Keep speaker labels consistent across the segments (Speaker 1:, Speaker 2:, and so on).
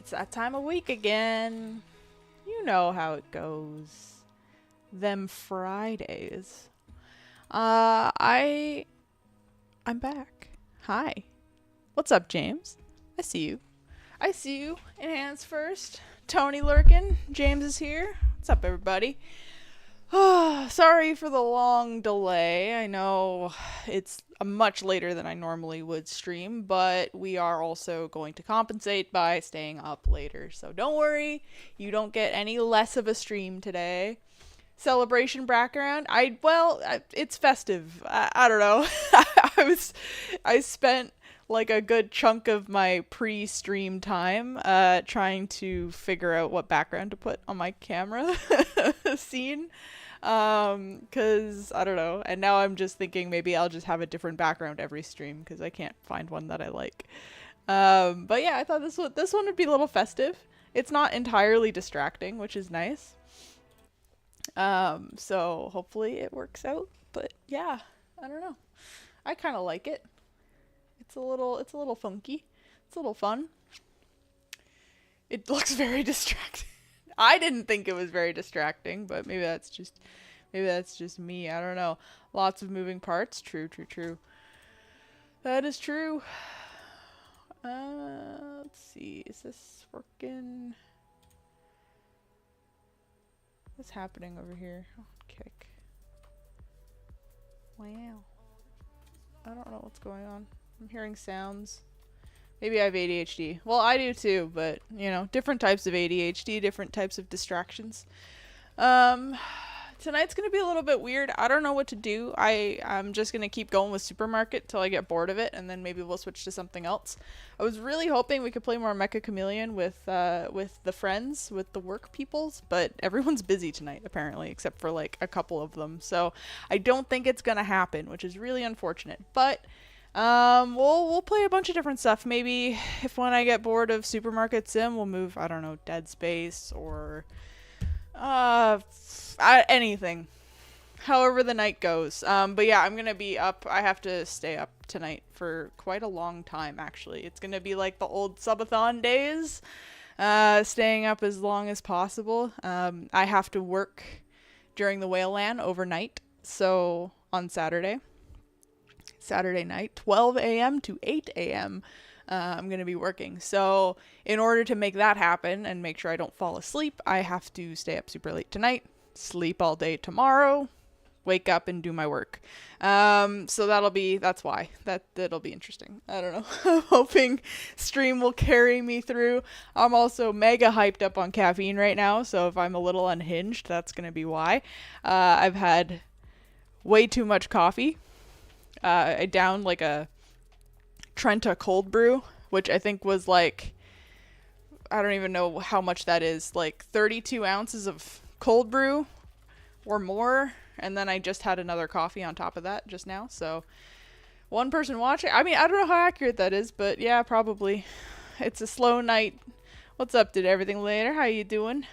Speaker 1: It's that time of week again. You know how it goes. Them Fridays. I'm back. Hi. What's up, James? I see you. I see you. In hands first. Tony lurking. James is here. What's up, everybody? Sorry for the long delay. I know it's much later than I normally would stream, but we are also going to compensate by staying up later. So don't worry, you don't get any less of a stream today. Celebration background. It's festive. I don't know. I spent like a good chunk of my pre-stream time trying to figure out what background to put on my camera scene. Cause I don't know. And now I'm just thinking maybe I'll just have a different background every stream because I can't find one that I like. But yeah, I thought this one would be a little festive. It's not entirely distracting, which is nice. So hopefully it works out. But yeah, I don't know. I kind of like it. It's a little funky. It's a little fun. It looks very distracting. I didn't think it was very distracting, but maybe that's just me. I don't know. Lots of moving parts. True. That is true. Let's see. Is this working? What's happening over here? Oh, kick. Wow. I don't know what's going on. I'm hearing sounds. Maybe I have ADHD. Well, I do too, but, you know, different types of ADHD, different types of distractions. Tonight's going to be a little bit weird. I don't know what to do. I'm just going to keep going with Supermarket till I get bored of it, and then maybe we'll switch to something else. I was really hoping we could play more Mecha Chameleon with the friends, with the work peoples, but everyone's busy tonight, apparently, except for, like, a couple of them. So I don't think it's going to happen, which is really unfortunate. But we'll play a bunch of different stuff. Maybe if when I get bored of Supermarket Sim, we'll move, I don't know, Dead Space or anything. However the night goes. But yeah, I'm gonna be up. I have to stay up tonight for quite a long time, actually. It's gonna be like the old subathon days. Staying up as long as possible. I have to work during the Whaleland overnight, so on Saturday night, 12 a.m. to 8 a.m. I'm going to be working. So in order to make that happen and make sure I don't fall asleep, I have to stay up super late tonight, sleep all day tomorrow, wake up and do my work. So that's why. That'll be interesting. I don't know. I'm hoping stream will carry me through. I'm also mega hyped up on caffeine right now, so if I'm a little unhinged, that's going to be why. I've had way too much coffee. I downed like a Trenta cold brew, which I think was like, I don't even know how much that is, like 32 ounces of cold brew or more. And then I just had another coffee on top of that just now. So one person watching. I mean, I don't know how accurate that is, but yeah, probably. It's a slow night. What's up? Did everything later? How you doing?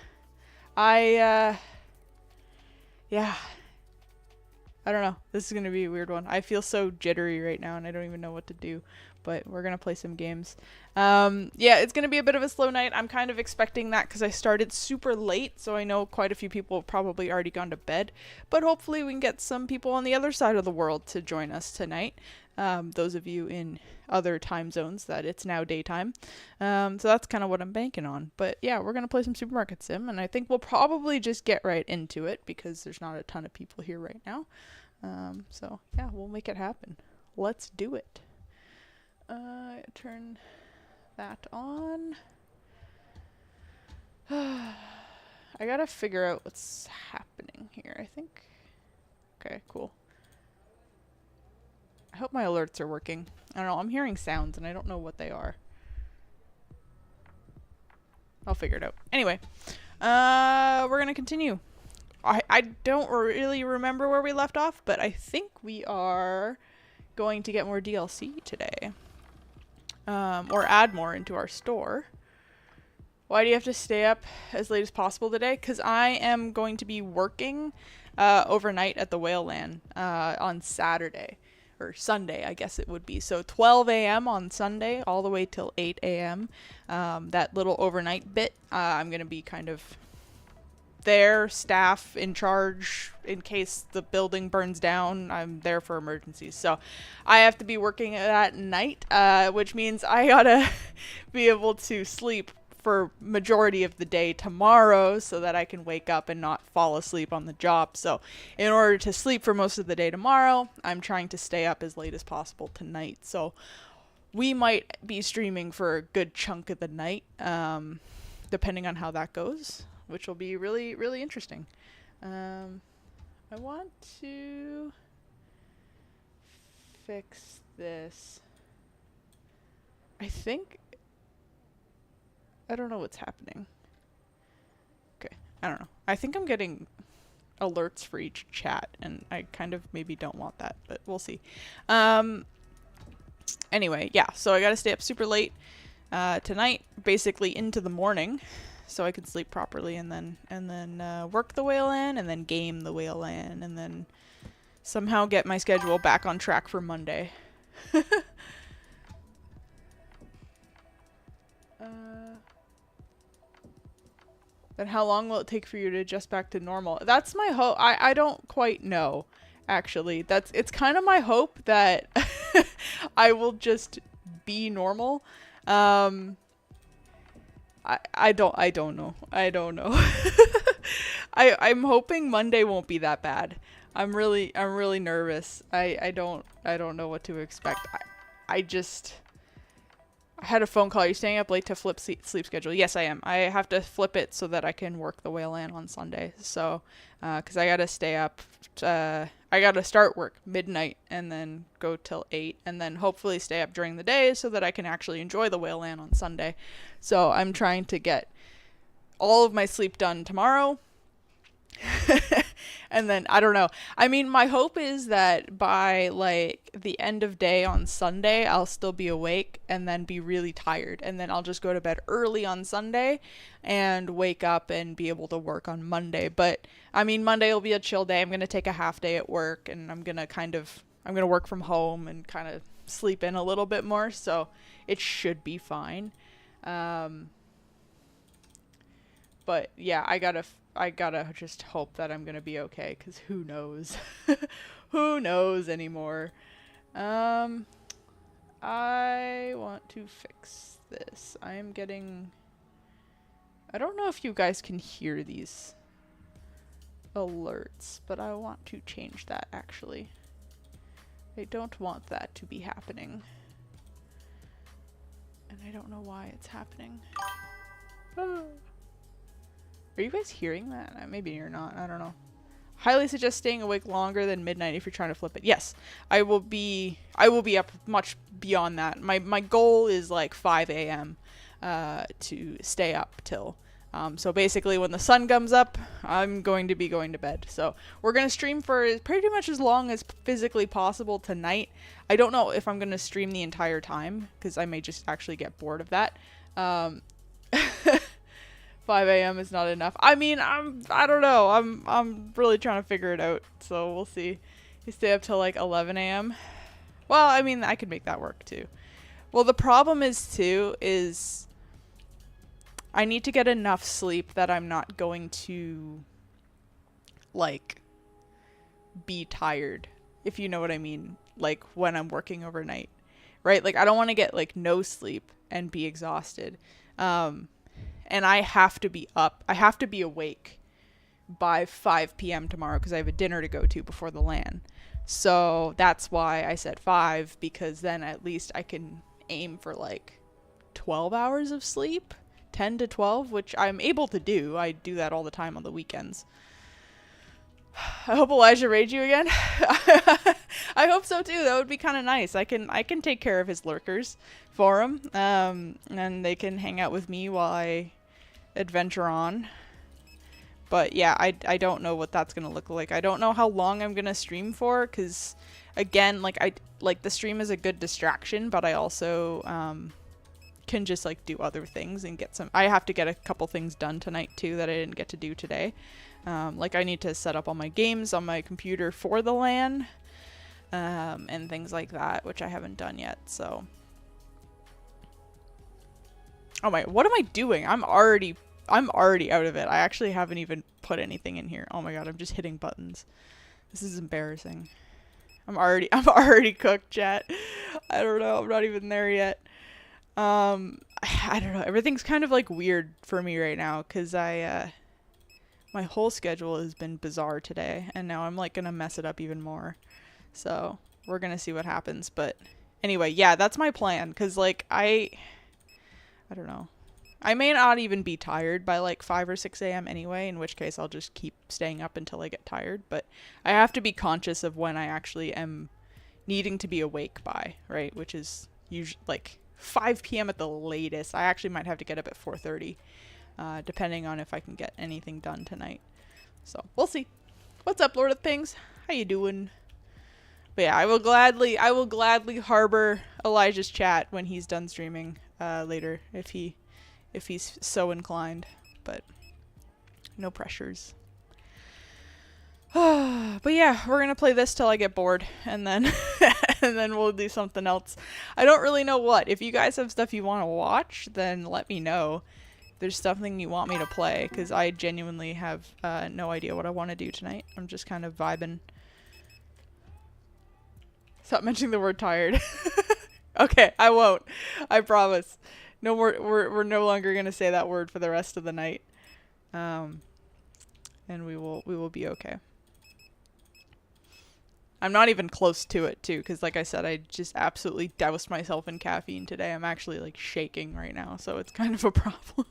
Speaker 1: Yeah. I don't know. This is going to be a weird one. I feel so jittery right now and I don't even know what to do. But we're going to play some games. Yeah, it's going to be a bit of a slow night. I'm kind of expecting that because I started super late. So I know quite a few people have probably already gone to bed. But hopefully we can get some people on the other side of the world to join us tonight. Those of you in other time zones that it's now daytime. So that's kind of what I'm banking on. But yeah, we're going to play some Supermarket Sim. And I think we'll probably just get right into it because there's not a ton of people here right now. So yeah, we'll make it happen. Let's do it. Turn that on. I gotta figure out what's happening here, I think. Okay, cool. I hope my alerts are working. I don't know, I'm hearing sounds and I don't know what they are. I'll figure it out. Anyway, we're gonna continue. I don't really remember where we left off, but I think we are going to get more DLC today. Or add more into our store. Why do you have to stay up as late as possible today? Because I am going to be working overnight at the Whaleland on Saturday. or Sunday, I guess it would be. So 12 a.m. on Sunday all the way till 8 a.m. That little overnight bit, I'm going to be kind of there, staff in charge in case the building burns down. I'm there for emergencies. So I have to be working at night, which means I gotta be able to sleep for majority of the day tomorrow so that I can wake up and not fall asleep on the job. So in order to sleep for most of the day tomorrow, I'm trying to stay up as late as possible tonight. So we might be streaming for a good chunk of the night, depending on how that goes, which will be really, really interesting. I want to fix this. I don't know what's happening. Okay, I don't know. I think I'm getting alerts for each chat, and I kind of maybe don't want that, but we'll see. Anyway, yeah, so I gotta stay up super late tonight, basically into the morning, so I can sleep properly, and then work the Whiphand, and then game the Whiphand, and then somehow get my schedule back on track for Monday. Then how long will it take for you to adjust back to normal? That's my hope. I don't quite know, actually. It's kind of my hope that I will just be normal. I don't know. I'm hoping Monday won't be that bad. I'm really nervous. I don't know what to expect. I had a phone call. You're staying up late to flip sleep schedule. Yes, I am. I have to flip it so that I can work the Whiphand on Sunday. So, because I gotta stay up. I gotta start work midnight and then go till 8, and then hopefully stay up during the day so that I can actually enjoy the Whiphand on Sunday. So I'm trying to get all of my sleep done tomorrow. And then, I don't know. I mean, my hope is that by, like, the end of day on Sunday, I'll still be awake and then be really tired. And then I'll just go to bed early on Sunday and wake up and be able to work on Monday. But, I mean, Monday will be a chill day. I'm going to take a half day at work, and I'm going to work from home and kind of sleep in a little bit more. So it should be fine. But, yeah, I gotta just hope that I'm gonna be okay, because who knows? Who knows anymore? I want to fix this. I don't know if you guys can hear these alerts, but I want to change that, actually. I don't want that to be happening. And I don't know why it's happening. Are you guys hearing that? Maybe you're not. I don't know. Highly suggest staying awake longer than midnight if you're trying to flip it. Yes, I will be up much beyond that. My goal is like 5 a.m. To stay up till. So basically when the sun comes up, I'm going to be going to bed. So we're going to stream for pretty much as long as physically possible tonight. I don't know if I'm going to stream the entire time, because I may just actually get bored of that. 5 a.m. is not enough. I mean, I don't know. I'm really trying to figure it out. So we'll see. You stay up till like 11 a.m. Well, I mean, I could make that work too. Well, the problem is I need to get enough sleep that I'm not going to, like, be tired, if you know what I mean, like, when I'm working overnight, right? Like, I don't want to get, like, no sleep and be exhausted. And I have to be up. I have to be awake by 5 p.m. tomorrow because I have a dinner to go to before the LAN. So that's why I said 5, because then at least I can aim for, like, 12 hours of sleep. 10 to 12, which I'm able to do. I do that all the time on the weekends. I hope Elijah raids you again. I hope so too. That would be kind of nice. I can take care of his lurkers for him, and they can hang out with me while I adventure on. But yeah, I don't know what that's gonna look like. I don't know how long I'm gonna stream for, because again, like the stream is a good distraction, but I also can just like do other things and get some. I have to get a couple things done tonight too that I didn't get to do today. Like I need to set up all my games on my computer for the LAN. and things like that, which I haven't done yet. So, oh my, what am I doing? I'm already out of it. I actually haven't even put anything in here. Oh my god, I'm just hitting buttons. This is embarrassing. I'm already cooked, chat. I don't know. I'm not even there yet. I don't know. Everything's kind of like weird for me right now because my whole schedule has been bizarre today, and now I'm like gonna mess it up even more. So we're gonna see what happens. But anyway, yeah, that's my plan. Because like I don't know. I may not even be tired by like 5 or 6 a.m. anyway, in which case I'll just keep staying up until I get tired. But I have to be conscious of when I actually am needing to be awake by, right? Which is usually like 5 p.m. at the latest. I actually might have to get up at 4:30, depending on if I can get anything done tonight. So we'll see. What's up, Lord of Things? How you doing? But yeah, I will gladly harbor Elijah's chat when he's done streaming later, if he's so inclined. But no pressures. But yeah, we're gonna play this till I get bored, and then and then we'll do something else. I don't really know what. If you guys have stuff you want to watch, then let me know. If there's something you want me to play, because I genuinely have no idea what I want to do tonight. I'm just kind of vibing. Stop mentioning the word tired. Okay, I won't. I promise. No more. We're no longer gonna say that word for the rest of the night. And we will be okay. I'm not even close to it too, because like I said, I just absolutely doused myself in caffeine today. I'm actually like shaking right now, so it's kind of a problem.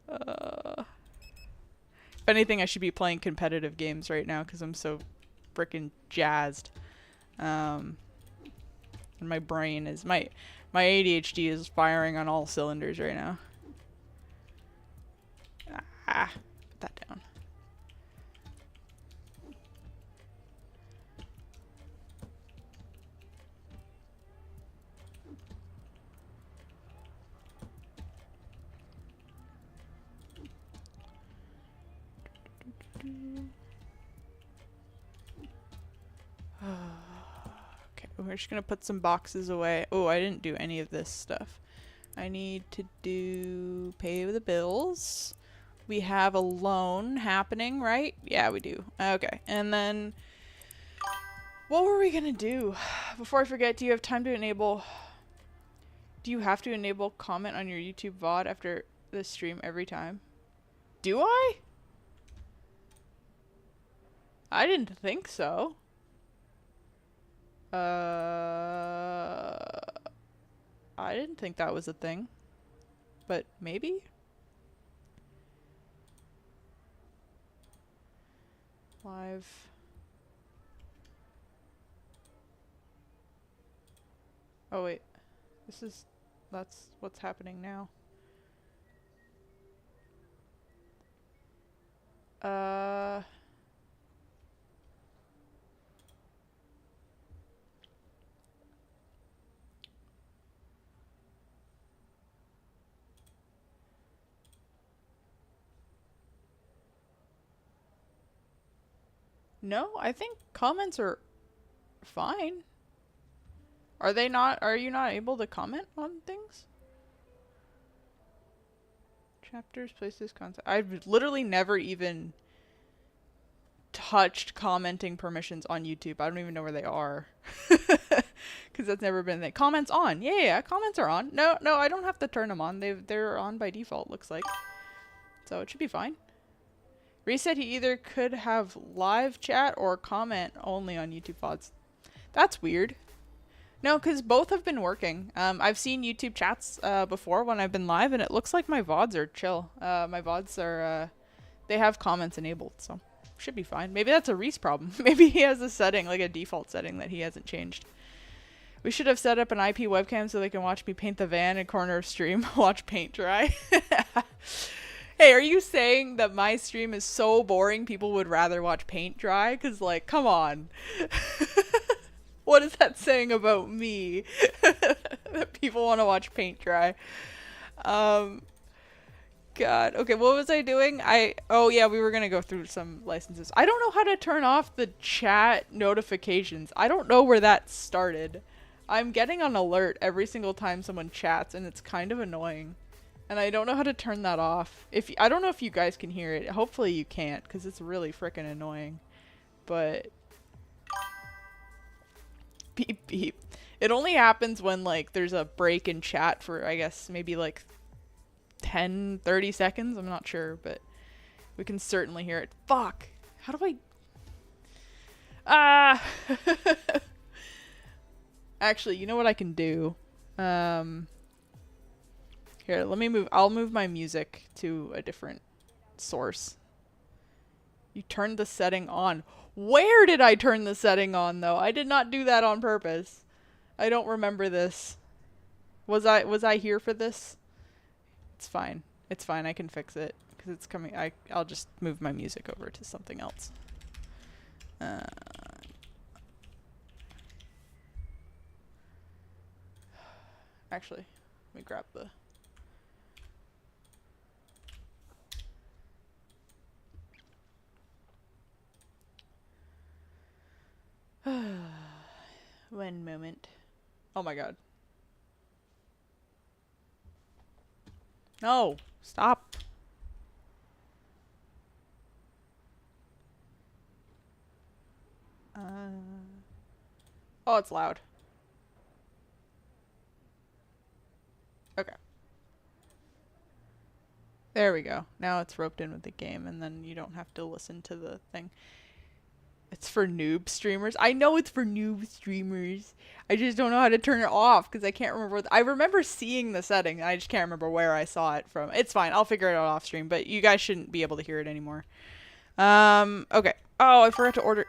Speaker 1: If anything, I should be playing competitive games right now because I'm so freaking jazzed. And my brain is my ADHD is firing on all cylinders right now. Put that down. Okay, we're just gonna put some boxes away. Oh, I didn't do any of this stuff. I need to pay the bills. We have a loan happening, right? Yeah, we do. Okay, and then what were we gonna do? Before I forget, do you have time to enable... Do you have to enable comment on your YouTube VOD after the stream every time? Do I? I didn't think so. I didn't think that was a thing. But maybe? Live. Oh wait. That's what's happening now. No, I think comments are fine. Are they not? Are you not able to comment on things? Chapters, places, content. I've literally never even touched commenting permissions on YouTube. I don't even know where they are. Because that's never been a thing. Comments on. Yeah, comments are on. No, I don't have to turn them on. They're on by default, looks like. So it should be fine. Reese said he either could have live chat or comment only on YouTube VODs. That's weird. No, because both have been working. I've seen YouTube chats before when I've been live, and it looks like my VODs are chill. My VODs are, they have comments enabled, so should be fine. Maybe that's a Reese problem. Maybe he has a setting, like a default setting that he hasn't changed. We should have set up an IP webcam so they can watch me paint the van in corner of stream, watch paint dry. Hey, are you saying that my stream is so boring people would rather watch paint dry? Because, like, come on. What is that saying about me? That people want to watch paint dry. God. Okay, what was I doing? Oh yeah, we were gonna go through some licenses. I don't know how to turn off the chat notifications. I don't know where that started. I'm getting an alert every single time someone chats, and it's kind of annoying. And I don't know how to turn that off. I don't know if you guys can hear it. Hopefully you can't, because it's really freaking annoying. But beep beep. It only happens when like there's a break in chat for, I guess, maybe like 10, 30 seconds. I'm not sure, but we can certainly hear it. Fuck. How do I... Ah! Actually, you know what I can do? Here, let me move. I'll move my music to a different source. You turned the setting on. Where did I turn the setting on, though? I did not do that on purpose. I don't remember this. Was I here for this? It's fine. It's fine. I can fix it because it's coming. I'll just move my music over to something else. Actually, let me grab the... One moment. Oh my god. No! Stop! Oh, it's loud. Okay. There we go. Now it's roped in with the game, and then you don't have to listen to the thing. It's for noob streamers. I know it's for noob streamers. I just don't know how to turn it off because I can't remember. I remember seeing the setting. I just can't remember where I saw it from. It's fine. I'll figure it out off stream, but you guys shouldn't be able to hear it anymore. Okay. Oh, I forgot to order.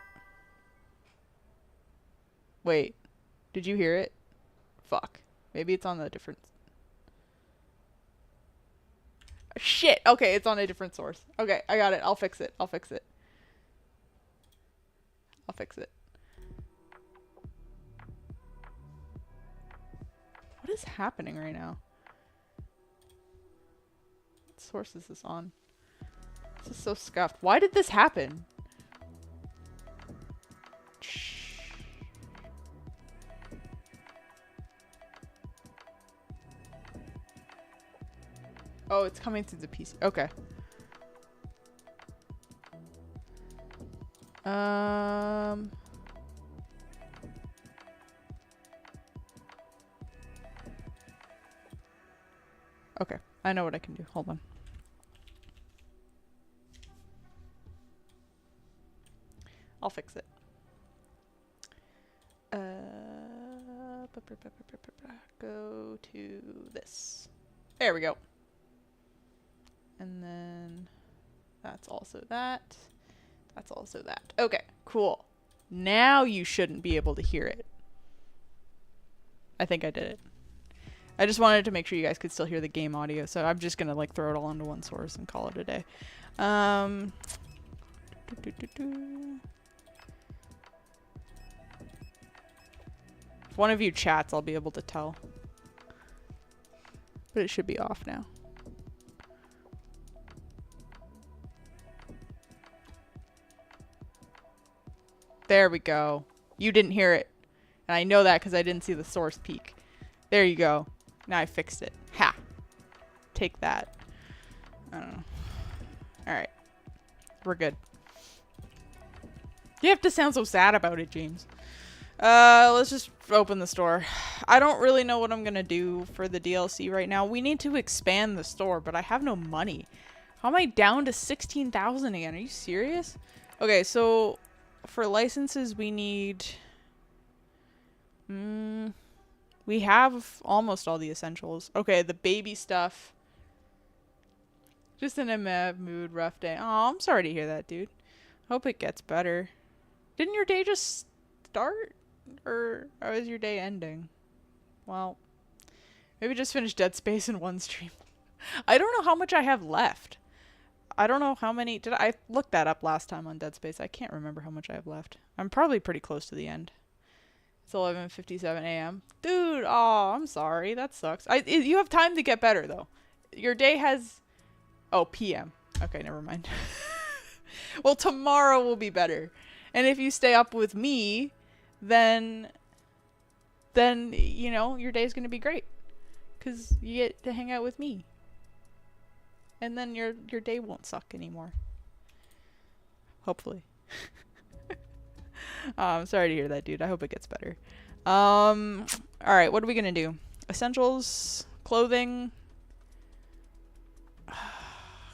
Speaker 1: Wait. Did you hear it? Fuck. Maybe it's on a different... Shit. Okay, it's on a different source. Okay, I got it. I'll fix it. I'll fix it. I'll fix it. What is happening right now? What source is this on? This is so scuffed. Why did this happen? Oh, it's coming through the PC. Okay. Okay. I know what I can do. Hold on. I'll fix it. Go to this. There we go. And then that's also that. That's also that. Okay, cool. Now you shouldn't be able to hear it. I think I did it. I just wanted to make sure you guys could still hear the game audio, so I'm just gonna like throw it all onto one source and call it a day. If one of you chats, I'll be able to tell. But it should be off now. There we go. You didn't hear it. And I know that because I didn't see the source peak. There you go. Now I fixed it. Ha! Take that. I don't know. Alright. We're good. You have to sound so sad about it, James. Let's just open the store. I don't really know what I'm gonna do for the DLC right now. We need to expand the store, but I have no money. How am I down to 16,000 again? Are you serious? Okay, so for licenses we need... we have almost all the essentials. Okay, the baby stuff. Just in a mad mood, rough day. Oh, I'm sorry to hear that, dude. Hope it gets better. Didn't your day just start? Or is your day ending? Well, maybe just finish Dead Space in one stream. I don't know how much I have left. I don't know how many... Did I look that up last time on Dead Space? I can't remember how much I have left. I'm probably pretty close to the end. It's 11:57 a.m. Dude, oh, I'm sorry. That sucks. You have time to get better, though. Your day has Oh, PM. Okay, never mind. Well, tomorrow will be better. And if you stay up with me, then you know, your day's going to be great cuz you get to hang out with me. And then your day won't suck anymore. Hopefully. Sorry to hear that, dude. I hope it gets better. All right, what are we going to do? Essentials, clothing.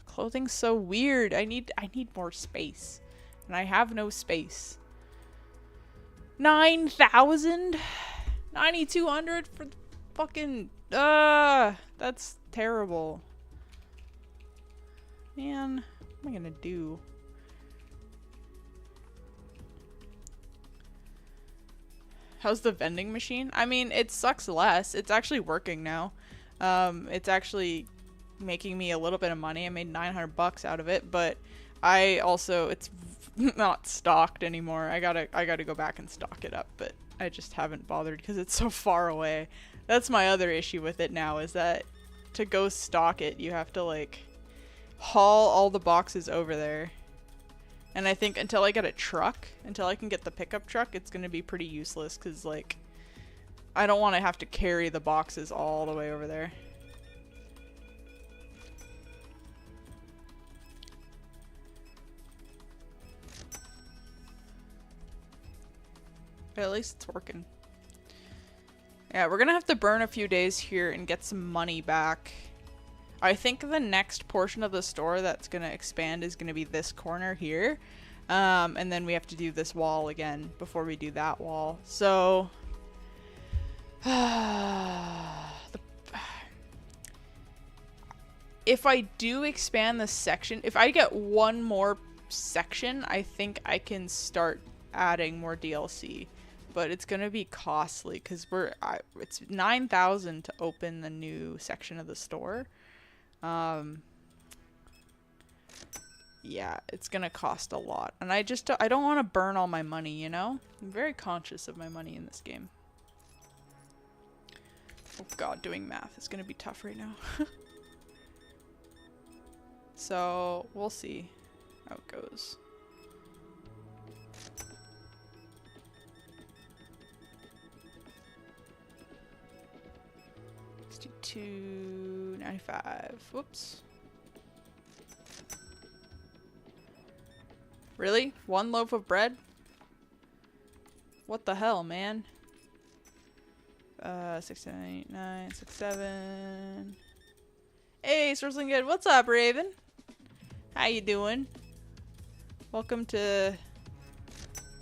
Speaker 1: Clothing's so weird. I need more space. And I have no space. 9,000? 9,200 for fucking that's terrible. Man, what am I gonna do? How's the vending machine? I mean, it sucks less. It's actually working now. It's actually making me a little bit of money. I made 900 bucks out of it, but I also, it's not stocked anymore. I gotta go back and stock it up, but I just haven't bothered because it's so far away. That's my other issue with it now, is that to go stock it, you have to like haul all the boxes over there. And I think until I get a truck, until I can get the pickup truck, it's gonna be pretty useless because like I don't want to have to carry the boxes all the way over there. But at least it's working. Yeah, we're gonna have to burn a few days here and get some money back. I think the next portion of the store that's gonna expand is gonna be this corner here. And then we have to do this wall again before we do that wall. So if I do expand the section, if I get one more section, I think I can start adding more DLC. But it's gonna be costly because it's 9,000 to open the new section of the store. Yeah, it's gonna cost a lot, and I don't want to burn all my money, you know? I'm very conscious of my money in this game. Oh god, doing math is gonna be tough right now. So we'll see how it goes. Let's do 295. Whoops. Really? One loaf of bread? What the hell, man? 6, 7, 8, 9, 6, 7. Hey, Sourcing Good. What's up, Raven? How you doing? Welcome to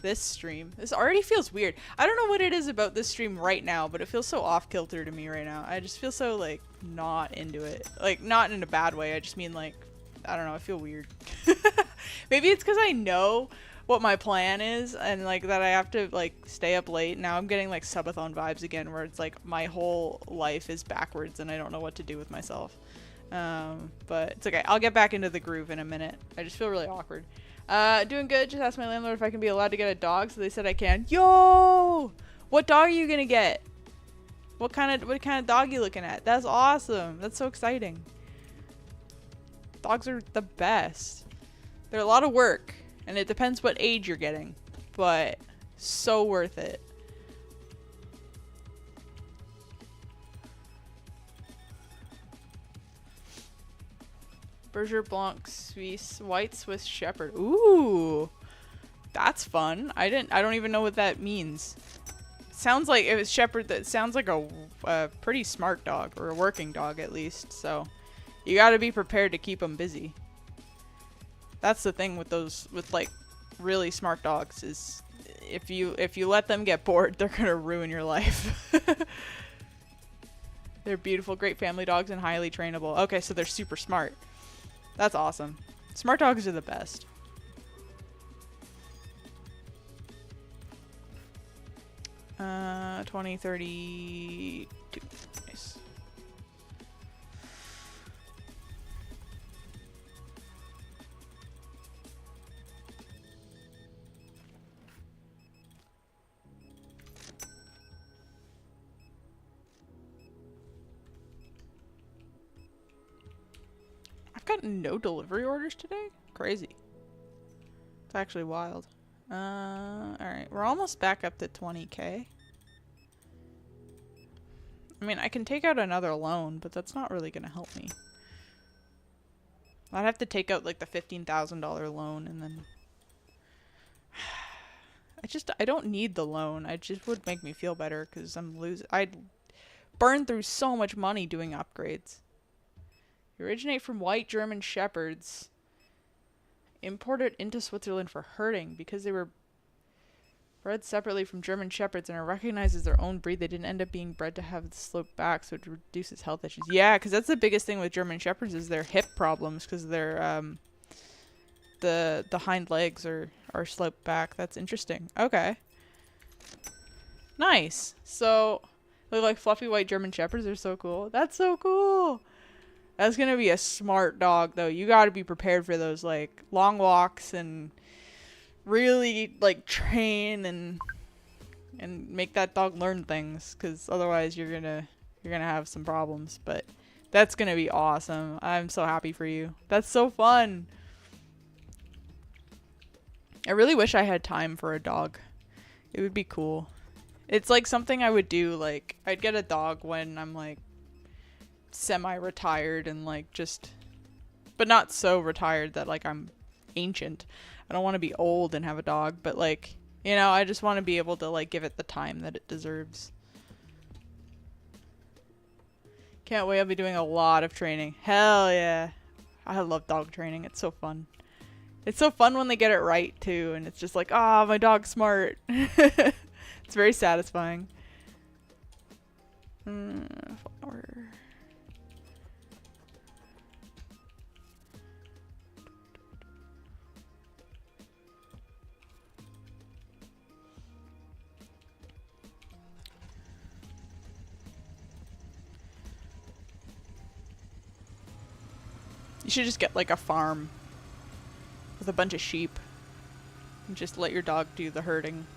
Speaker 1: this stream. This already feels weird. I don't know what it is about this stream right now, but it feels so off-kilter to me right now. I just feel so, like, not into it. Like, not in a bad way. I just mean, like, I don't know. I feel weird. Maybe it's because I know what my plan is and like that I have to like stay up late. Now I'm getting like subathon vibes again where it's like my whole life is backwards and I don't know what to do with myself. But it's okay. I'll get back into the groove in a minute. I just feel really awkward. Doing good. Just asked my landlord if I can be allowed to get a dog, so they said I can. Yo! What dog are you gonna get? What kind of dog are you looking at? That's awesome. That's so exciting. Dogs are the best. They're a lot of work, and it depends what age you're getting, but so worth it. Berger Blanc Suisse White Swiss Shepherd. Ooh, that's fun. I don't even know what that means. Sounds like it was shepherd. That sounds like a pretty smart dog, or a working dog at least. So you got to be prepared to keep them busy. That's the thing with like really smart dogs is if you let them get bored, they're gonna ruin your life. They're beautiful, great family dogs and highly trainable. Okay, so they're super smart. That's awesome. Smart dogs are the best. Uh, 2032. Nice. got no delivery orders today? Crazy. It's actually wild. Alright. We're almost back up to 20k. I mean, I can take out another loan, but that's not really gonna help me. I'd have to take out like the $15,000 loan and then... I don't need the loan. It just would make me feel better because I'm losing. I'd burn through so much money doing upgrades. They originate from white German Shepherds. Imported into Switzerland for herding because they were bred separately from German Shepherds and are recognized as their own breed. They didn't end up being bred to have the sloped back, so it reduces health issues. Yeah, because that's the biggest thing with German Shepherds is their hip problems because they're the hind legs are sloped back. That's interesting. Okay. Nice. So, look like fluffy white German Shepherds are so cool. That's so cool. That's going to be a smart dog, though. You got to be prepared for those, like, long walks and really, like, train and make that dog learn things, because otherwise you're going to have some problems. But that's going to be awesome. I'm so happy for you. That's so fun. I really wish I had time for a dog. It would be cool. It's like something I would do, like, I'd get a dog when I'm, like, semi-retired and, like, just... But not so retired that, like, I'm ancient. I don't want to be old and have a dog, but, like, you know, I just want to be able to, like, give it the time that it deserves. Can't wait, I'll be doing a lot of training. Hell yeah. I love dog training. It's so fun. It's so fun when they get it right, too, and it's just like, ah, my dog's smart. It's very satisfying. Flower. You should just get, like, a farm with a bunch of sheep and just let your dog do the herding.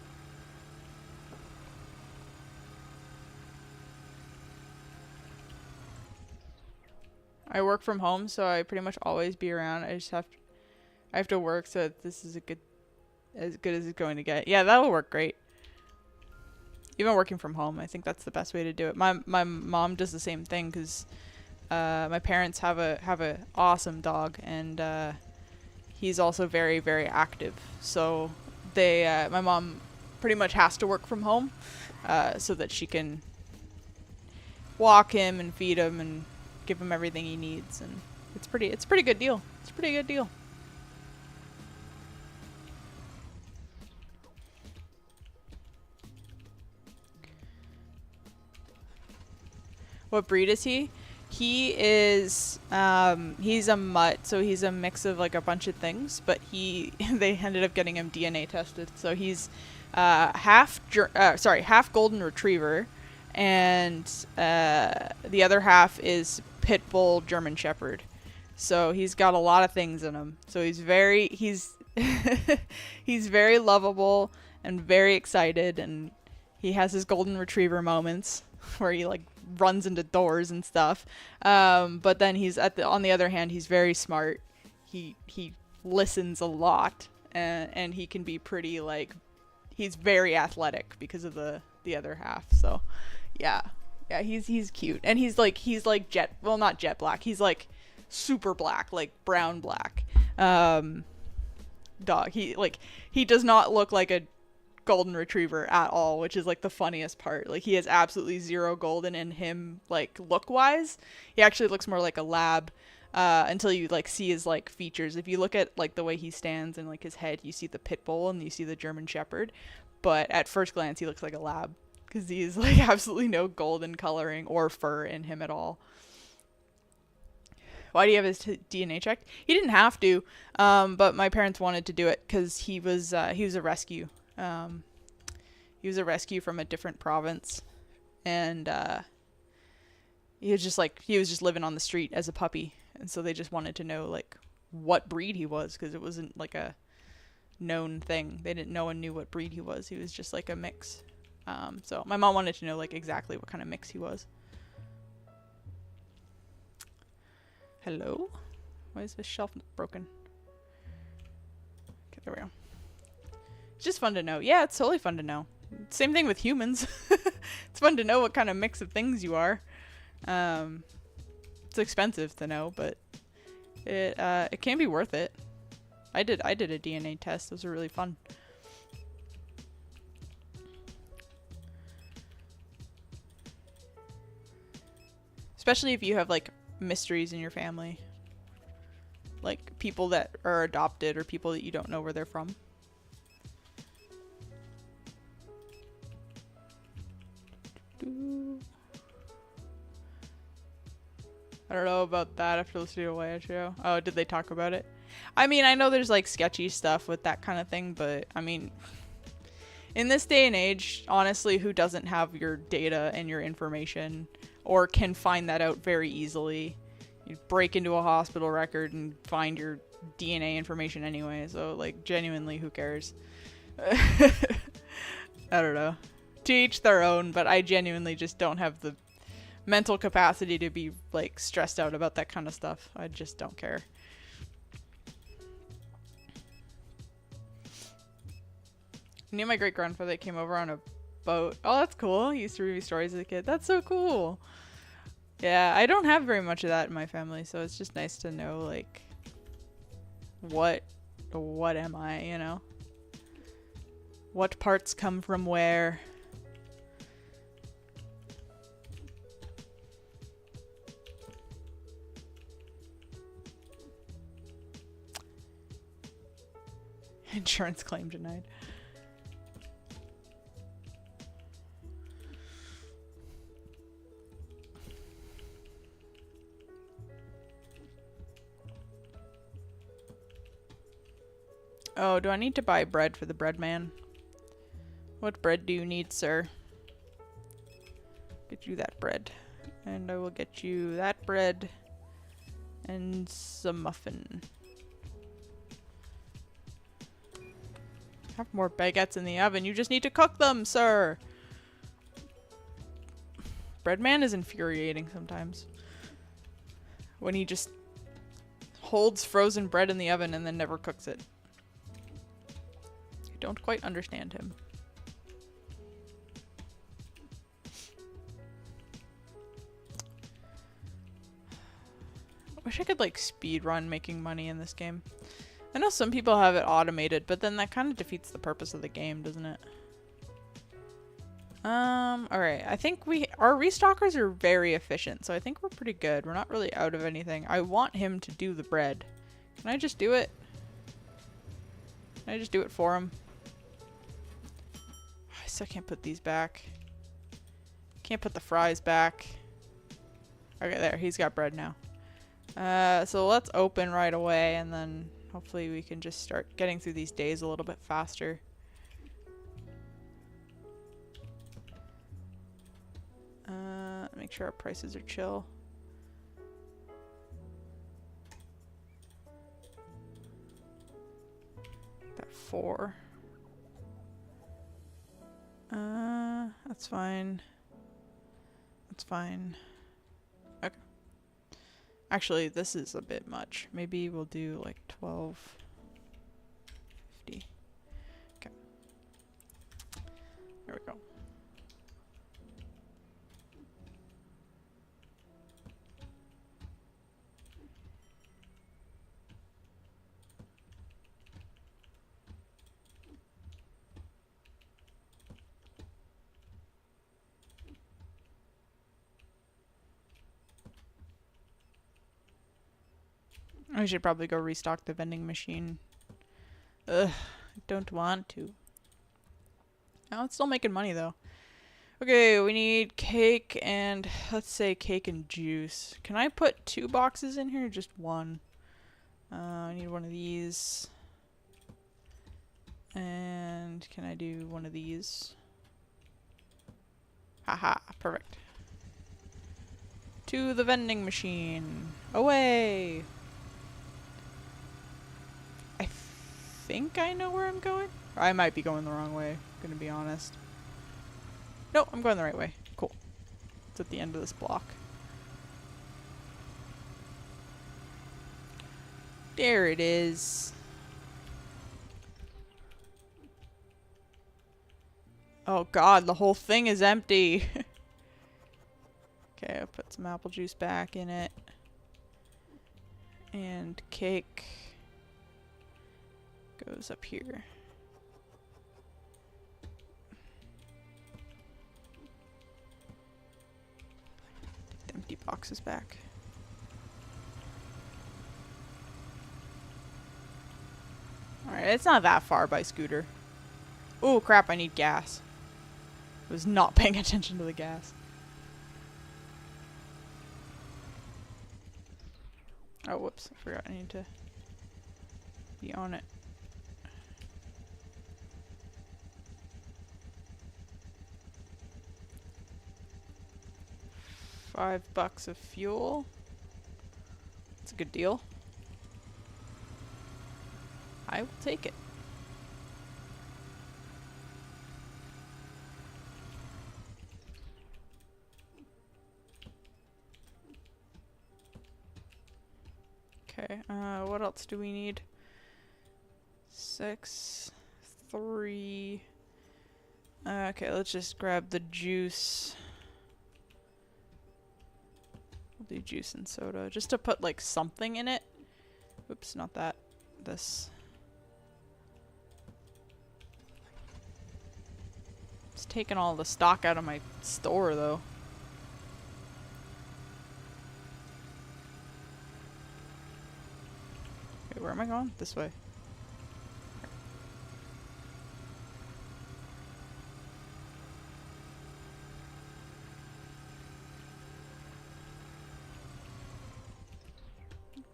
Speaker 1: I work from home, so I pretty much always be around. I have to work, so this is as good as it's going to get. Yeah, that'll work great. Even working from home, I think that's the best way to do it. My mom does the same thing because my parents have a awesome dog, and he's also very, very active. So my mom pretty much has to work from home so that she can walk him and feed him and give him everything he needs, and it's a pretty good deal. It's a pretty good deal. What breed is he? He is he's a mutt, so he's a mix of like a bunch of things, but they ended up getting him DNA tested. So he's half golden retriever, and the other half is pit bull German Shepherd. So he's got a lot of things in him. So he's he's very lovable and very excited, and he has his golden retriever moments where he like runs into doors and stuff. But then he's on the other hand, he's very smart. He listens a lot, and he can be pretty like, he's very athletic because of the other half. So yeah, he's cute, and he's like not jet black. He's like super black, like brown black. Dog. He does not look like a golden retriever at all, which is like the funniest part. Like he has absolutely zero golden in him, like look wise. He actually looks more like a lab until you like see his like features. If you look at like the way he stands and like his head, you see the pit bull and you see the German Shepherd, but at first glance he looks like a lab because he's like absolutely no golden coloring or fur in him at all. Why do you have his DNA checked? He didn't have to, but my parents wanted to do it because he was a rescue. He was a rescue from a different province, and he was just living on the street as a puppy, and so they just wanted to know like what breed he was, because it wasn't like a known thing. No one knew what breed he was. He was just like a mix. So my mom wanted to know like exactly what kind of mix he was. Hello? Why is this shelf broken? Okay, there we go. It's just fun to know. Yeah, it's totally fun to know. Same thing with humans. It's fun to know what kind of mix of things you are. It's expensive to know, but it can be worth it. I did a DNA test. Those were really fun. Especially if you have like mysteries in your family. Like people that are adopted or people that you don't know where they're from. I don't know about that after listening to Waya show. Oh, did they talk about it? I mean, I know there's like sketchy stuff with that kind of thing, but I mean, in this day and age, honestly, who doesn't have your data and your information or can find that out very easily? You break into a hospital record and find your DNA information anyway, so like genuinely, who cares? I don't know. To each their own, but I genuinely just don't have the mental capacity to be like stressed out about that kind of stuff. I just don't care. I knew my great grandfather came over on a boat. Oh, that's cool. He used to read me stories as a kid. That's so cool. Yeah, I don't have very much of that in my family, so it's just nice to know like what am I, you know? What parts come from where? Insurance claim denied. Oh, do I need to buy bread for the bread man? What bread do you need, sir? Get you that bread. And I will get you that bread and some muffin. Have more baguettes in the oven. You just need to cook them, sir. Breadman is infuriating sometimes. When he just holds frozen bread in the oven and then never cooks it. I don't quite understand him. I wish I could like speed run making money in this game. I know some people have it automated, but then that kind of defeats the purpose of the game, doesn't it? Alright. I think our restockers are very efficient, so I think we're pretty good. We're not really out of anything. I want him to do the bread. Can I just do it? Can I just do it for him? I still can't put these back. Can't put the fries back. Okay, there. He's got bread now. So let's open right away, and then hopefully we can just start getting through these days a little bit faster. Make sure our prices are chill. That 4. That's fine. That's fine. Okay. Actually, this is a bit much. Maybe we'll do like 12.50. Okay. There we go. I should probably go restock the vending machine. Ugh, I don't want to. Oh, it's still making money though. Okay, we need cake and, let's say cake and juice. Can I put 2 boxes in here or just 1? I need one of these. And can I do one of these? Haha, perfect. To the vending machine. Away! I think I know where I'm going. I might be going the wrong way, gonna be honest. No, I'm going the right way. Cool. It's at the end of this block. There it is. Oh god, the whole thing is empty. Okay, I'll put some apple juice back in it. And cake goes up here. Take the empty boxes back. Alright, it's not that far by scooter. Oh crap, I need gas. I was not paying attention to the gas. Oh, whoops. I forgot I need to be on it. $5 of fuel. That's a good deal. I will take it. Okay, what else do we need? 6, 3. Okay, let's just grab the juice. We'll do juice and soda, just to put like something in it. Oops, not that. This. It's taking all the stock out of my store though. Okay, where am I going? This way.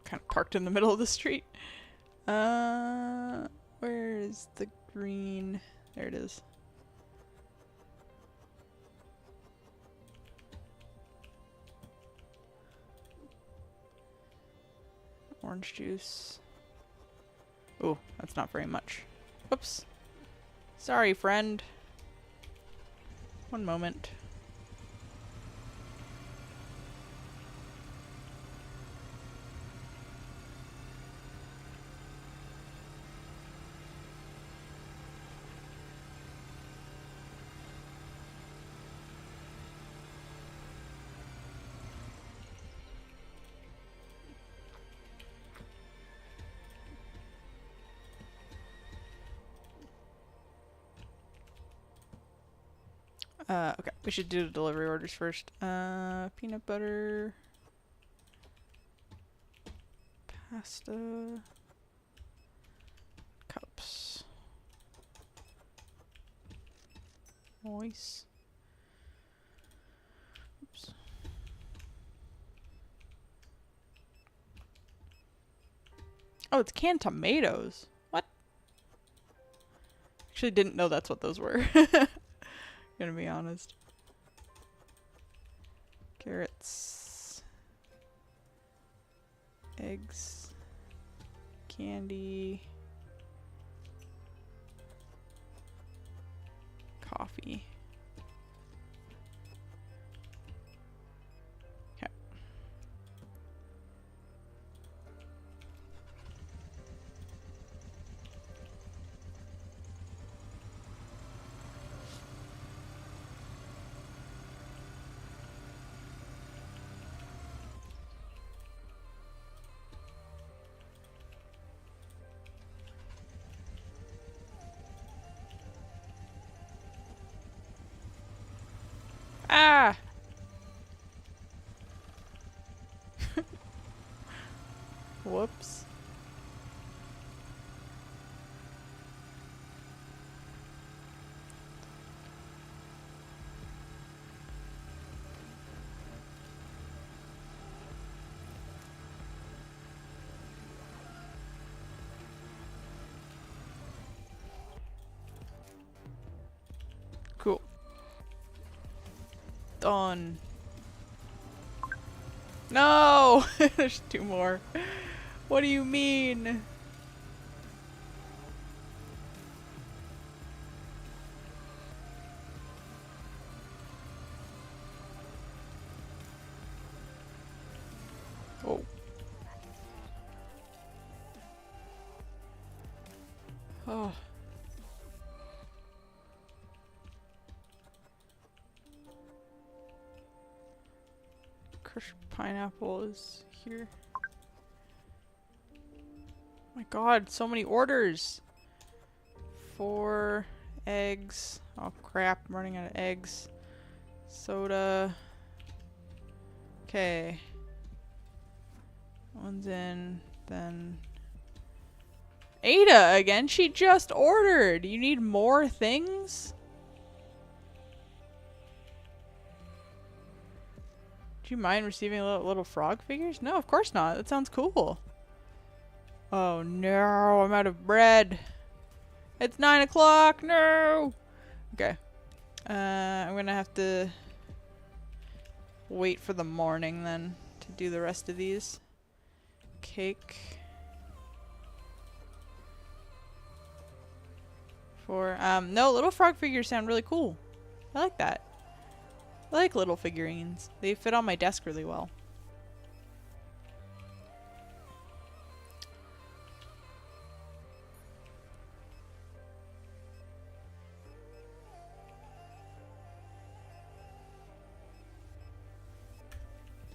Speaker 1: Kind of parked in the middle of the street. Where is the green? There it is. Orange juice. Oh, that's not very much. Oops. Sorry, friend. One moment. Okay, we should do the delivery orders first. Peanut butter, pasta, cups, moist. Oops. Oh, it's canned tomatoes. What? Actually didn't know that's what those were. Gonna be honest. Carrots. Eggs. Candy. Coffee. Okay. Ah! Whoops. Cool. Done. No! There's 2 more. What do you mean? Oh. Oh. Crushed pineapple is here. Oh my god, so many orders. 4 eggs. Oh crap, I'm running out of eggs. Soda. Okay. One's in, then Ada again? She just ordered! You need more things? Do you mind receiving little frog figures? No, of course not. That sounds cool. Oh no, I'm out of bread. It's 9 o'clock! No! Okay. I'm gonna have to wait for the morning then to do the rest of these. Cake. No, little frog figures sound really cool. I like that. I like little figurines. They fit on my desk really well.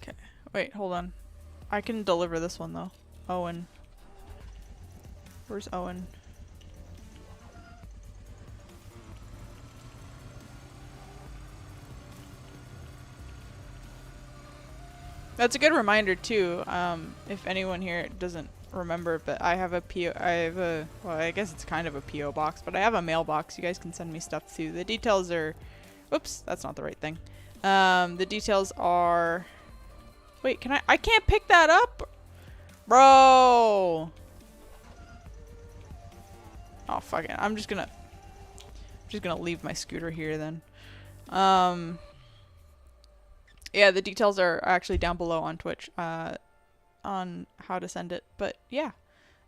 Speaker 1: Okay. Wait, hold on. I can deliver this one though. Owen. Where's Owen? That's a good reminder too. If anyone here doesn't remember, but I have a well, I guess it's kind of a PO box, but I have a mailbox. You guys can send me stuff too. The details are, whoops, that's not the right thing. The details are, wait, I can't pick that up? Bro. Oh, fuck it. I'm just gonna leave my scooter here then. Yeah, the details are actually down below on Twitch, on how to send it. But yeah,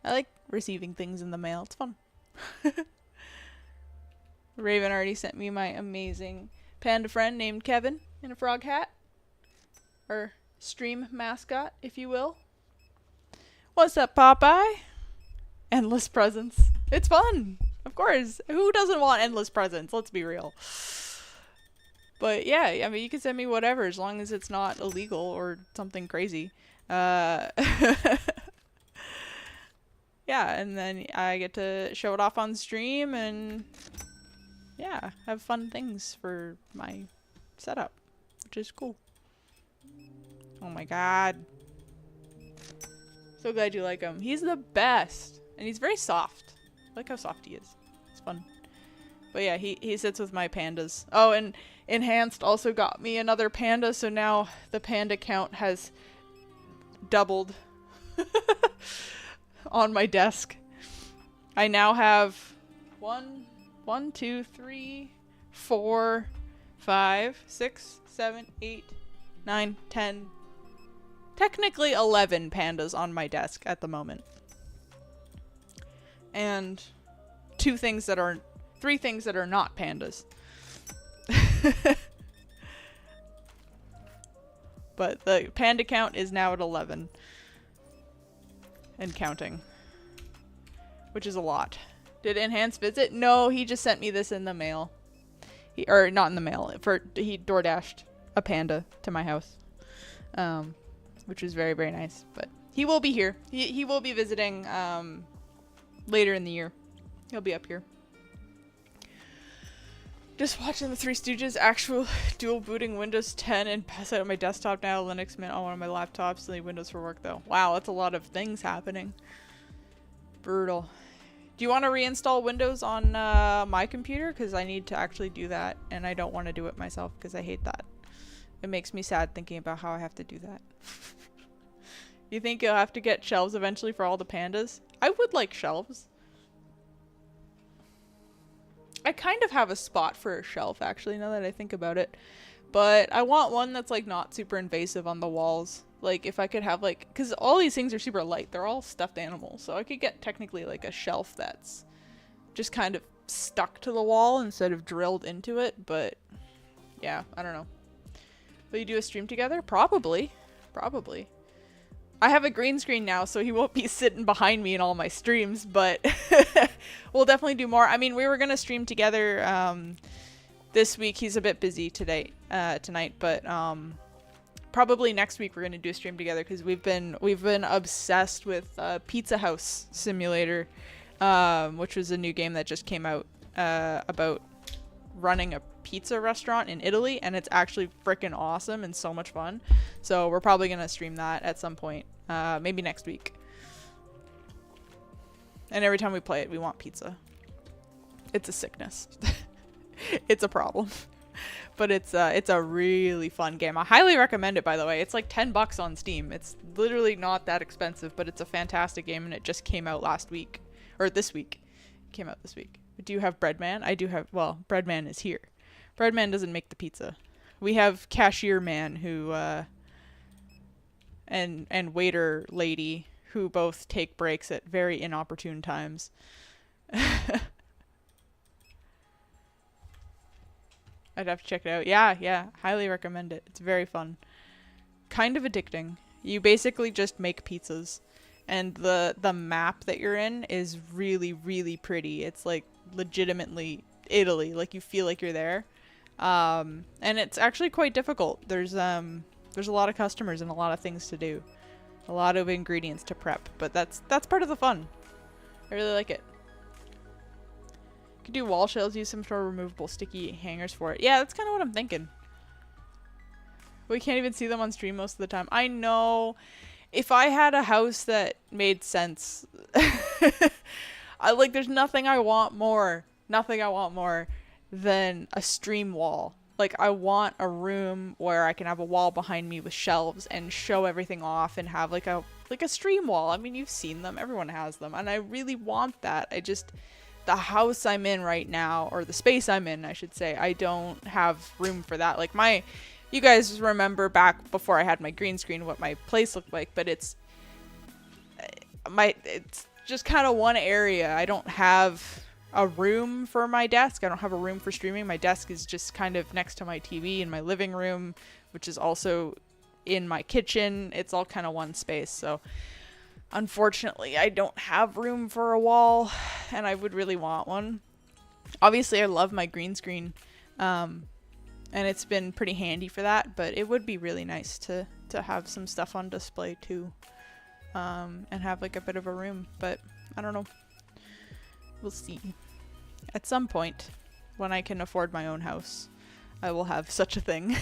Speaker 1: I like receiving things in the mail. It's fun. Raven already sent me my amazing panda friend named Kevin in a frog hat. Or stream mascot, if you will. What's up, Popeye? Endless presents. It's fun. Of course. Who doesn't want endless presents? Let's be real. But yeah, I mean, you can send me whatever as long as it's not illegal or something crazy. Yeah, and then I get to show it off on stream and yeah, have fun things for my setup, which is cool. Oh my god. So glad you like him. He's the best. And he's very soft. I like how soft he is. It's fun. But yeah, he sits with my pandas. Oh, and Enhanced also got me another panda, so now the panda count has doubled on my desk. I now have 1, 2, 3, 4, 5, 6, 7, 8, 9, 10, technically 11 pandas on my desk at the moment. And 3 things that are not pandas. But the panda count is now at 11. And counting. Which is a lot. Did Enhance visit? No, he just sent me this in the mail. Or not in the mail. He DoorDashed a panda to my house. Which was very, very nice. But he will be here. He will be visiting later in the year. He'll be up here. Just watching the Three Stooges actual dual booting Windows 10 and pass out on my desktop now. Linux Mint on one of my laptops. Still need Windows for work though. Wow, that's a lot of things happening. Brutal. Do you want to reinstall Windows on my computer? Because I need to actually do that. And I don't want to do it myself because I hate that. It makes me sad thinking about how I have to do that. You think you'll have to get shelves eventually for all the pandas? I would like shelves. I kind of have a spot for a shelf, actually, now that I think about it. But I want one that's, like, not super invasive on the walls. Like, if I could have, like... Because all these things are super light. They're all stuffed animals. So I could get, technically, like, a shelf that's just kind of stuck to the wall instead of drilled into it. But, yeah, I don't know. Will you do a stream together? Probably. Probably. I have a green screen now, so he won't be sitting behind me in all my streams, but we'll definitely do more. I mean, we were gonna stream together this week. He's a bit busy tonight, but probably next week we're gonna do a stream together because we've been obsessed with Pizza House Simulator, which was a new game that just came out about running a pizza restaurant in Italy, and it's actually freaking awesome and so much fun. So we're probably gonna stream that at some point, maybe next week. And every time we play it, we want pizza. It's a sickness. It's a problem. But it's a really fun game. I highly recommend it, by the way. It's like $10 on Steam. It's literally not that expensive, but it's a fantastic game, and it just came out last week. Or this week. It came out this week. Do you have Breadman? I do have, well, Breadman is here. Breadman doesn't make the pizza. We have Cashier Man who, and Waiter Lady who both take breaks at very inopportune times. I'd have to check it out. Yeah, highly recommend it. It's very fun. Kind of addicting. You basically just make pizzas. And the map that you're in is really, really pretty. It's like legitimately Italy. Like you feel like you're there. And it's actually quite difficult. There's a lot of customers and a lot of things to do. A lot of ingredients to prep. But that's part of the fun. I really like it. Could do wall shelves, use some sort of removable sticky hangers for it. Yeah, that's kind of what I'm thinking. We can't even see them on stream most of the time. I know. If I had a house that made sense, there's nothing I want more than a stream wall. Like, I want a room where I can have a wall behind me with shelves and show everything off and have like a stream wall. I mean, you've seen them. Everyone has them. And I really want that. The house I'm in right now, or the space I'm in, I should say, I don't have room for that. Like you guys remember back before I had my green screen what my place looked like, but it's just kind of one area. I don't have a room for my desk. I don't have a room for streaming. My desk is just kind of next to my TV in my living room, which is also in my kitchen. It's all kind of one space. So unfortunately, I don't have room for a wall, and I would really want one. Obviously, I love my green screen, and it's been pretty handy for that, but it would be really nice to have some stuff on display too, and have like a bit of a room, but I don't know. We'll see. At some point, when I can afford my own house, I will have such a thing.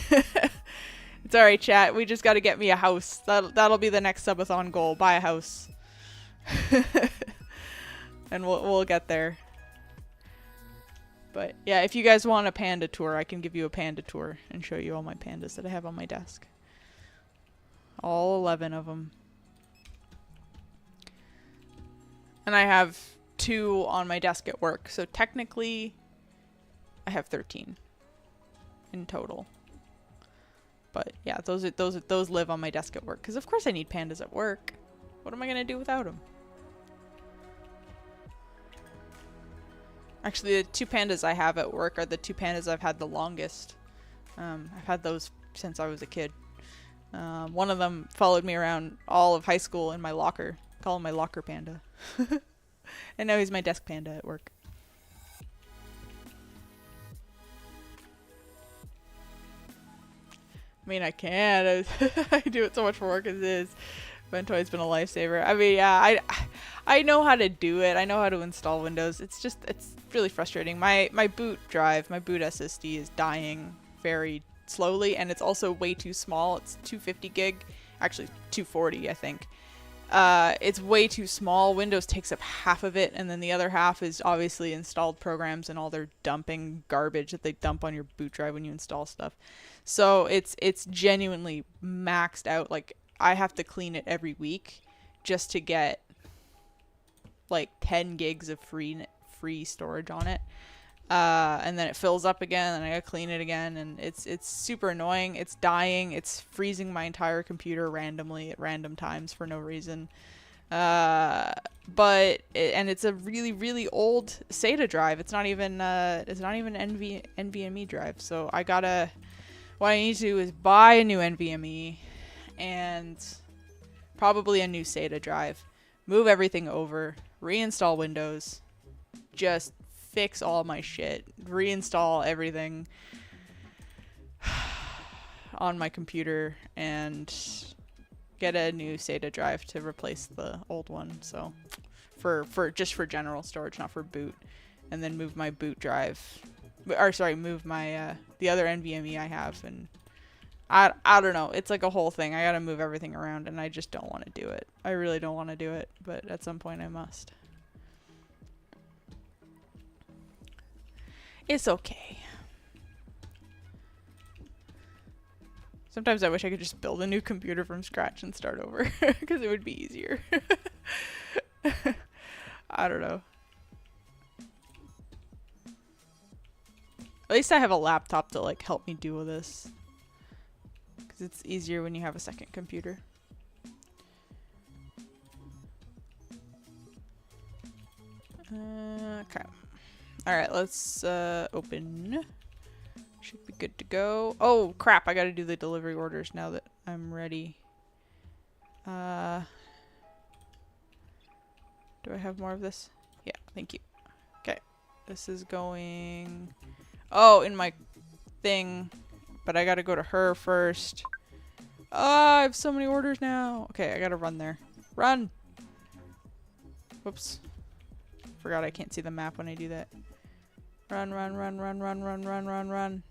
Speaker 1: It's alright, chat. We just got to get me a house. That'll be the next subathon goal. Buy a house. And we'll get there. But yeah, if you guys want a panda tour, I can give you a panda tour and show you all my pandas that I have on my desk. All 11 of them. And I have 2 on my desk at work. So technically, I have 13 in total. But yeah, those live on my desk at work. Because of course I need pandas at work. What am I going to do without them? Actually, the 2 pandas I have at work are the 2 pandas I've had the longest. I've had those since I was a kid. One of them followed me around all of high school in my locker. I call him my locker panda. And now he's my desk panda at work. I mean, I can't. I do it so much for work as it is. Ventoy's been a lifesaver. I mean, yeah, I know how to do it. I know how to install Windows. It's really frustrating. My boot drive, my boot SSD is dying very slowly, and it's also way too small. It's 250 gig, actually 240, I think. It's way too small. Windows takes up half of it, and then the other half is obviously installed programs and all their dumping garbage that they dump on your boot drive when you install stuff. So it's genuinely maxed out. Like, I have to clean it every week just to get like 10 gigs of free storage on it. And then it fills up again, and I gotta clean it again, and it's super annoying. It's dying. It's freezing my entire computer randomly at random times for no reason. And it's a really, really old SATA drive. It's not even NVMe drive. So what I need to do is buy a new NVMe, and Probably a new SATA drive. Move everything over. Reinstall Windows. Just fix all my shit. Reinstall everything on my computer and get a new SATA drive to replace the old one. So for just for general storage, not for boot. And then move my boot drive, or sorry, move my the other NVMe I have, and I don't know. It's like a whole thing. I gotta move everything around, and I just don't want to do it. I really don't want to do it, but at some point I must. It's okay. Sometimes I wish I could just build a new computer from scratch and start over, because it would be easier. I don't know. At least I have a laptop to like help me do this, because it's easier when you have a second computer. Okay. Alright, let's open. Should be good to go. Oh crap, I gotta do the delivery orders now that I'm ready. Do I have more of this? Yeah, thank you. Okay. This is going... Oh, in my thing. But I gotta go to her first. Oh, I have so many orders now. Okay, I gotta run there. Run! Whoops. Forgot I can't see the map when I do that. Run, run, run, run, run, run, run, run, run.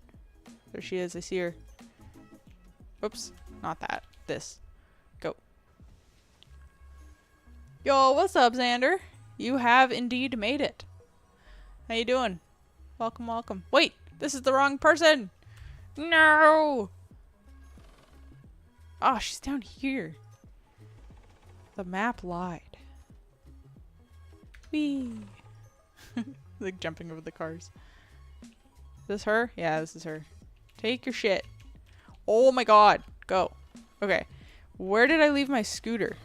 Speaker 1: There she is. I see her. Whoops. Not that. This. Go. Yo, what's up, Xander? You have indeed made it. How you doing? Welcome, welcome. Wait! This is the wrong person! No! Oh, she's down here. The map lied. Whee! Like jumping over the cars. Is this her? Yeah, this is her. Take your shit. Oh my god. Go. Okay. Where did I leave my scooter?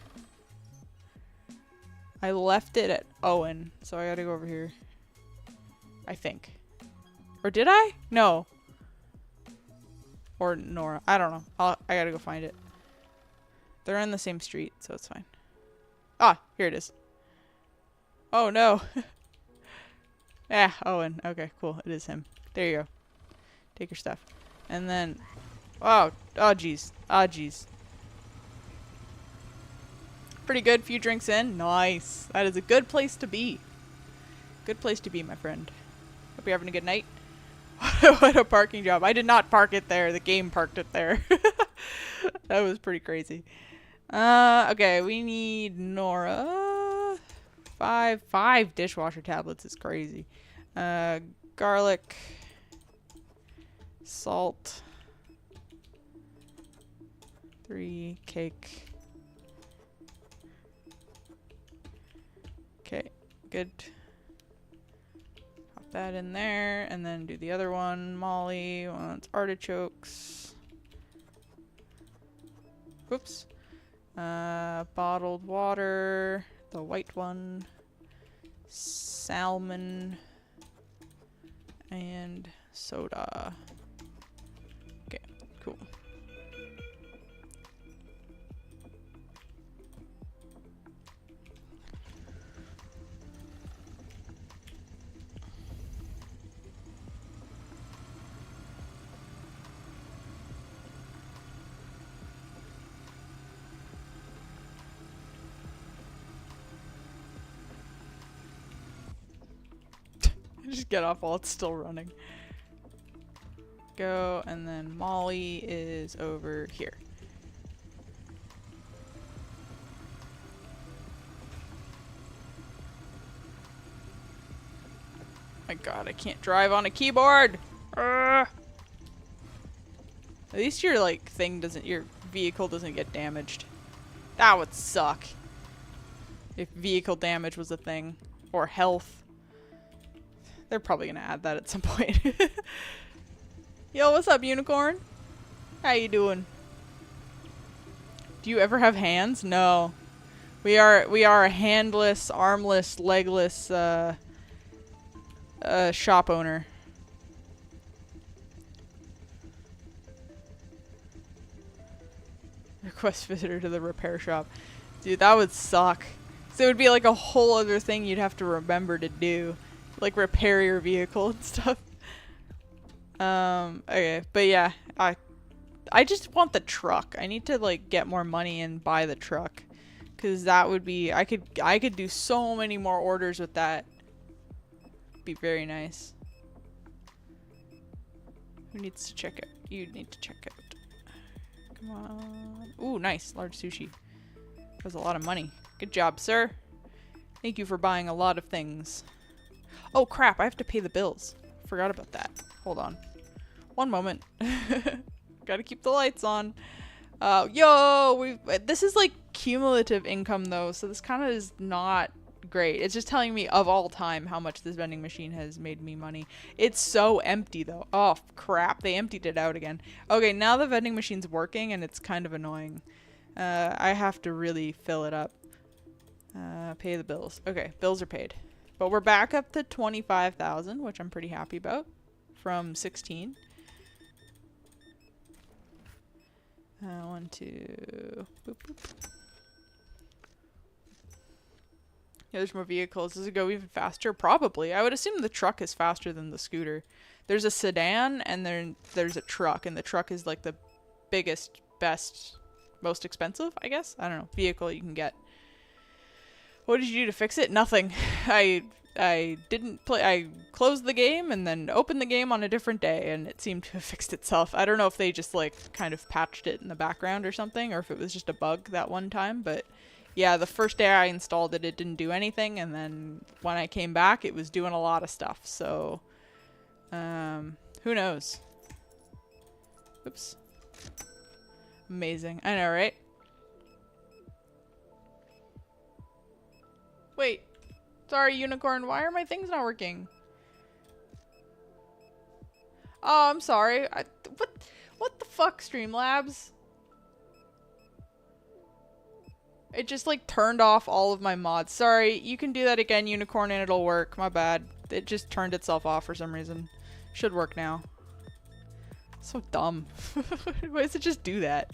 Speaker 1: I left it at Owen, so I gotta go over here. I think. Or did I? No. Or Nora. I don't know. I gotta go find it. They're on the same street, so it's fine. Ah, here it is. Oh no. Yeah, Owen. Okay, cool. It is him. There you go. Take your stuff. And then... Oh, oh jeez. Oh jeez. Pretty good. Few drinks in. Nice. That is a good place to be. Good place to be, my friend. Hope you're having a good night. What a parking job. I did not park it there. The game parked it there. That was pretty crazy. Okay, we need Nora. Five dishwasher tablets is crazy. Garlic. Salt. 3 cake. Okay, good. Pop that in there, and then do the other one. Molly wants artichokes. Whoops. Bottled water, the white one. Salmon. And soda. Okay, cool. Just get off while it's still running. Go, and then Molly is over here. My god, I can't drive on a keyboard! At least your, like, thing doesn't, your vehicle doesn't get damaged. That would suck. If vehicle damage was a thing. Or health. They're probably gonna add that at some point. Yo, what's up, unicorn? How you doing? Do you ever have hands? No. We are a handless, armless, legless shop owner. Request visitor to the repair shop. Dude, that would suck. So it would be like a whole other thing you'd have to remember to do. Like repair your vehicle and stuff. Okay, but yeah, I just want the truck. I need to like get more money and buy the truck. Cause that would be, I could do so many more orders with that. Be very nice. Who needs to check it? You need to check out. Come on. Ooh, nice. Large sushi. That was a lot of money. Good job, sir. Thank you for buying a lot of things. Oh, crap. I have to pay the bills. Forgot about that. Hold on. One moment. Gotta keep the lights on. This is like cumulative income, though, so this kind of is not great. It's just telling me of all time how much this vending machine has made me money. It's so empty though. Oh crap, they emptied it out again. Okay, now the vending machine's working and it's kind of annoying. I have to really fill it up. Pay the bills. Okay, bills are paid. But we're back up to 25,000, which I'm pretty happy about, from 16. 1, 2, boop, boop. Yeah, there's more vehicles. Does it go even faster? Probably. I would assume the truck is faster than the scooter. There's a sedan and then there's a truck, and the truck is like the biggest, best, most expensive, I guess? I don't know, vehicle you can get. What did you do to fix it? Nothing. I didn't play. I closed the game and then opened the game on a different day and it seemed to have fixed itself. I don't know if they just like kind of patched it in the background or something, or if it was just a bug that one time, but yeah, the first day I installed it, it didn't do anything, and then when I came back, it was doing a lot of stuff, so, who knows? Oops. Amazing. I know, right? Wait. Sorry, Unicorn, why are my things not working? Oh, I'm sorry. What the fuck, Streamlabs? It just like turned off all of my mods. Sorry, you can do that again, Unicorn, and it'll work. My bad. It just turned itself off for some reason. Should work now. So dumb. Why does it just do that?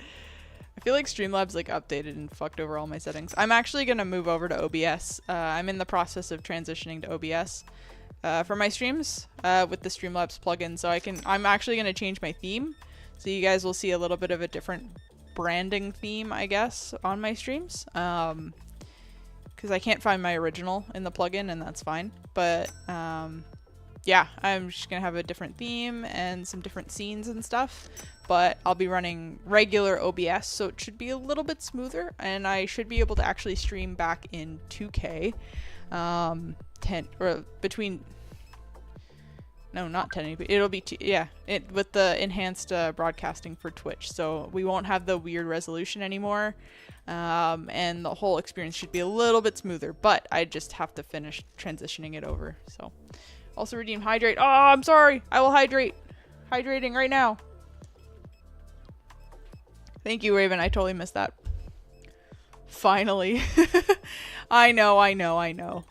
Speaker 1: I feel like Streamlabs like updated and fucked over all my settings. I'm actually gonna move over to OBS. I'm in the process of transitioning to OBS for my streams with the Streamlabs plugin. So I'm actually gonna change my theme. So you guys will see a little bit of a different branding theme, I guess, on my streams, because I can't find my original in the plugin, and that's fine, but yeah, I'm just gonna have a different theme and some different scenes and stuff, but I'll be running regular OBS, so it should be a little bit smoother, and I should be able to actually stream back in 2K, 10 or between. No, not 1080p. It'll be, with the enhanced broadcasting for Twitch. So we won't have the weird resolution anymore. And the whole experience should be a little bit smoother. But I just have to finish transitioning it over. So, also redeem hydrate. Oh, I'm sorry. I will hydrate. Hydrating right now. Thank you, Raven. I totally missed that. Finally. I know.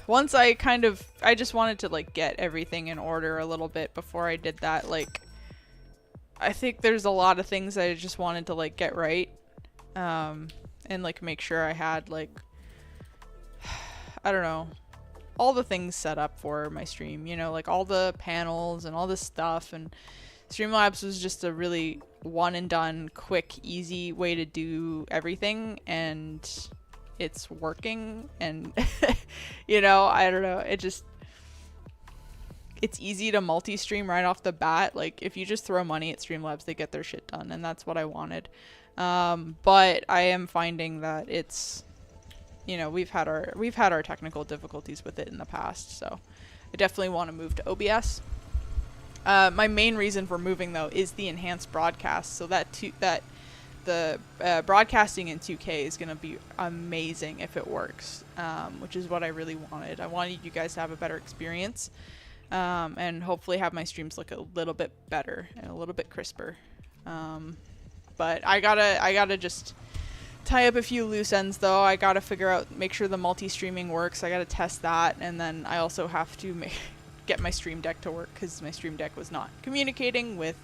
Speaker 1: Once I just wanted to like get everything in order a little bit before I did that. Like, I think there's a lot of things I just wanted to like get right, and like make sure I had like, I don't know, all the things set up for my stream, you know, like all the panels and all this stuff, and Streamlabs was just a really one and done, quick, easy way to do everything, and it's working, and you know, I don't know, it's easy to multi-stream right off the bat. Like, if you just throw money at Streamlabs, they get their shit done, and that's what I wanted. But I am finding that it's, you know, we've had our technical difficulties with it in the past, so I definitely want to move to OBS. My main reason for moving, though, is the enhanced broadcast, so the broadcasting in 2K is going to be amazing if it works, which is what I really wanted. I wanted you guys to have a better experience, and hopefully have my streams look a little bit better and a little bit crisper. But I gotta just tie up a few loose ends, though. I gotta make sure the multi-streaming works. I gotta test that, and then I also have to get my Stream Deck to work, because my Stream Deck was not communicating with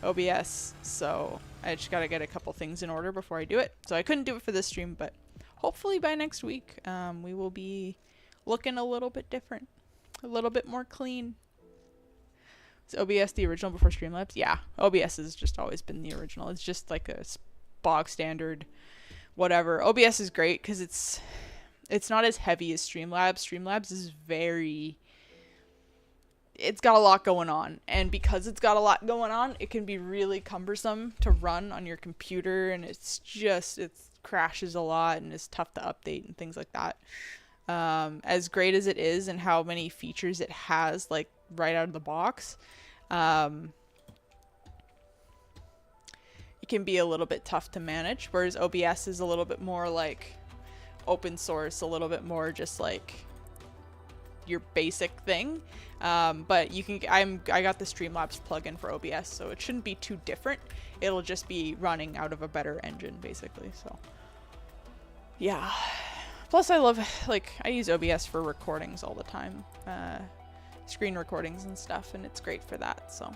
Speaker 1: OBS, so I just gotta get a couple things in order before I do it. So I couldn't do it for this stream, but hopefully by next week, we will be looking a little bit different. A little bit more clean. Is OBS the original before Streamlabs? Yeah, OBS has just always been the original. It's just like a bog standard whatever. OBS is great because it's not as heavy as Streamlabs. Streamlabs is it's got a lot going on, and because it's got a lot going on, it can be really cumbersome to run on your computer, and it crashes a lot and it's tough to update and things like that. As great as it is and how many features it has, like right out of the box, it can be a little bit tough to manage, whereas OBS is a little bit more like open source, a little bit more just like your basic thing. But you can, I got the Streamlabs plugin for OBS, so it shouldn't be too different. It'll just be running out of a better engine, basically. So yeah. Plus I love, like, I use OBS for recordings all the time, screen recordings and stuff, and it's great for that. So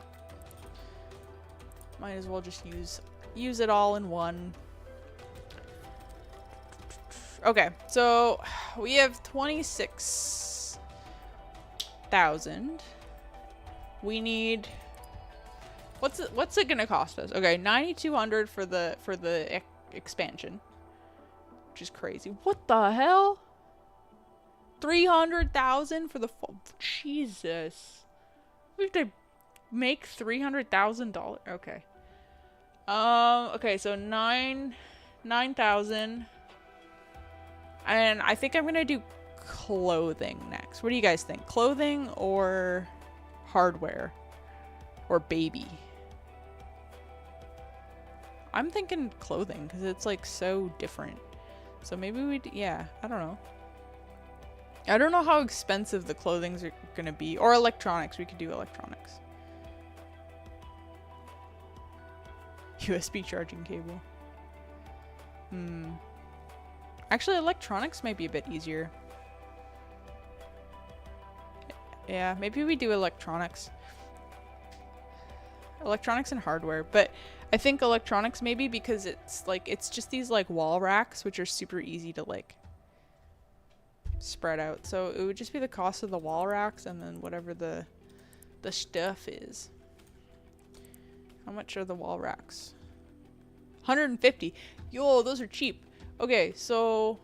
Speaker 1: might as well just use it all in one. Okay, so we have 26,000. We need, what's it gonna cost us? Okay, 9,200 for the expansion, which is crazy. What the hell? 300,000 for the Jesus. We have to make $300,000. Okay. Okay, so 9,000. And I think I'm gonna do clothing next. What do you guys think? Clothing or hardware or baby? I'm thinking clothing because it's like so different. So maybe yeah, I don't know. I don't know how expensive the clothings are gonna be. Or electronics, we could do electronics. USB charging cable. Actually, electronics might be a bit easier. Yeah, maybe we do electronics. Electronics and hardware, but I think electronics maybe because it's just these like wall racks, which are super easy to like spread out. So it would just be the cost of the wall racks and then whatever the stuff is. How much are the wall racks? 150. Yo, those are cheap. Okay, so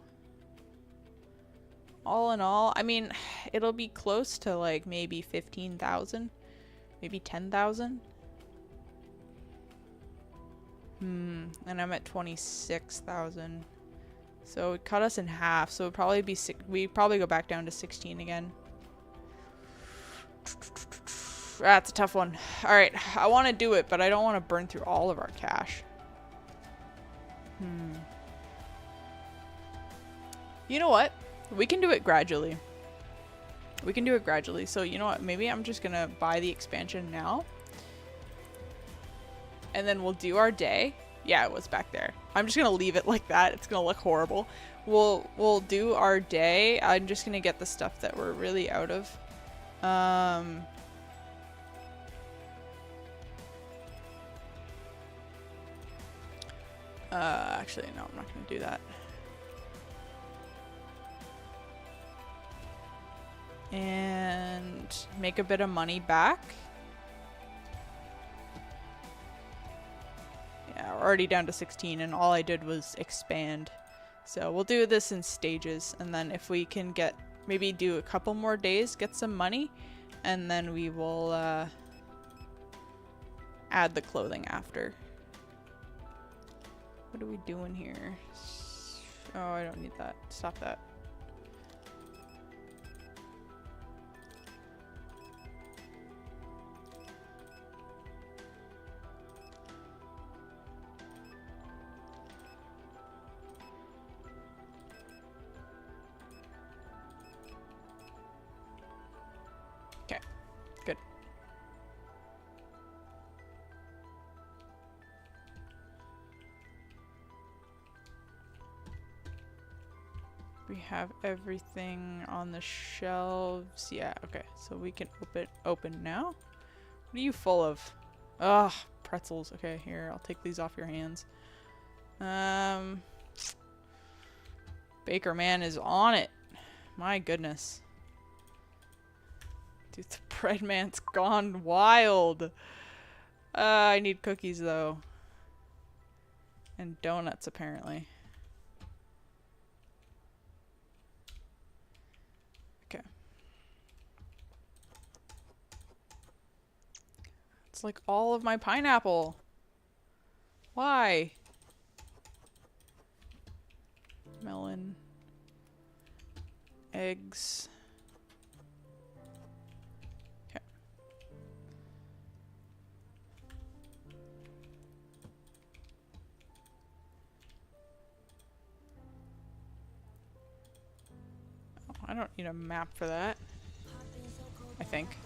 Speaker 1: all in all, I mean, it'll be close to like maybe 15,000, maybe 10,000. And I'm at 26,000. So it cut us in half. So it'd probably be we'd probably go back down to 16 again. That's a tough one. All right, I want to do it, but I don't want to burn through all of our cash. You know what? We can do it gradually. We can do it gradually. So you know what? Maybe I'm just gonna buy the expansion now. And then we'll do our day. Yeah, it was back there. I'm just gonna leave it like that. It's gonna look horrible. We'll do our day. I'm just gonna get the stuff that we're really out of. Actually, no, I'm not gonna do that. And make a bit of money back. Yeah, we're already down to 16 and all I did was expand. So we'll do this in stages, and then if we can get, maybe do a couple more days, get some money, and then we will add the clothing after. What are we doing here? Oh, I don't need that. Stop that. Okay, good. We have everything on the shelves. Yeah, okay. So we can open now. What are you full of? Ugh, pretzels. Okay, here, I'll take these off your hands. Baker man is on it. My goodness. Dude, the bread man's gone wild. I need cookies though. And donuts apparently. Okay. It's like all of my pineapple. Why? Melon. Eggs. Okay. Oh, I don't need a map for that. I think.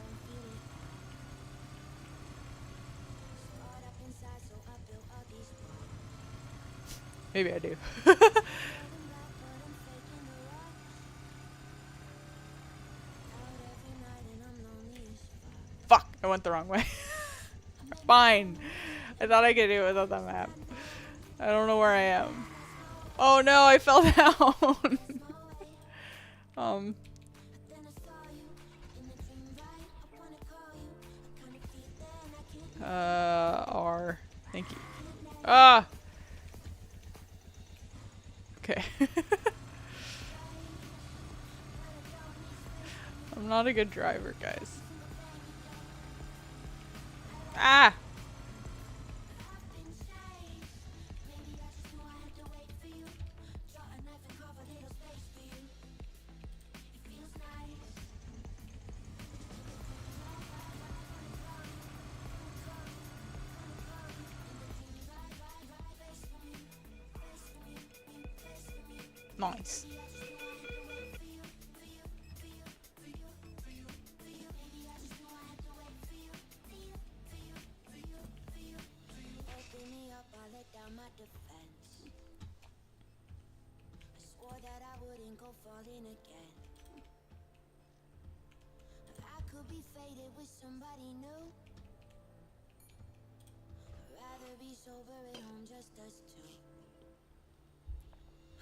Speaker 1: Maybe I do. Fuck! I went the wrong way. Fine. I thought I could do it without that map. I don't know where I am. Oh no, I fell down. R. Thank you. Ah! Okay. I'm not a good driver, guys. Ah! Nice.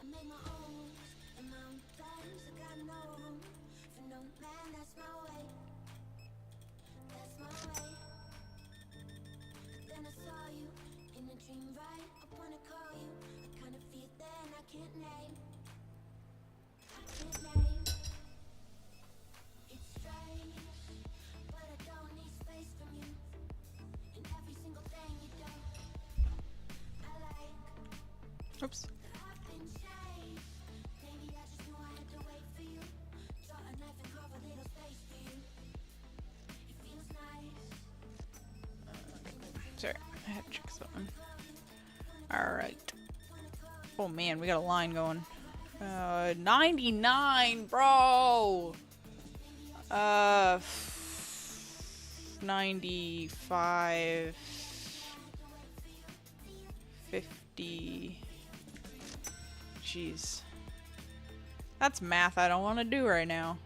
Speaker 2: I make my own and my own plans. I got no room for no man. That's my way. That's my way. Then I saw you in a dream right. I wanna call you. I kind of feel then I can't name. I can't name. It's strange, but I don't need space from you. And every single thing you do, I like.
Speaker 1: Oops. Sorry, I had to check something. Alright. Oh man, we got a line going. 99, bro! 95... 50... Jeez. That's math I don't want to do right now.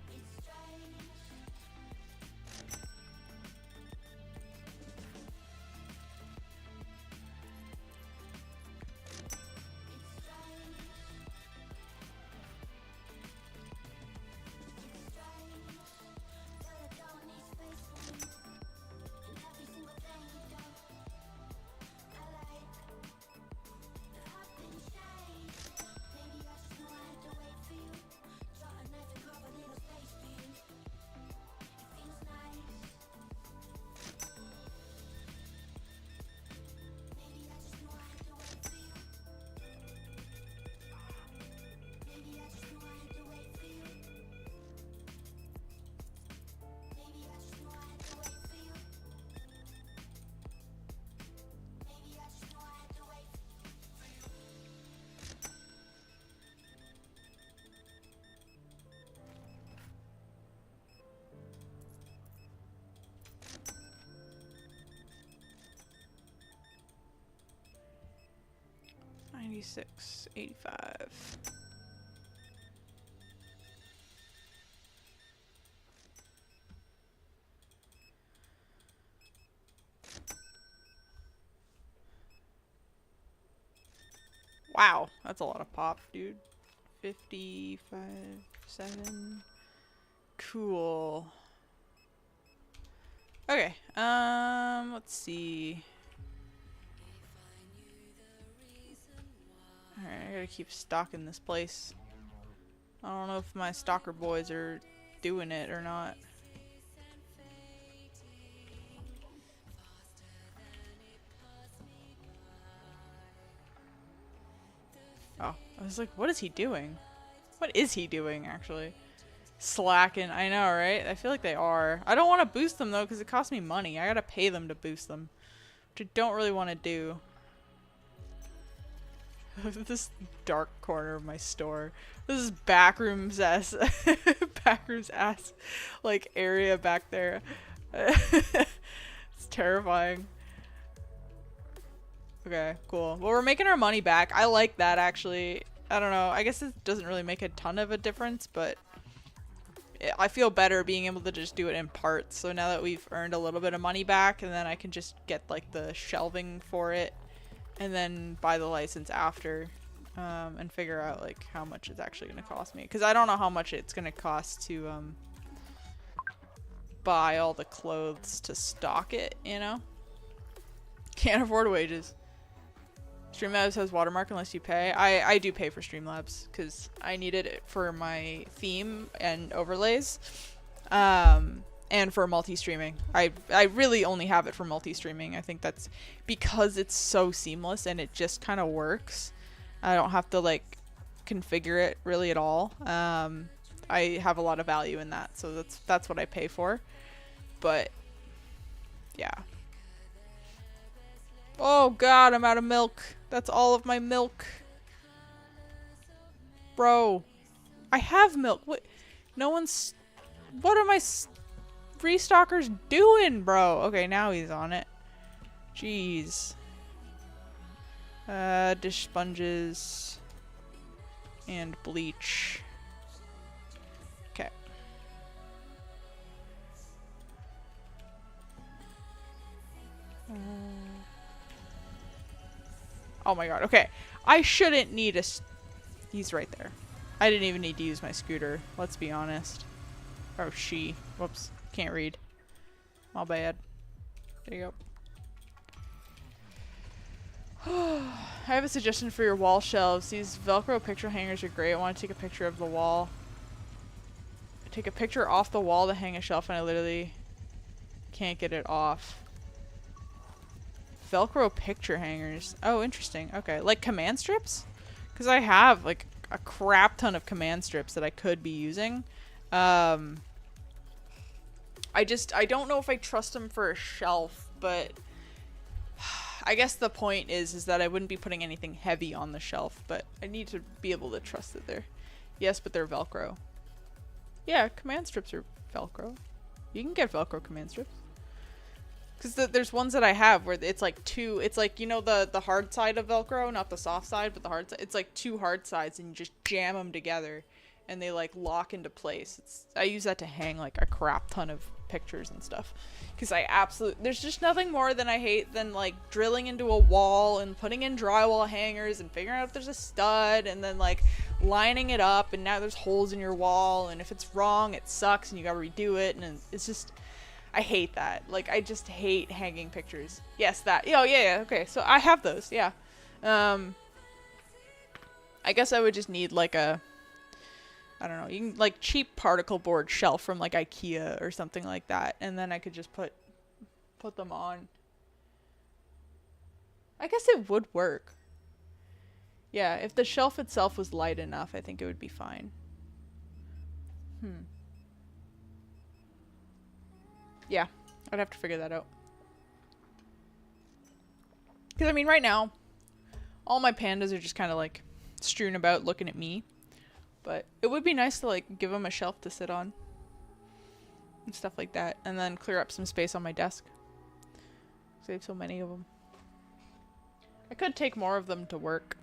Speaker 1: $96, $85. Wow, that's a lot of pop, dude. 55, 7. Cool. Okay, let's see. Alright, I gotta keep stocking this place. I don't know if my stalker boys are doing it or not. Oh, I was like, what is he doing? What is he doing, actually? Slacking. I know, right? I feel like they are. I don't want to boost them, though, because it costs me money. I gotta pay them to boost them, which I don't really want to do. This dark corner of my store. This is backrooms ass, backrooms ass, like, area back there. It's terrifying. Okay, cool. Well, we're making our money back. I like that, actually. I don't know. I guess it doesn't really make a ton of a difference, but I feel better being able to just do it in parts. So now that we've earned a little bit of money back, and then I can just get, like, the shelving for it, and then buy the license after, and figure out, like, how much it's actually going to cost me. Because I don't know how much it's going to cost to, buy all the clothes to stock it, you know? Can't afford wages. Streamlabs has watermark unless you pay. I do pay for Streamlabs because I needed it for my theme and overlays, and for multi-streaming. I really only have it for multi-streaming. I think that's because it's so seamless and it just kind of works. I don't have to, like, configure it really at all. I have a lot of value in that, so that's what I pay for. But yeah. Oh god, I'm out of milk. That's all of my milk. Bro. I have milk. What? No one's... What are my restockers doing, bro? Okay, now he's on it. Jeez. Dish sponges. And bleach. Okay. Oh my god, okay. I shouldn't need a... He's right there. I didn't even need to use my scooter, let's be honest. Oh, she. Whoops. Can't read. My bad. There you go. I have a suggestion for your wall shelves. These Velcro picture hangers are great. I want to take a picture of the wall. I take a picture off the wall to hang a shelf and I literally can't get it off. Velcro picture hangers. Oh, interesting. Okay. Like command strips? Because I have, like, a crap ton of command strips that I could be using. I don't know if I trust them for a shelf, but I guess the point is that I wouldn't be putting anything heavy on the shelf, but I need to be able to trust that they're... Yes, but they're Velcro. Yeah, command strips are Velcro. You can get Velcro command strips. Because there's ones that I have where it's like two, it's like, you know, the hard side of Velcro, not the soft side, but the hard side. It's like two hard sides and you just jam them together and they like lock into place. I use that to hang like a crap ton of pictures and stuff. Because there's just nothing more than I hate than like drilling into a wall and putting in drywall hangers and figuring out if there's a stud and then like lining it up and now there's holes in your wall and if it's wrong it sucks and you gotta redo it and it's just... I hate that. Like, I just hate hanging pictures. Yes, that. Oh, yeah, okay. So I have those, yeah. I guess I would just need, like, I don't know, you can, like, cheap particle board shelf from, like, IKEA or something like that. And then I could just put them on. I guess it would work. Yeah, if the shelf itself was light enough, I think it would be fine. Yeah, I'd have to figure that out. Because, I mean, right now, all my pandas are just kind of, like, strewn about looking at me. But it would be nice to, like, give them a shelf to sit on. And stuff like that. And then clear up some space on my desk. Because I have so many of them. I could take more of them to work.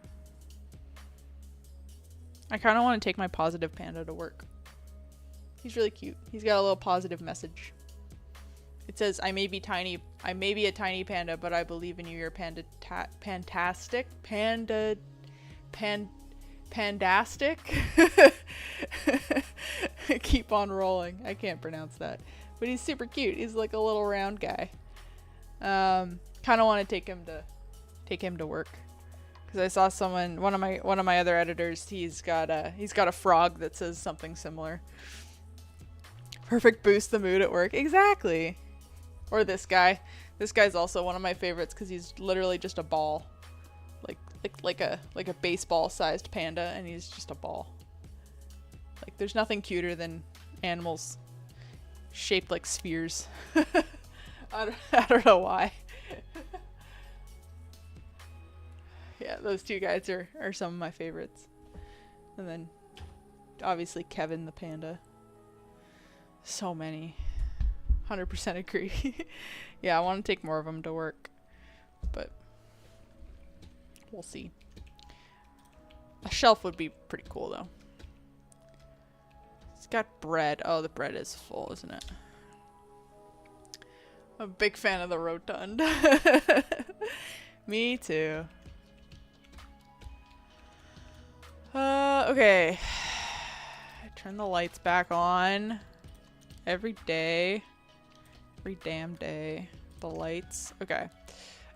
Speaker 1: I kind of want to take my positive panda to work. He's really cute. He's got a little positive message. It says, I may be a tiny panda, but I believe in you. You're fantastic. Pandastic. Keep on rolling. I can't pronounce that, but he's super cute. He's like a little round guy. Kind of want to take him to work because I saw someone, one of my other editors. He's got a frog that says something similar. Perfect boost the mood at work. Exactly. Or this guy. This guy's also one of my favorites because he's literally just a ball. Like a baseball sized panda, and he's just a ball. Like there's nothing cuter than animals shaped like spheres. I don't know why. Yeah, those two guys are some of my favorites. And then obviously Kevin the panda. So many. 100% agree. Yeah, I want to take more of them to work. But we'll see. A shelf would be pretty cool though. It's got bread. Oh, the bread is full, isn't it? I'm a big fan of the rotund. Me too. Okay. Turn the lights back on. Every day. Every damn day. The lights. Okay.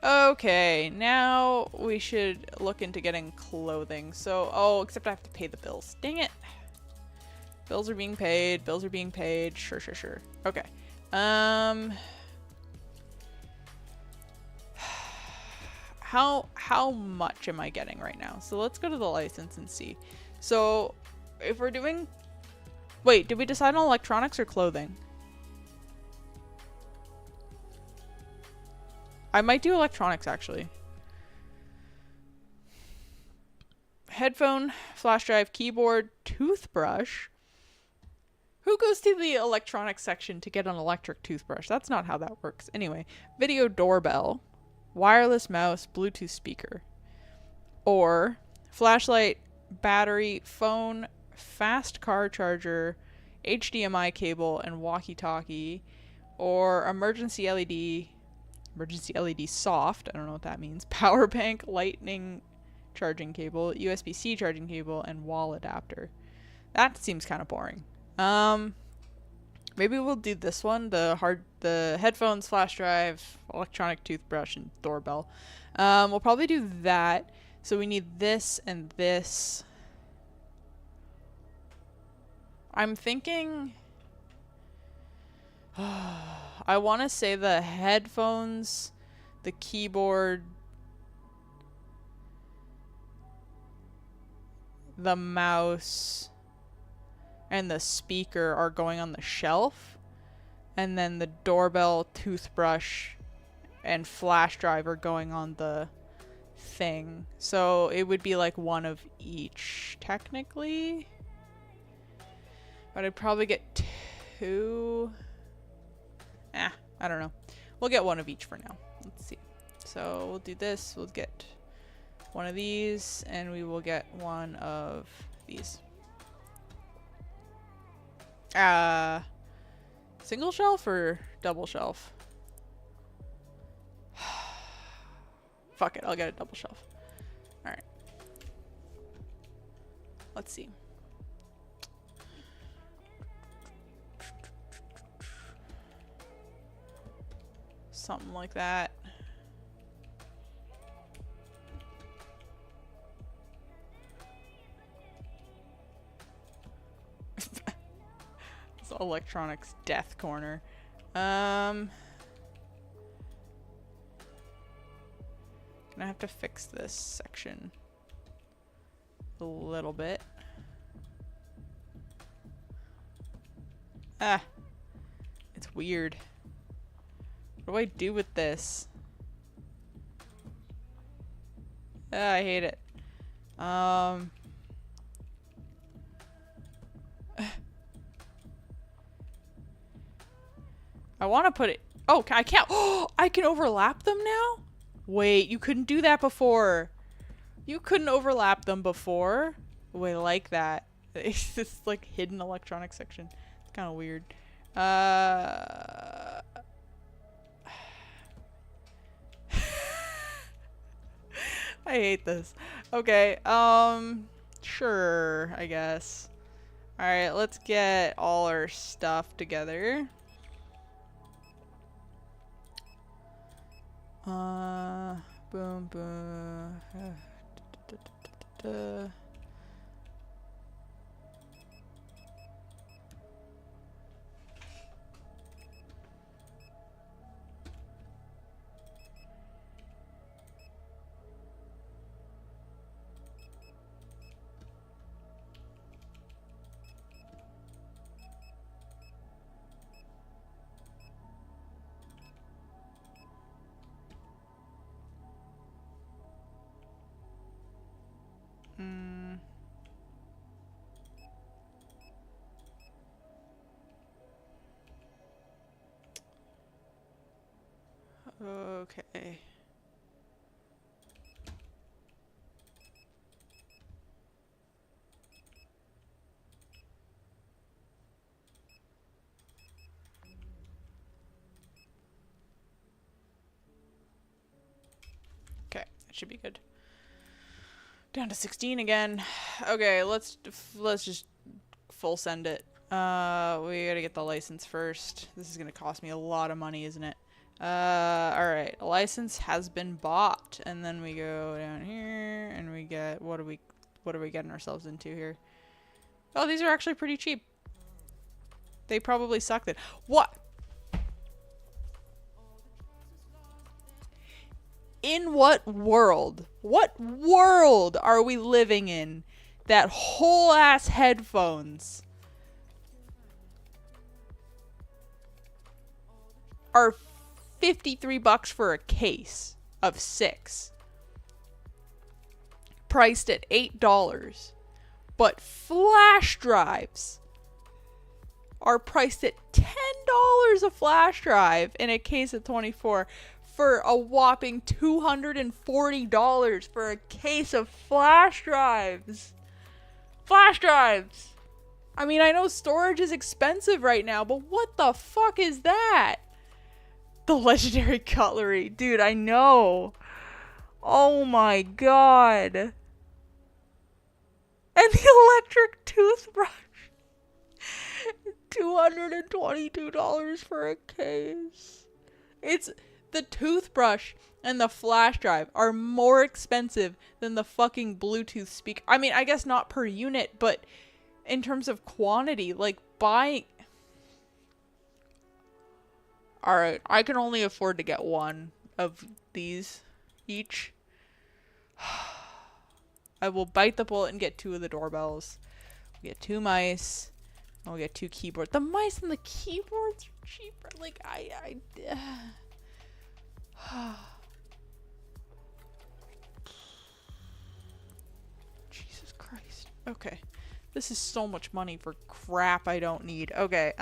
Speaker 1: Okay, now we should look into getting clothing. So, oh, except I have to pay the bills. Dang it. Bills are being paid. Bills are being paid. Sure, sure, sure. Okay. How much am I getting right now? So let's go to the license and see. So if we're doing, wait, did we decide on electronics or clothing? I might do electronics actually. Headphone, flash drive, keyboard, toothbrush. Who goes to the electronics section to get an electric toothbrush? That's not how that works. Anyway, video doorbell, wireless mouse, Bluetooth speaker, or flashlight, battery, phone, fast car charger, HDMI cable, and walkie-talkie, or emergency LED soft, I don't know what that means, power bank, lightning charging cable, USB-C charging cable, and wall adapter. That seems kind of boring. Maybe we'll do this one, the headphones, flash drive, electronic toothbrush, and doorbell. We'll probably do that. So we need this and this. I'm thinking I want to say the headphones, the keyboard, the mouse, and the speaker are going on the shelf, and then the doorbell, toothbrush, and flash drive are going on the thing. So it would be like one of each technically, but I'd probably get two. I don't know. We'll get one of each for now. Let's see. So we'll do this. We'll get one of these, and we will get one of these. Single shelf or double shelf? Fuck it, I'll get a double shelf. Alright. Let's see. Something like that. It's electronics death corner. Gonna have to fix this section a little bit. It's weird. What do I do with this? I hate it. I want to put it... Oh, I can't... Oh, I can overlap them now? Wait, you couldn't do that before. You couldn't overlap them before? Wait, I like that. It's this, like, hidden electronic section. It's kind of weird. I hate this. Okay, sure, I guess. Alright, let's get all our stuff together. Boom, boom. Mm. Okay. Okay, that should be good. Down to 16 again. Okay, let's just full send it. We gotta get the license first. This is gonna cost me a lot of money, isn't it? Alright. A license has been bought. And then we go down here and we get, what are we getting ourselves into here? Oh, these are actually pretty cheap. They probably suck then. What? In what world? What world are we living in that whole ass headphones are $53 for a case of 6, priced at $8, but flash drives are priced at $10 a flash drive in a case of 24 for a whopping $240 for a case of flash drives. Flash drives! I mean, I know storage is expensive right now, but what the fuck is that? The legendary cutlery. Dude, I know. Oh my god. And the electric toothbrush. $222 for a case. It's the toothbrush and the flash drive are more expensive than the fucking Bluetooth speaker. I mean, I guess not per unit, but in terms of quantity, like buying. Alright, I can only afford to get one of these each. I will bite the bullet and get 2 of the doorbells. We'll get 2 mice. And we'll get 2 keyboards. The mice and the keyboards are cheaper. Like, Jesus Christ. Okay. This is so much money for crap I don't need. Okay,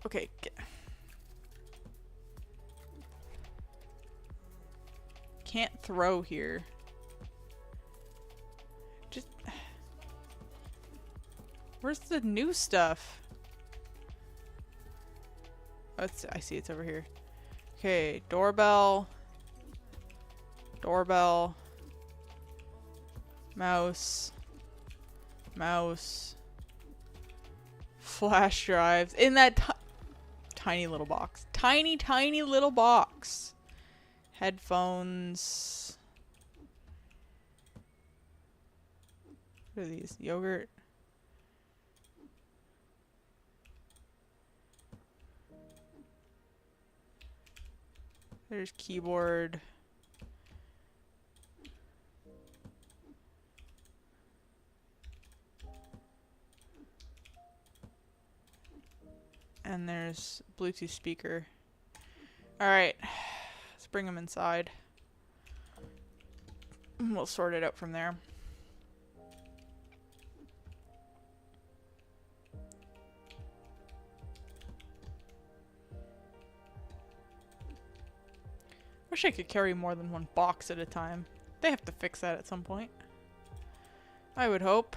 Speaker 1: okay. Can't throw here. Just... Where's the new stuff? Oh, I see it's over here. Okay, doorbell. Doorbell. Mouse. Mouse. Flash drives. In that tiny little box. Tiny, tiny little box. Headphones. What are these? Yogurt. There's keyboard. And there's Bluetooth speaker. Alright. Let's bring them inside. We'll sort it out from there. Wish I could carry more than one box at a time. They have to fix that at some point. I would hope.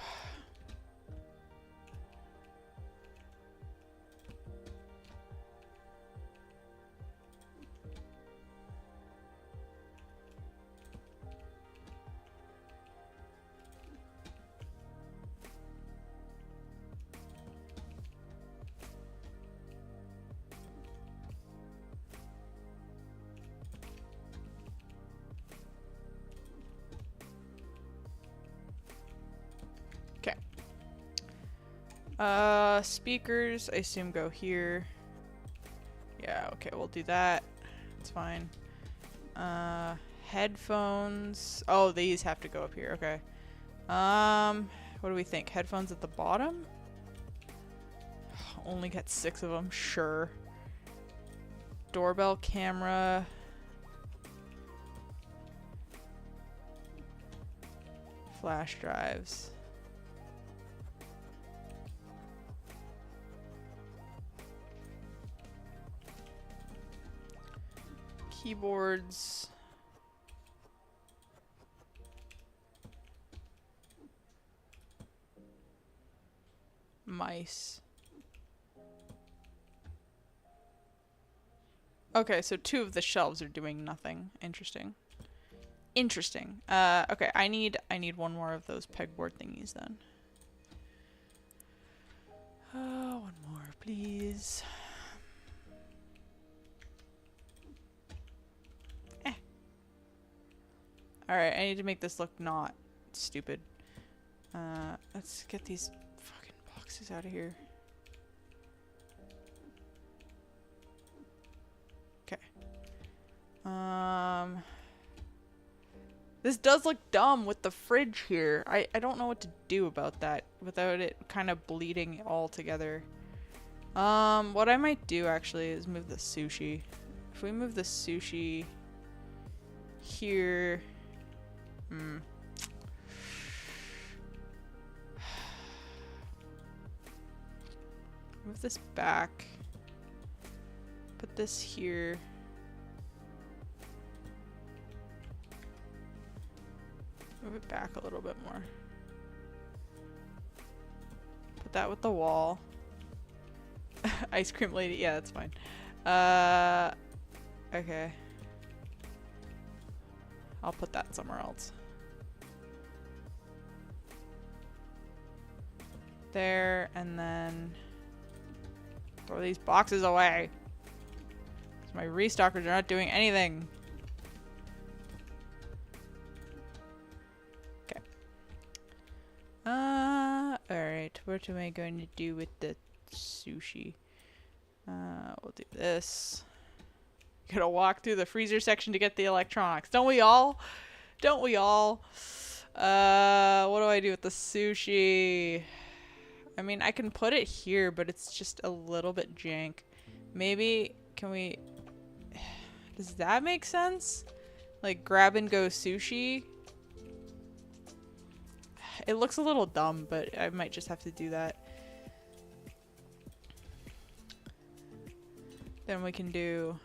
Speaker 1: Speakers, I assume go here. Yeah, okay, we'll do that. It's fine. Headphones. Oh, these have to go up here. Okay. What do we think? Headphones at the bottom? Only get 6 of them. Sure. Doorbell camera. Flash drives. Keyboards. Mice. Okay, so 2 of the shelves are doing nothing. Interesting. Interesting. Okay, I need 1 more of those pegboard thingies then. One more, please. Alright, I need to make this look not stupid. Let's get these fucking boxes out of here. Okay. This does look dumb with the fridge here. I don't know what to do about that without it kind of bleeding all together. What I might do actually is move the sushi. If we move the sushi here... Move this back. Put this here. Move it back a little bit more. Put that with the wall. Ice cream lady. Yeah, that's fine. Okay. I'll put that somewhere else. There, and then throw these boxes away. 'Cause my restockers are not doing anything. Okay. Alright. What am I going to do with the sushi? We'll do this. Gotta walk through the freezer section to get the electronics. Don't we all? Don't we all? What do I do with the sushi? I mean, I can put it here, but it's just a little bit jank. Maybe, can we... Does that make sense? Like, grab and go sushi? It looks a little dumb, but I might just have to do that. Then we can do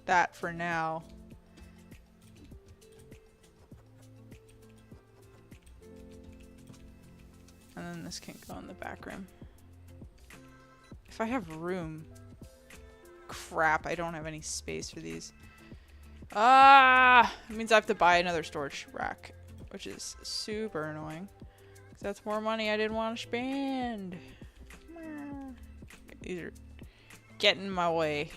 Speaker 1: that for now. And then this can go in the back room. If I have room. Crap, I don't have any space for these. It means I have to buy another storage rack, which is super annoying. 'Cause that's more money I didn't want to spend. These are getting in my way.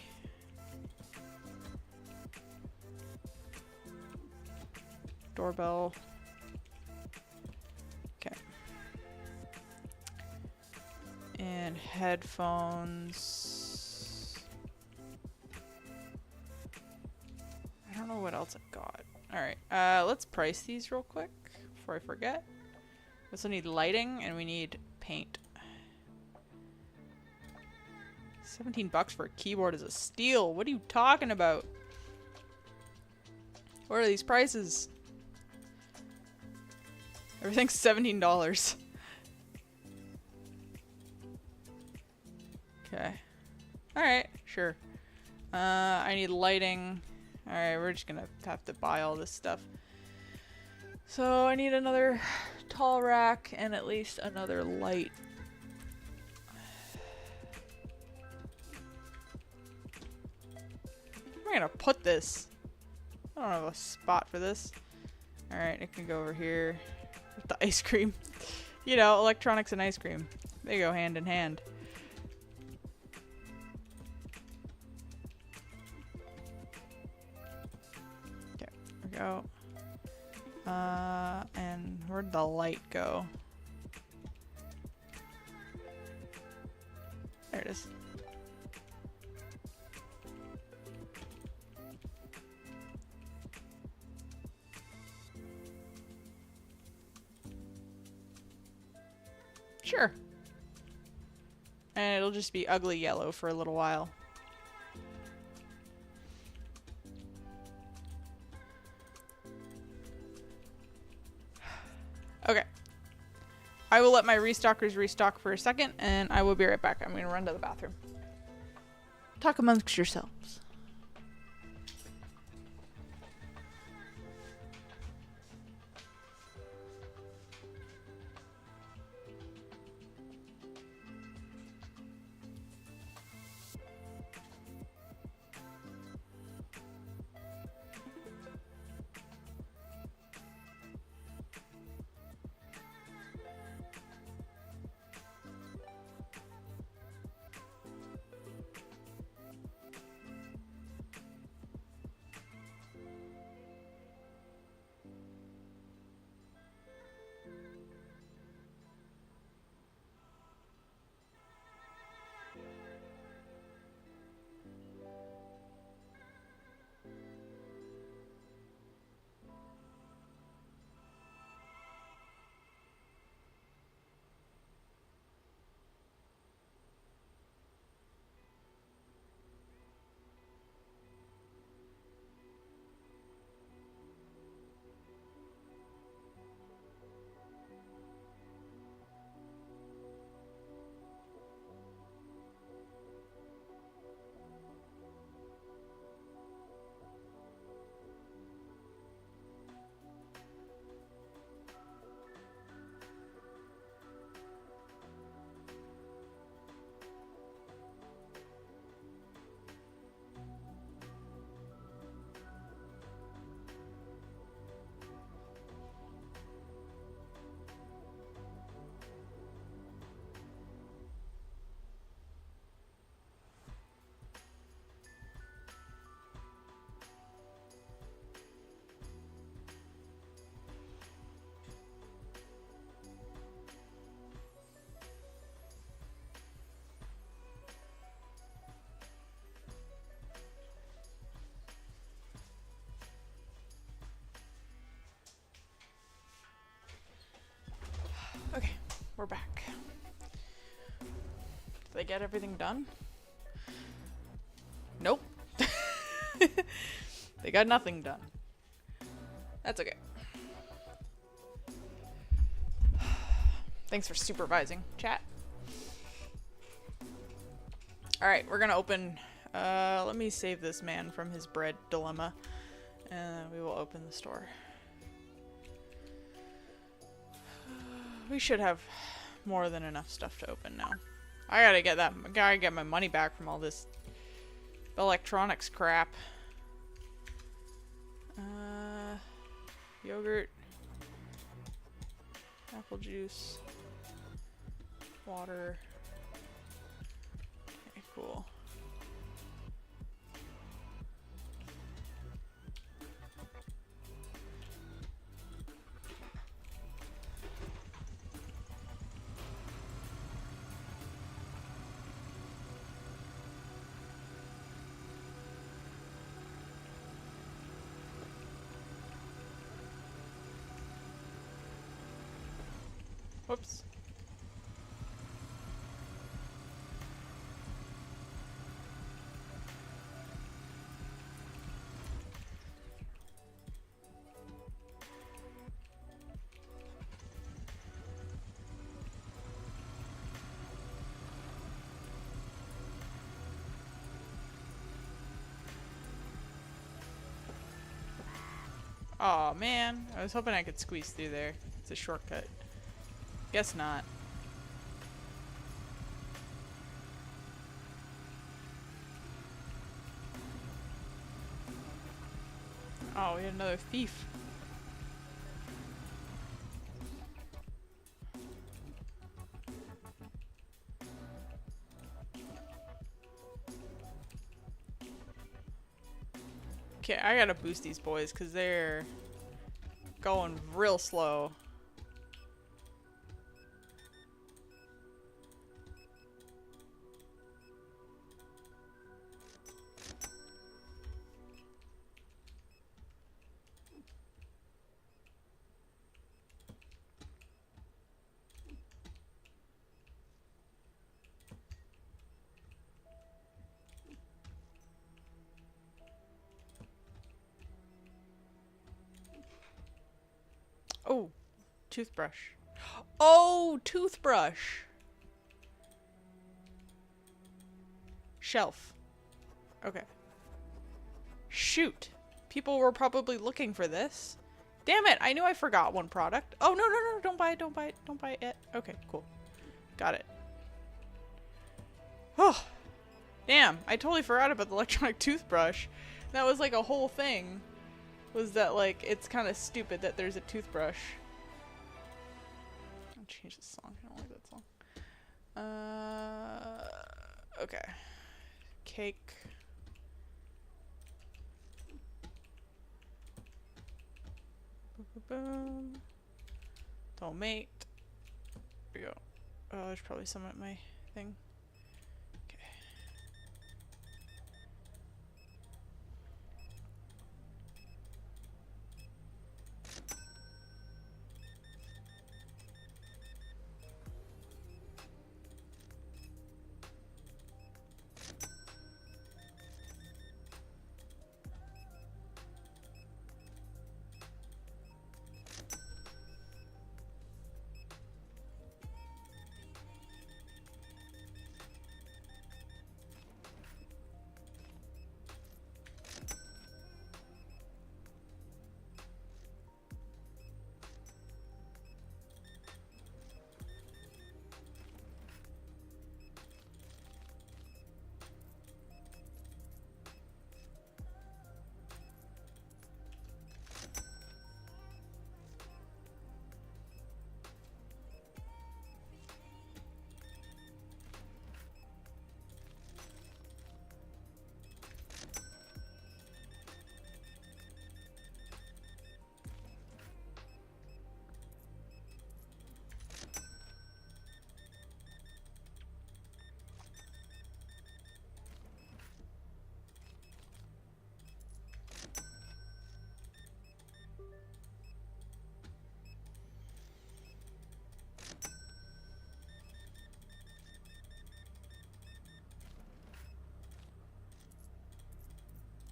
Speaker 1: Doorbell. Okay. And headphones. I don't know what else I've got. Alright, let's price these real quick before I forget. We also need lighting and we need paint. 17 bucks for a keyboard is a steal. What are you talking about? What are these prices? Everything's $17. Okay. Alright, sure. I need lighting. Alright, we're just gonna have to buy all this stuff. So I need another tall rack and at least another light. Where am I gonna put this? I don't have a spot for this. Alright, it can go over here with the ice cream. You know, electronics and ice cream. They go hand in hand. Okay, there we go. And where'd the light go? There it is. Sure. And it'll just be ugly yellow for a little while. Okay. I will let my restockers restock for a second, and I will be right back. I'm going to run to the bathroom. Talk amongst yourselves. Okay, we're back. Did they get everything done? Nope. They got nothing done. That's okay. Thanks for supervising, chat. Alright, we're gonna open... let me save this man from his bread dilemma. And we will open the store. We should have more than enough stuff to open now. I gotta get my money back from all this electronics crap. Yogurt, apple juice, water. Okay, cool. Whoops. Aw, man. I was hoping I could squeeze through there. It's a shortcut. Guess not. Oh, we had another thief. Okay, I gotta boost these boys because they're Going real slow. Oh, toothbrush. Oh, toothbrush. Shelf. Okay. Shoot. People were probably looking for this. Damn it, I knew I forgot one product. Oh, no, no, no, don't buy it, don't buy it, don't buy it yet. Okay, cool. Got it. Oh, damn, I totally forgot about the electronic toothbrush. That was like a whole thing. Was that like, it's kind of stupid that there's a toothbrush. I'll change this song, I don't like that song. Okay. Cake. Boom. Tomate. There we go. Oh, there's probably some at my thing. Okay.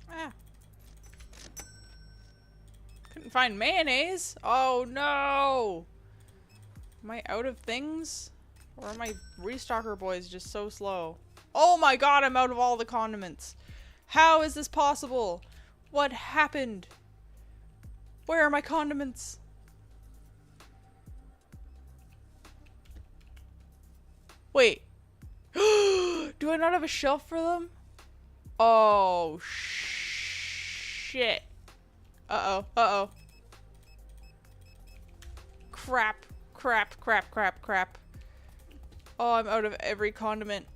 Speaker 1: Ah. Couldn't find mayonnaise. Oh no! Am I out of things? Or are my restocker boys just so slow? Oh my god, I'm out of all the condiments. How is this possible? What happened? Where are my condiments? Wait. Do I not have a shelf for them? Oh, shit. Uh-oh, uh-oh. Crap, crap, crap, crap, crap. Oh, I'm out of every condiment.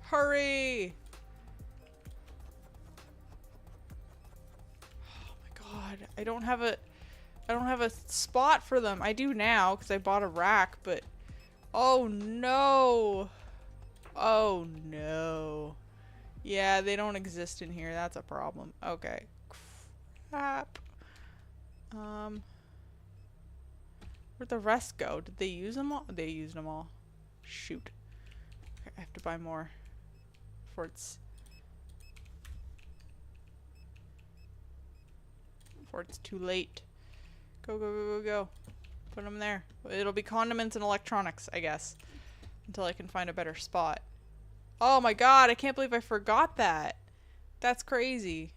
Speaker 1: Hurry! Oh my god, I don't have a spot for them. I do now because I bought a rack, but oh no. Oh no. Yeah, they don't exist in here. That's a problem. Okay. Crap. Where'd the rest go? Did they use them all? They used them all. Shoot. Okay, I have to buy more before it's too late. Go, go, go, go, go. Put them there. It'll be condiments and electronics, I guess. Until I can find a better spot. Oh my god, I can't believe I forgot that. That's crazy.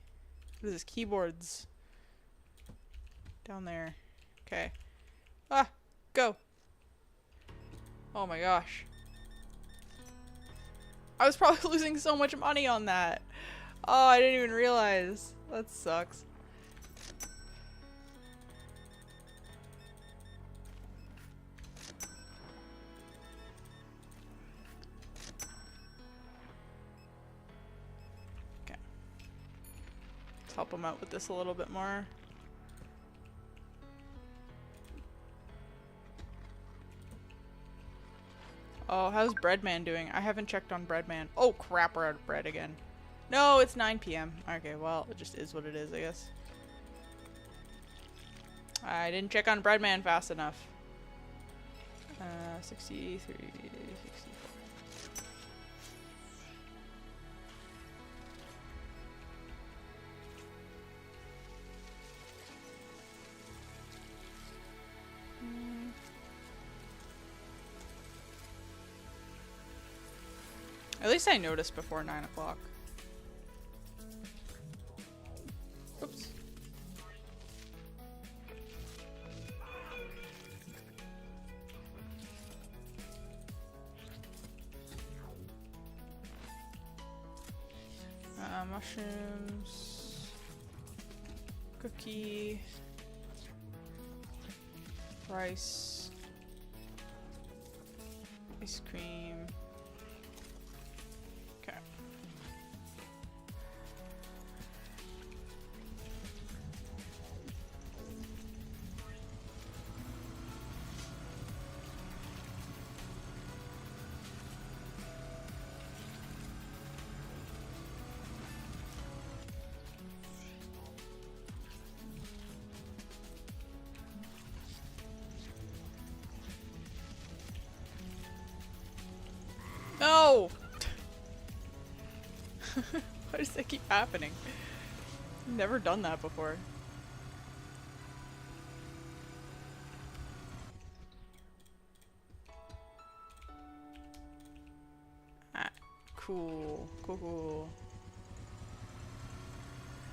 Speaker 1: What is this? Keyboards. Down there. Okay. Ah! Go! Oh my gosh. I was probably losing so much money on that. Oh, I didn't even realize. That sucks. help him out with this a little bit more. Oh, how's Breadman doing? I haven't checked on Breadman. Oh crap, we're out of bread again. No, it's 9 p.m. Okay, well, it just is what it is, I guess. I didn't check on Breadman fast enough. 63, 64. At least I noticed before 9 o'clock. Oops. Mushrooms. Cookie. Rice. Ice cream. Okay. No! Why does that keep happening? Never done that before. Ah, cool. Cool, cool.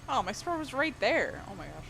Speaker 1: Oh, my store was right there. Oh my gosh.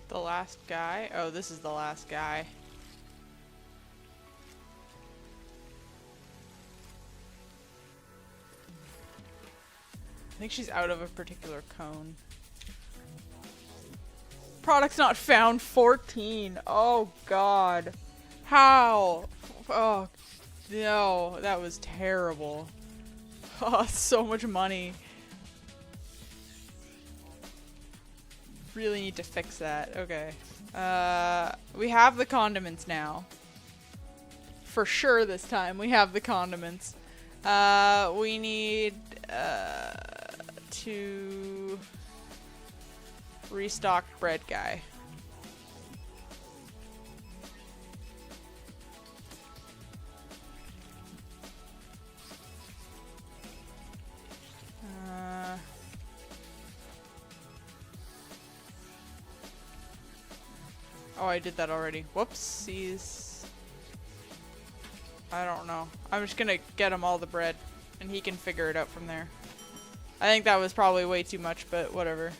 Speaker 1: The last guy? Oh, this is the last guy. I think she's out of a particular cone. Products not found 14. Oh god. How? Oh no, that was terrible. Oh, so much money. Really need to fix that. Okay. We have the condiments now. For sure this time we have the condiments. We need to restock bread guy. Oh, I did that already. Whoopsies. I don't know. I'm just gonna get him all the bread, and he can figure it out from there. I think that was probably way too much, but whatever.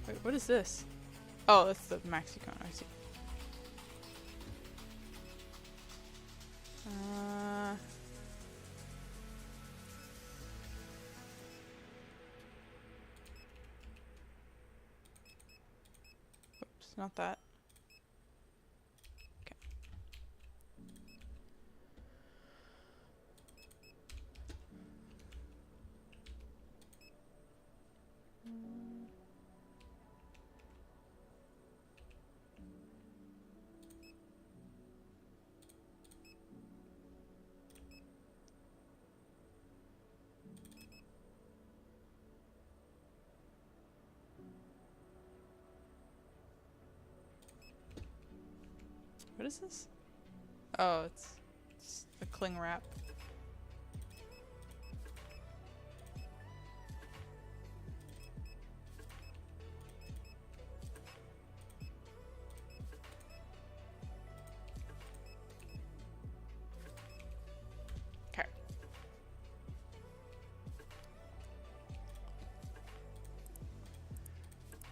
Speaker 1: Wait, what is this? Oh, that's the Maxicon, I see. Oops, not that. Okay. What is this? Oh, it's the cling wrap. Okay.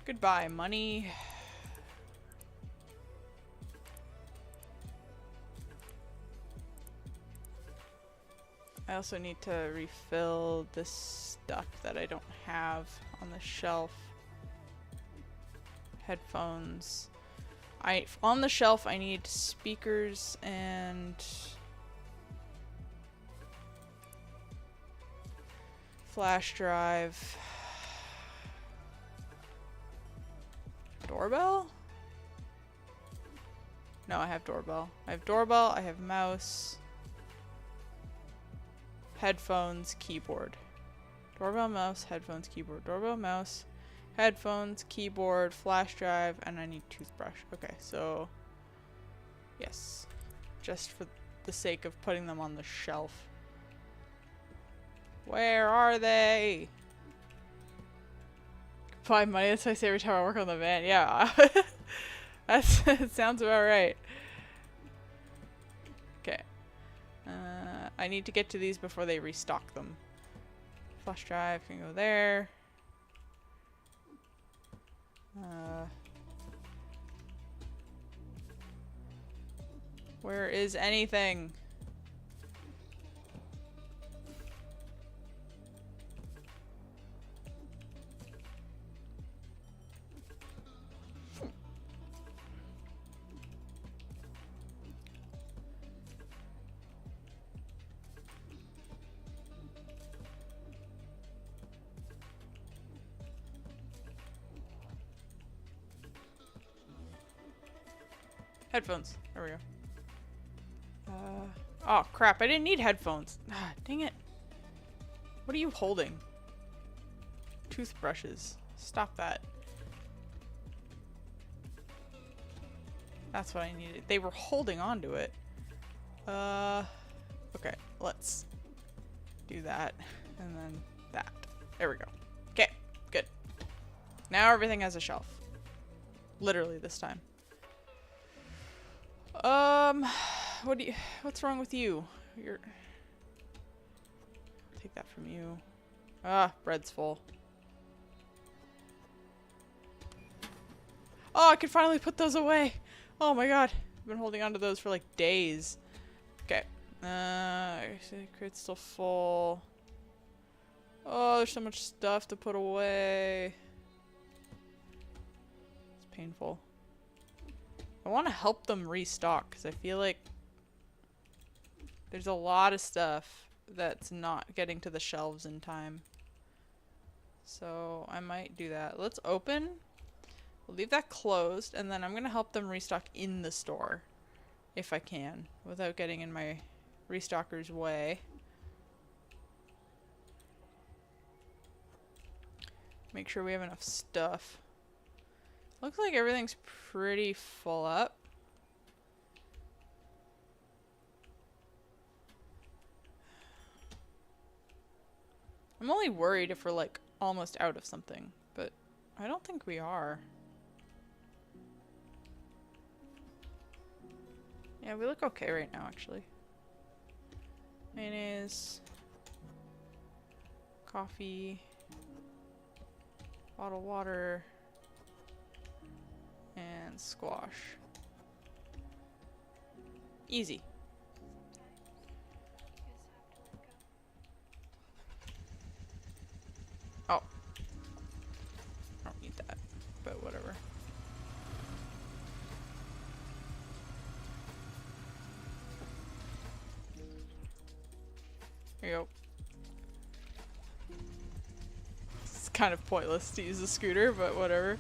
Speaker 1: Goodbye, money. I also need to refill this stuff that I don't have on the shelf. Headphones. On the shelf I need speakers and flash drive. Doorbell? No, I have doorbell. I have doorbell, I have mouse. Headphones, keyboard. Doorbell, mouse, headphones, keyboard. Doorbell, mouse, headphones, keyboard, flash drive, and I need toothbrush. Okay, so yes. Just for the sake of putting them on the shelf. Where are they? Buy money, that's what I say every time I work on the van. Yeah. That sounds about right. Okay. I need to get to these before they restock them. Flash drive can go there. Where is anything? Headphones. There we go. Oh crap, I didn't need headphones. Ah, dang it. What are you holding? Toothbrushes. Stop that. That's what I needed. They were holding on to it. Okay, let's do that. And then that. There we go. Okay, good. Now everything has a shelf. Literally this time. What's wrong with you? Take that from you. Ah, bread's full. Oh, I can finally put those away. Oh my god. I've been holding on to those for like days. Okay. Crate's still full. Oh, there's so much stuff to put away. It's painful. I want to help them restock because I feel like there's a lot of stuff that's not getting to the shelves in time. So I might do that. Let's open. We'll leave that closed and then I'm going to help them restock in the store if I can without getting in my restocker's way. Make sure we have enough stuff. Looks like everything's pretty full up. I'm only worried if we're like almost out of something, but I don't think we are. Yeah, we look okay right now actually. Mayonnaise, coffee, bottled water, and squash. Easy. Oh. I don't need that, but whatever. Here you go. It's kind of pointless to use a scooter, but whatever.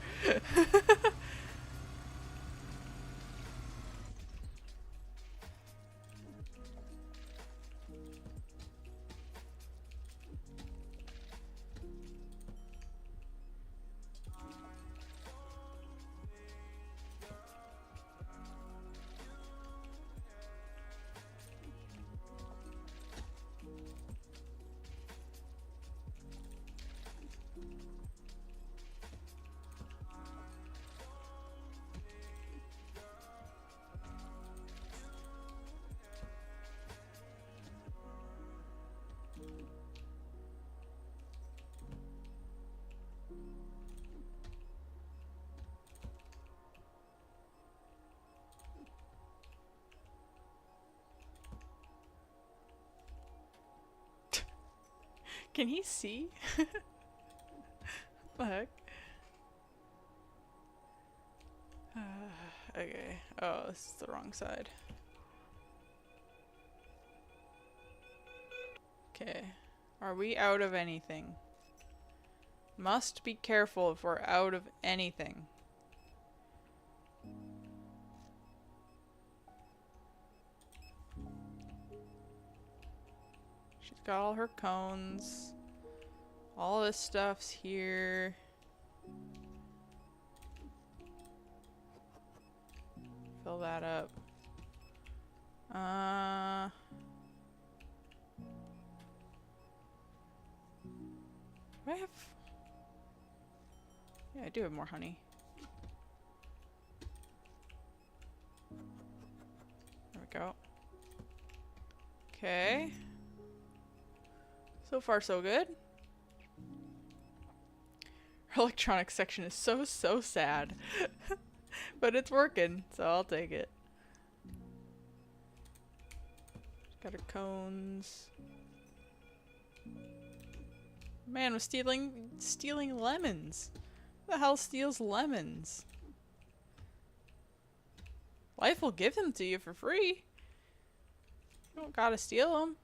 Speaker 1: Can he see? What the heck? Okay. Oh, this is the wrong side. Okay. Are we out of anything? Must be careful if we're out of anything. She's got all her cones. All this stuff's here. Fill that up. Do I have... Yeah, I do have more honey. There we go. Okay. So far, so good. Her electronics section is so sad. But it's working, so I'll take it. Got her cones. Man was stealing lemons. Who the hell steals lemons? Life will give them to you for free. You don't gotta steal them.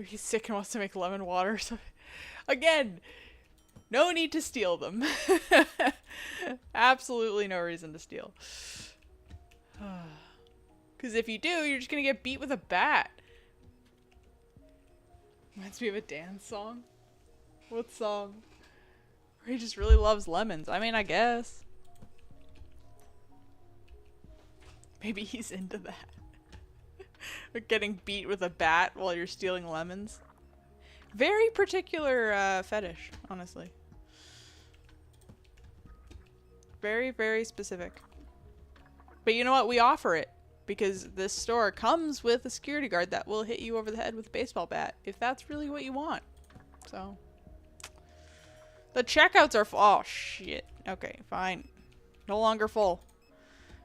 Speaker 1: He's sick and wants to make lemon water. So again, no need to steal them. Absolutely no reason to steal. Because if you do, you're just going to get beat with a bat. Reminds me of a dance song. What song? Where he just really loves lemons. I mean, I guess. Maybe he's into that. Getting beat with a bat while you're stealing lemons. Very particular fetish, honestly. Very, very specific. But you know what? We offer it. Because this store comes with a security guard that will hit you over the head with a baseball bat. If that's really what you want. So. The checkouts are full. Oh, shit. Okay, fine. No longer full.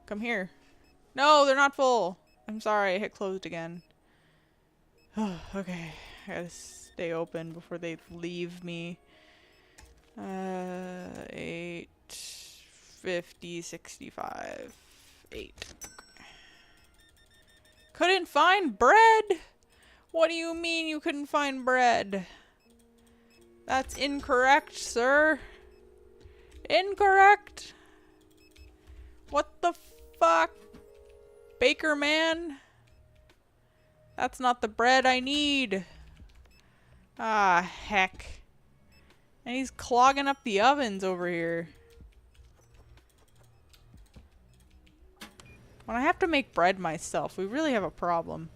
Speaker 1: Come here. No, they're not full. I'm sorry, I hit closed again. Okay, I gotta stay open before they leave me. 8, 50, 65, 8. Couldn't find bread? What do you mean you couldn't find bread? That's incorrect, sir. Incorrect? What the fuck? Baker man? That's not the bread I need. Ah, heck. And he's clogging up the ovens over here. When I have to make bread myself, we really have a problem.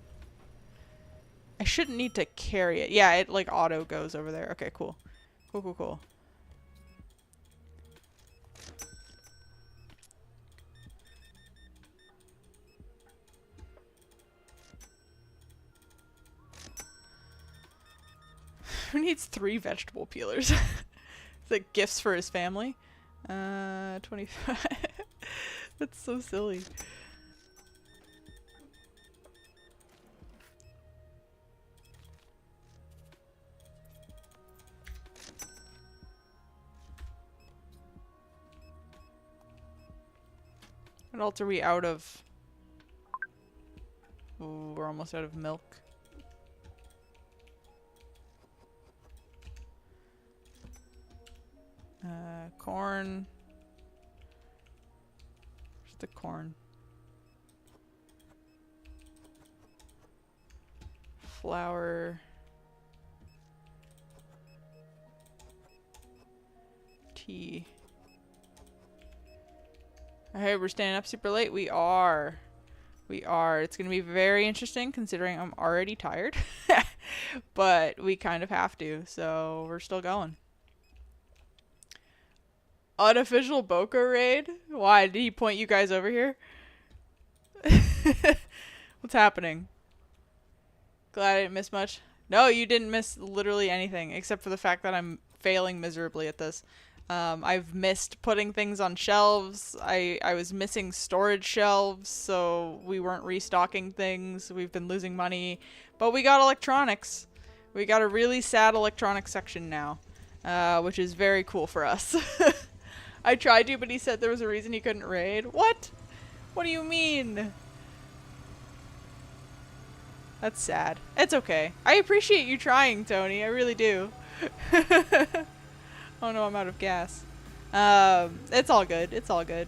Speaker 1: I shouldn't need to carry it. Yeah, it like auto goes over there. Okay, cool. Cool, cool, cool. Who needs 3 vegetable peelers? It's like gifts for his family. 25. That's so silly. What else are we out of? Ooh, we're almost out of milk. Corn. Where's the corn? Flour. Tea. Alright, we're staying up super late. We are. We are. It's going to be very interesting considering I'm already tired. But we kind of have to, so we're still going. Unofficial Boko raid? Why? Did he point you guys over here? What's happening? Glad I didn't miss much. No, you didn't miss literally anything except for the fact that I'm failing miserably at this. I've missed putting things on shelves. I was missing storage shelves, so we weren't restocking things. We've been losing money, but we got electronics. We got a really sad electronics section now, which is very cool for us. I tried to, but he said there was a reason he couldn't raid. What? What do you mean? That's sad. It's okay. I appreciate you trying, Tony. I really do. Oh no, I'm out of gas. It's all good. It's all good.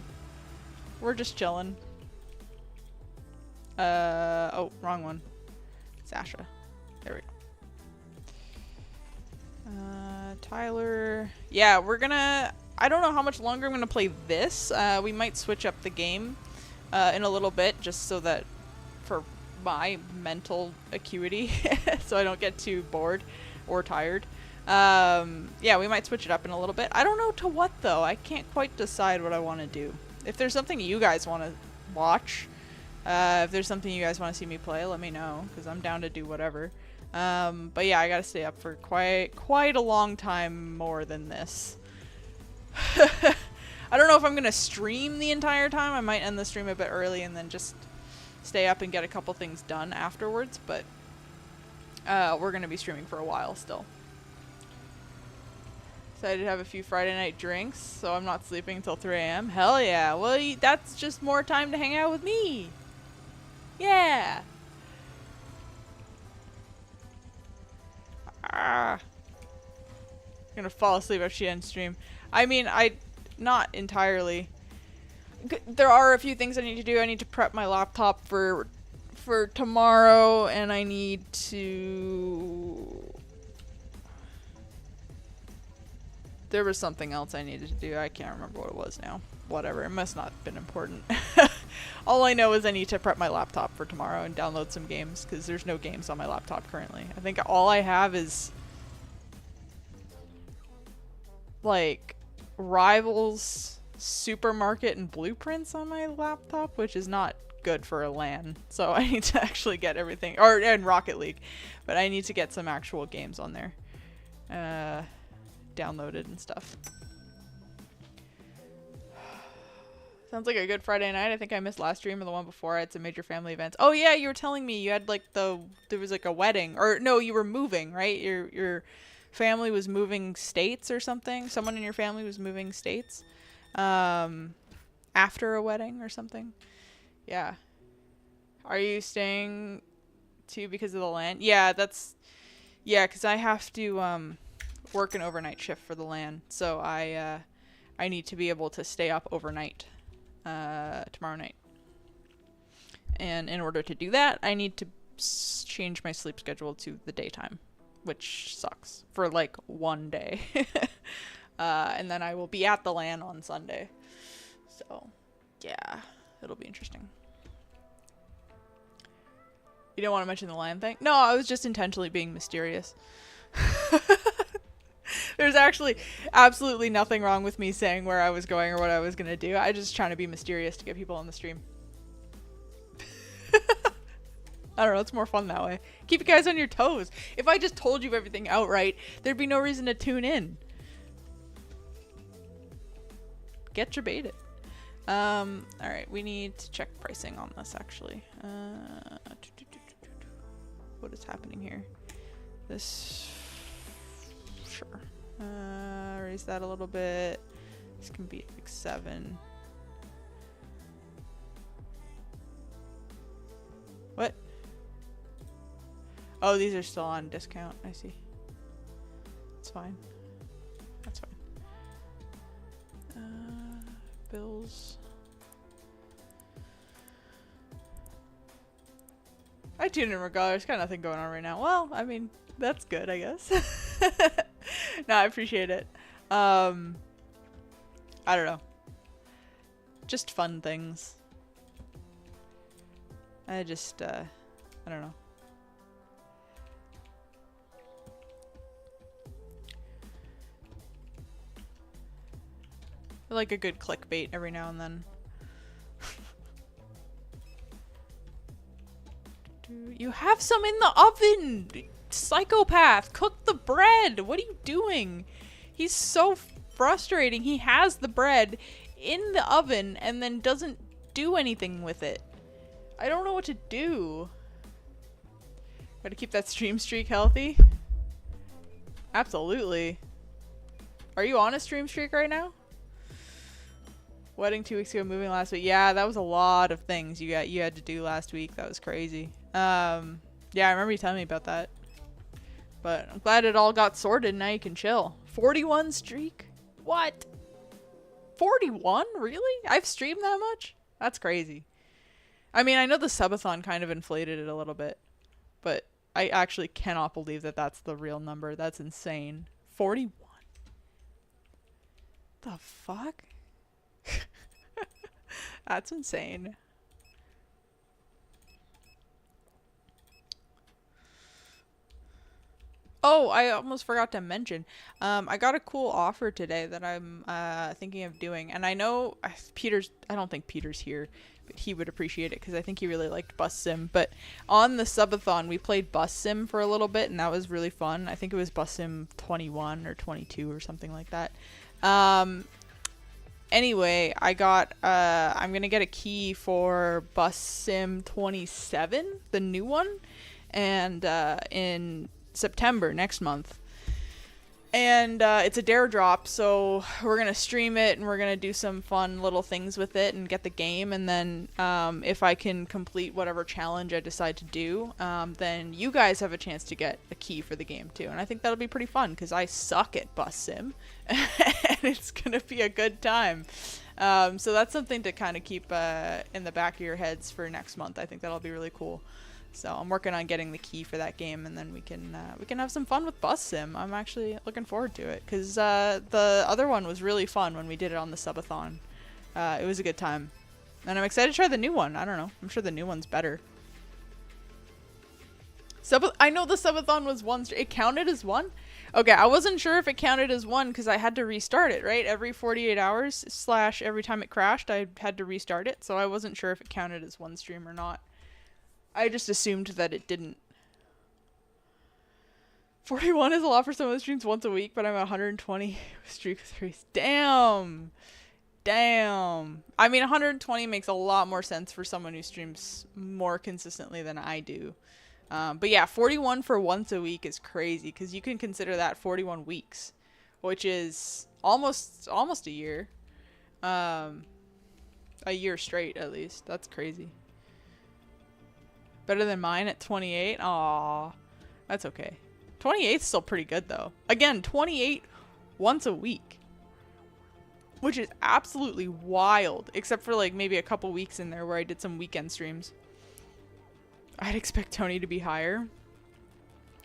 Speaker 1: We're just chilling. Oh, wrong one. Sasha. There we go. Tyler. Yeah, we're gonna... I don't know how much longer I'm gonna play this. We might switch up the game in a little bit, just so that... for my mental acuity, so I don't get too bored or tired. Yeah, we might switch it up in a little bit. I don't know to what, though. I can't quite decide what I want to do. If there's something you guys want to watch, if there's something you guys want to see me play, let me know, because I'm down to do whatever. But yeah, I gotta stay up for quite a long time more than this. I don't know if I'm gonna stream the entire time. I might end the stream a bit early and then just stay up and get a couple things done afterwards, but we're gonna be streaming for a while still. Decided to have a few Friday night drinks, so I'm not sleeping until 3 a.m. Hell yeah. Well, that's just more time to hang out with me. Yeah. I'm gonna fall asleep if she ends stream. I mean, not entirely. There are a few things I need to do. I need to prep my laptop for tomorrow, and I need to... There was something else I needed to do. I can't remember what it was now. Whatever. It must not have been important. All I know is I need to prep my laptop for tomorrow and download some games, because there's no games on my laptop currently. I think all I have is... like... Rivals... Supermarket and Blueprints on my laptop, which is not good for a LAN. So I need to actually get everything, and Rocket League, but I need to get some actual games on there, downloaded and stuff. Sounds like a good Friday night. I think I missed last stream or the one before. I had some major family events. Oh yeah, you were telling me you had like there was like a wedding, or no, you were moving, right? Your family was moving states or something. Someone in your family was moving states. After a wedding or something. Yeah. Are you staying too because of the LAN? Yeah, because I have to work an overnight shift for the LAN, so I need to be able to stay up overnight tomorrow night. And in order to do that, I need to change my sleep schedule to the daytime, which sucks for like one day. And then I will be at the LAN on Sunday. So, yeah, it'll be interesting. You don't want to mention the LAN thing? No, I was just intentionally being mysterious. There's actually absolutely nothing wrong with me saying where I was going or what I was going to do. I just trying to be mysterious to get people on the stream. I don't know, it's more fun that way. Keep you guys on your toes. If I just told you everything outright, there'd be no reason to tune in. Get your baited. Alright, we need to check pricing on this actually. What is happening here? This, sure. Raise that a little bit. This can be like 7. What? Oh, these are still on discount. I see. It's fine. That's fine. Bills. I tune in regardless. Got nothing going on right now. Well, I mean, that's good, I guess. No, I appreciate it. I don't know. Just fun things. I don't know. I like a good clickbait every now and then. You have some in the oven! Psychopath! Cook the bread! What are you doing? He's so frustrating. He has the bread in the oven and then doesn't do anything with it. I don't know what to do. Gotta keep that stream streak healthy. Absolutely. Are you on a stream streak right now? Wedding 2 weeks ago, moving last week. Yeah, that was a lot of things you had to do last week. That was crazy. Yeah, I remember you telling me about that. But I'm glad it all got sorted. Now you can chill. 41 streak? What? 41? Really? I've streamed that much? That's crazy. I mean, I know the subathon kind of inflated it a little bit, but I actually cannot believe that that's the real number. That's insane. 41? The fuck? That's insane. Oh, I almost forgot to mention. I got a cool offer today that I'm thinking of doing, and I know I don't think Peter's here, but he would appreciate it because I think he really liked Bus Sim. But on the subathon, we played Bus Sim for a little bit, and that was really fun. I think it was Bus Sim 21 or 22 or something like that. Anyway, I got I'm gonna get a key for Bus Sim 27, the new one, and in September next month. And it's a dare drop, so we're gonna stream it and we're gonna do some fun little things with it and get the game, and then if I can complete whatever challenge I decide to do, then you guys have a chance to get a key for the game too. And I think that'll be pretty fun because I suck at Bus Sim and it's gonna be a good time. So that's something to kind of keep in the back of your heads for next month. I think that'll be really cool. So I'm working on getting the key for that game, and then we can have some fun with Bus Sim. I'm actually looking forward to it because the other one was really fun when we did it on the subathon. It was a good time, and I'm excited to try the new one. I don't know. I'm sure the new one's better. I know the subathon was one. It counted as one. Okay, I wasn't sure if it counted as one because I had to restart it, right? Every 48 hours / every time it crashed, I had to restart it. So I wasn't sure if it counted as one stream or not. I just assumed that it didn't. 41 is a lot for some of the streams once a week, but I'm 120 streak with 3. Damn. Damn. I mean, 120 makes a lot more sense for someone who streams more consistently than I do. But yeah, 41 for once a week is crazy because you can consider that 41 weeks, which is almost a year. A year straight, at least. That's crazy. Better than mine at 28? Aw, that's okay. 28's still pretty good, though. Again, 28 once a week. Which is absolutely wild. Except for, like, maybe a couple weeks in there where I did some weekend streams. I'd expect Tony to be higher.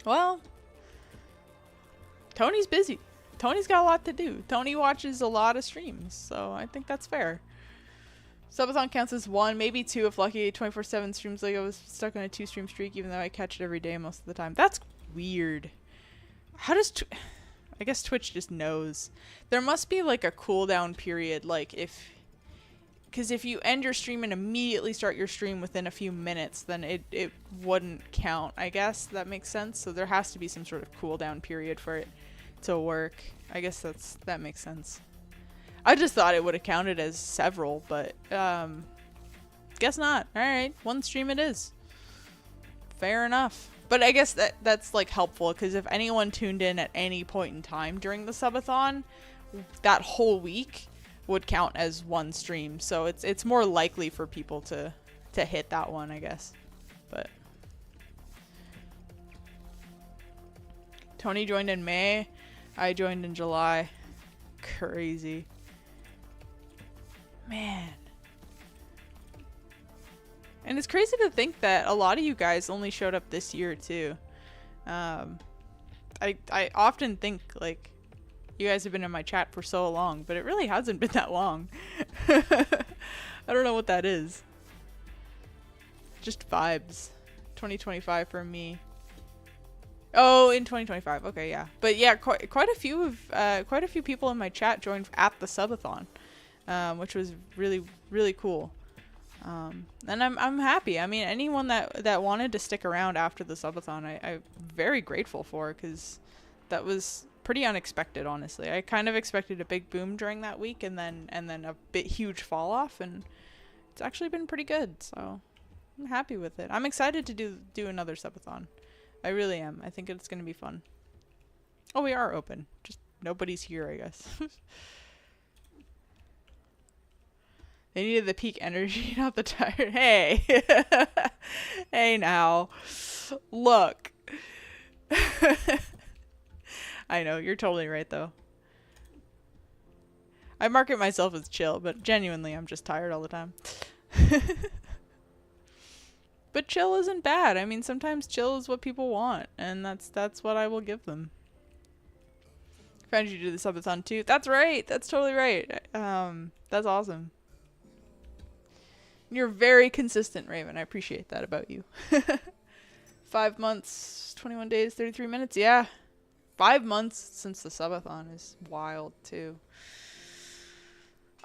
Speaker 1: Well, Tony's busy. Tony's got a lot to do. Tony watches a lot of streams, so I think that's fair. Subathon counts as 1, maybe 2 if lucky. 24/7 streams, like I was stuck on a 2-stream streak even though I catch it every day most of the time. That's weird. How does I guess Twitch just knows. There must be like a cooldown period, like because if you end your stream and immediately start your stream within a few minutes, then it wouldn't count, I guess. That makes sense. So there has to be some sort of cooldown period for it to work. I guess that makes sense. I just thought it would have counted as several, but guess not. Alright, one stream it is. Fair enough. But I guess that's like helpful because if anyone tuned in at any point in time during the subathon, that whole week would count as one stream. So it's more likely for people to hit that one, I guess. But Tony joined in May. I joined in July. Crazy. Man. And it's crazy to think that a lot of you guys only showed up this year too. I often think like you guys have been in my chat for so long, but it really hasn't been that long. I don't know what that is. Just vibes. 2025 for me. Oh, in 2025. Okay, yeah. But yeah, quite a few people in my chat joined at the subathon. Which was really, really cool. And I'm happy. I mean, anyone that wanted to stick around after the subathon, I'm very grateful for, because that was pretty unexpected, honestly. I kind of expected a big boom during that week, and then a bit huge fall off, and it's actually been pretty good. So I'm happy with it. I'm excited to do another subathon. I really am. I think it's gonna be fun. Oh, we are open. Just nobody's here, I guess. They needed the peak energy, not the tired. Hey. Hey now. Look. I know, you're totally right though. I market myself as chill, but genuinely I'm just tired all the time. But chill isn't bad. I mean, sometimes chill is what people want, and that's what I will give them. Found you do the subathon too. That's right. That's totally right. That's awesome. You're very consistent, Raven. I appreciate that about you. 5 months, 21 days, 33 minutes. Yeah. 5 months since the subathon is wild too.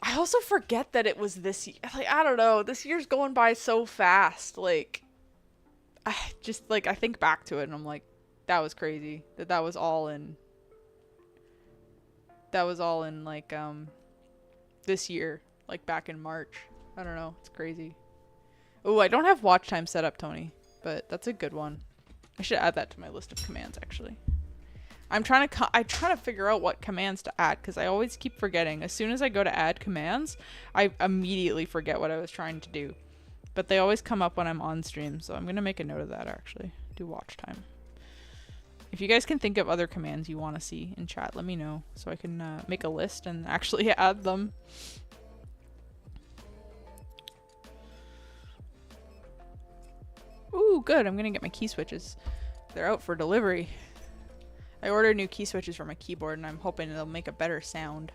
Speaker 1: I also forget that it was this year. Like, I don't know. This year's going by so fast. Like, I think back to it and I'm like, that was crazy. That was all in. That was all in like this year, like back in March. I don't know. It's crazy. Oh, I don't have watch time set up, Tony, but that's a good one. I should add that to my list of commands, actually. I'm trying to figure out what commands to add, because I always keep forgetting. As soon as I go to add commands, I immediately forget what I was trying to do. But they always come up when I'm on stream, so I'm going to make a note of that, actually. Do watch time. If you guys can think of other commands you want to see in chat, let me know, so I can make a list and actually add them. Ooh, good. I'm going to get my key switches. They're out for delivery. I ordered new key switches for my keyboard, and I'm hoping it'll make a better sound.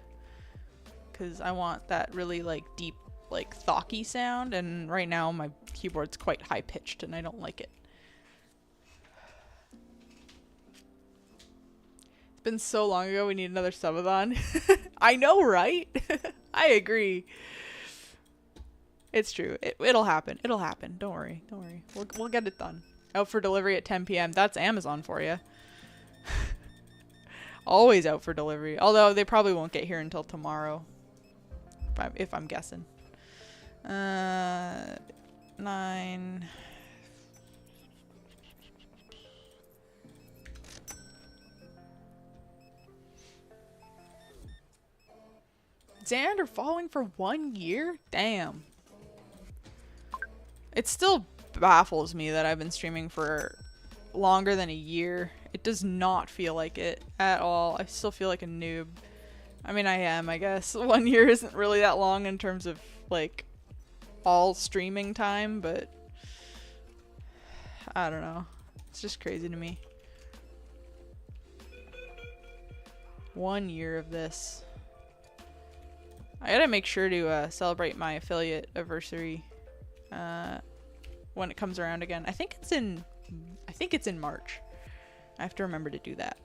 Speaker 1: Because I want that really, like, deep, like, thocky sound, and right now my keyboard's quite high-pitched, and I don't like it. It's been so long ago, we need another subathon. I know, right? I agree. It's true. It'll happen. It'll happen. Don't worry. Don't worry. We'll get it done. Out for delivery at 10 p.m. That's Amazon for you. Always out for delivery. Although they probably won't get here until tomorrow. If I'm guessing. 9. Xander following for 1 year? Damn. It still baffles me that I've been streaming for longer than a year. It does not feel like it at all. I still feel like a noob. I mean, I am, I guess. 1 year isn't really that long in terms of, like, all streaming time, but I don't know. It's just crazy to me. 1 year of this. I gotta make sure to celebrate my affiliate anniversary when it comes around again. I think it's in March. I have to remember to do that.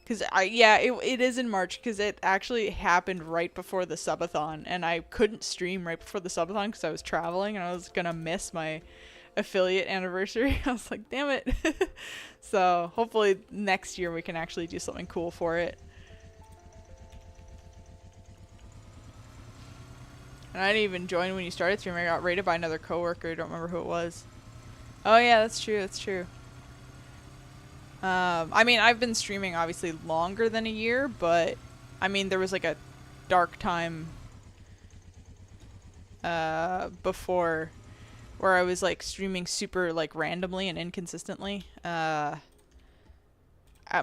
Speaker 1: Cause it is in March, because it actually happened right before the subathon, and I couldn't stream right before the subathon because I was traveling and I was gonna miss my affiliate anniversary. I was like, damn it. So hopefully next year we can actually do something cool for it. And I didn't even join when you started streaming. I got raided by another coworker. I don't remember who it was. Oh yeah, that's true. That's true. I mean, I've been streaming obviously longer than a year, but I mean, there was like a dark time before where I was like streaming super like randomly and inconsistently at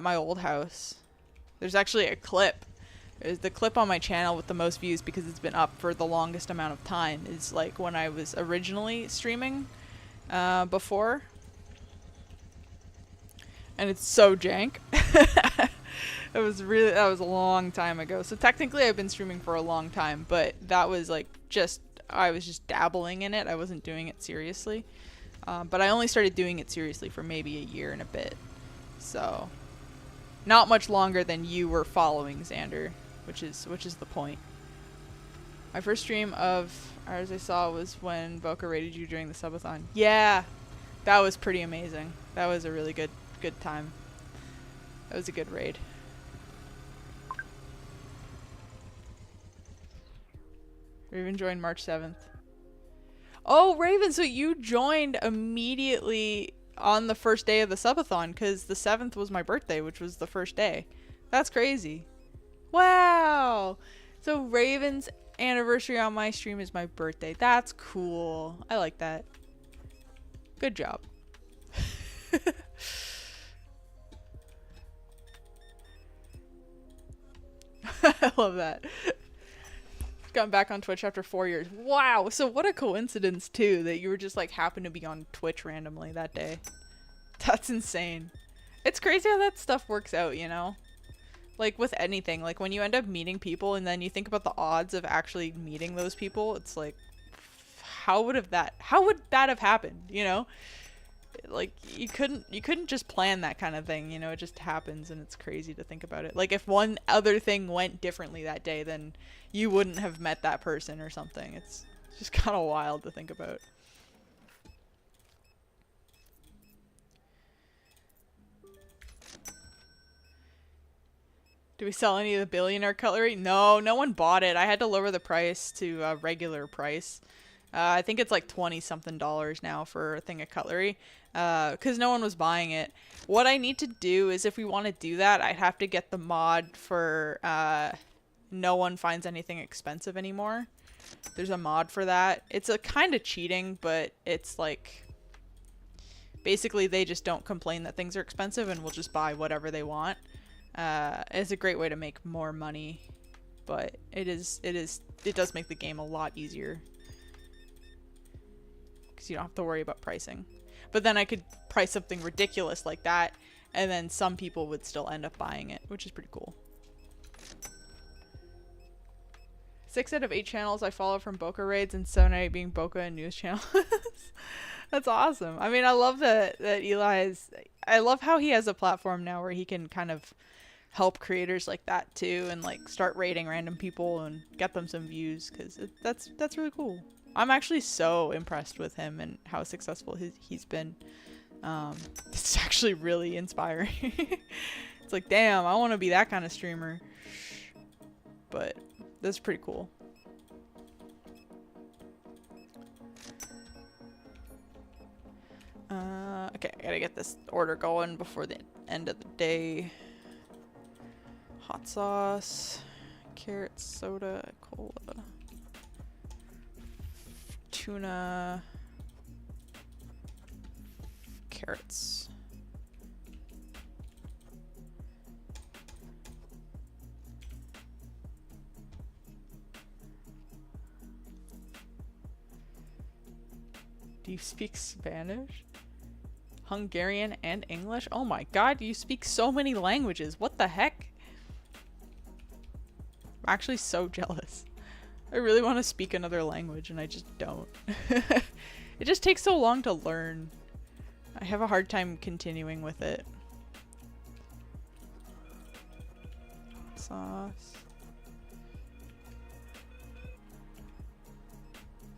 Speaker 1: my old house. There's actually a clip. There's the clip on my channel with the most views, because it's been up for the longest amount of time, is like when I was originally streaming before. And it's so jank. That was a long time ago. So technically I've been streaming for a long time, but that was like I was just dabbling in it. I wasn't doing it seriously. But I only started doing it seriously for maybe a year and a bit. So not much longer than you were following, Xander, which is the point. My first stream of ours I saw was when Boca raided you during the subathon. Yeah, that was pretty amazing. That was a really good time. That was a good raid. Raven joined March 7th. Oh, Raven, so you joined immediately on the first day of the subathon, because the 7th was my birthday, which was the first day. That's crazy. Wow. So Raven's anniversary on my stream is my birthday. That's cool. I like that. Good job. I love that. Gotten back on Twitch after 4 years. Wow. So what a coincidence too that you were just like happened to be on Twitch randomly that day. That's insane. It's crazy how that stuff works out, you know? Like with anything, like when you end up meeting people and then you think about the odds of actually meeting those people, it's like how would that have happened, you know? Like you couldn't just plan that kind of thing, you know? It just happens, and it's crazy to think about it. Like if one other thing went differently that day, then you wouldn't have met that person or something. It's just kind of wild to think about. Do we sell any of the billionaire cutlery? No, no one bought it. I had to lower the price to a regular price. I think it's like $20 something now for a thing of cutlery, because no one was buying it. What I need to do is, if we want to do that, I'd have to get the mod for no one finds anything expensive anymore. There's a mod for that. It's a kind of cheating, but it's like basically they just don't complain that things are expensive and will just buy whatever they want. It's a great way to make more money, but it does make the game a lot easier because you don't have to worry about pricing. But then I could price something ridiculous like that, and then some people would still end up buying it, which is pretty cool. 6 out of 8 channels I follow from Boca raids, and 7 out of 8 being Boca and news channels. That's awesome. I mean, I love that Eli is... I love how he has a platform now where he can kind of help creators like that too, and like start raiding random people and get them some views, because that's really cool. I'm actually so impressed with him and how successful he's been. It's actually really inspiring. It's like, damn, I want to be that kind of streamer. But that's pretty cool. Okay, I gotta get this order going before the end of the day. Hot sauce, carrot soda, cola, tuna, carrots. Do you speak Spanish? Hungarian and English? Oh my god, you speak so many languages. What the heck? I'm actually so jealous. I really want to speak another language and I just don't. It just takes so long to learn. I have a hard time continuing with it. Sauce.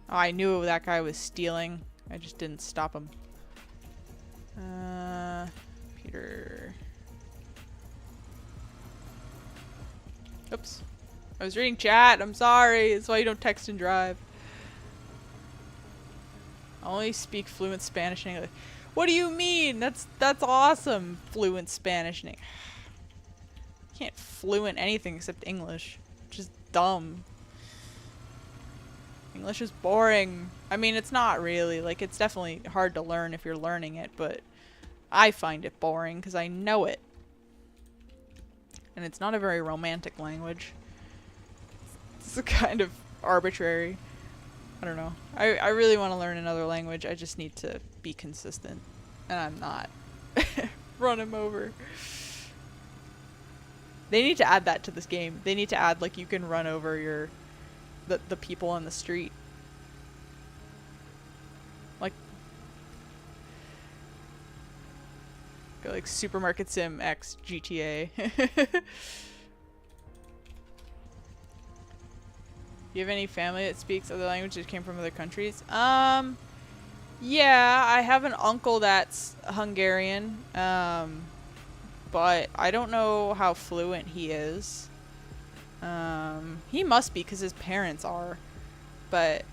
Speaker 1: Oh, I knew that guy was stealing. I just didn't stop him. Peter. Oops. I was reading chat. I'm sorry. That's why you don't text and drive. I only speak fluent Spanish and English. What do you mean? That's awesome. Fluent Spanish and English. Can't fluent anything except English. Which is dumb. English is boring. I mean, it's not really. Like, it's definitely hard to learn if you're learning it, but I find it boring because I know it. And it's not a very romantic language. It's kind of arbitrary. I don't know. I really want to learn another language. I just need to be consistent. And I'm not. Run him over. They need to add that to this game. They need to add, like, you can run over the people on the street. Like Supermarket Sim X GTA. You have any family that speaks other languages that came from other countries? Yeah, I have an uncle that's Hungarian, but I don't know how fluent he is. He must be because his parents are. But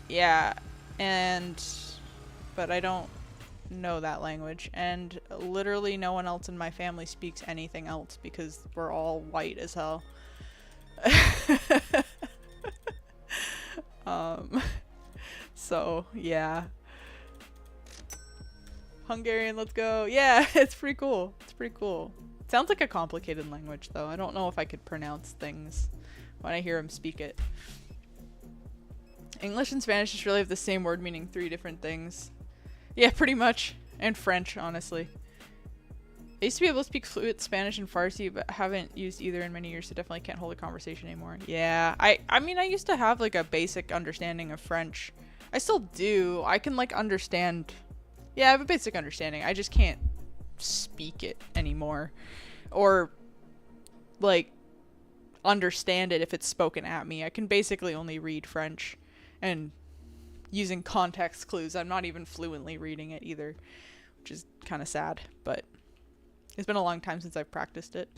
Speaker 1: yeah, and but I don't know that language, and literally no one else in my family speaks anything else because we're all white as hell. um, so yeah. Hungarian, let's go. Yeah, it's pretty cool. It's pretty cool. It sounds like a complicated language, though. I don't know if I could pronounce things when I hear him speak it. English and Spanish just really have the same word meaning 3 different things. Yeah, pretty much. And French, honestly. I used to be able to speak fluent Spanish and Farsi, but haven't used either in many years, so definitely can't hold a conversation anymore. Yeah, I mean, I used to have, like, a basic understanding of French. I still do. I can, like, understand... Yeah, I have a basic understanding. I just can't speak it anymore. Or, like, understand it if it's spoken at me. I can basically only read French. And using context clues, I'm not even fluently reading it either. Which is kind of sad, but it's been a long time since I've practiced it.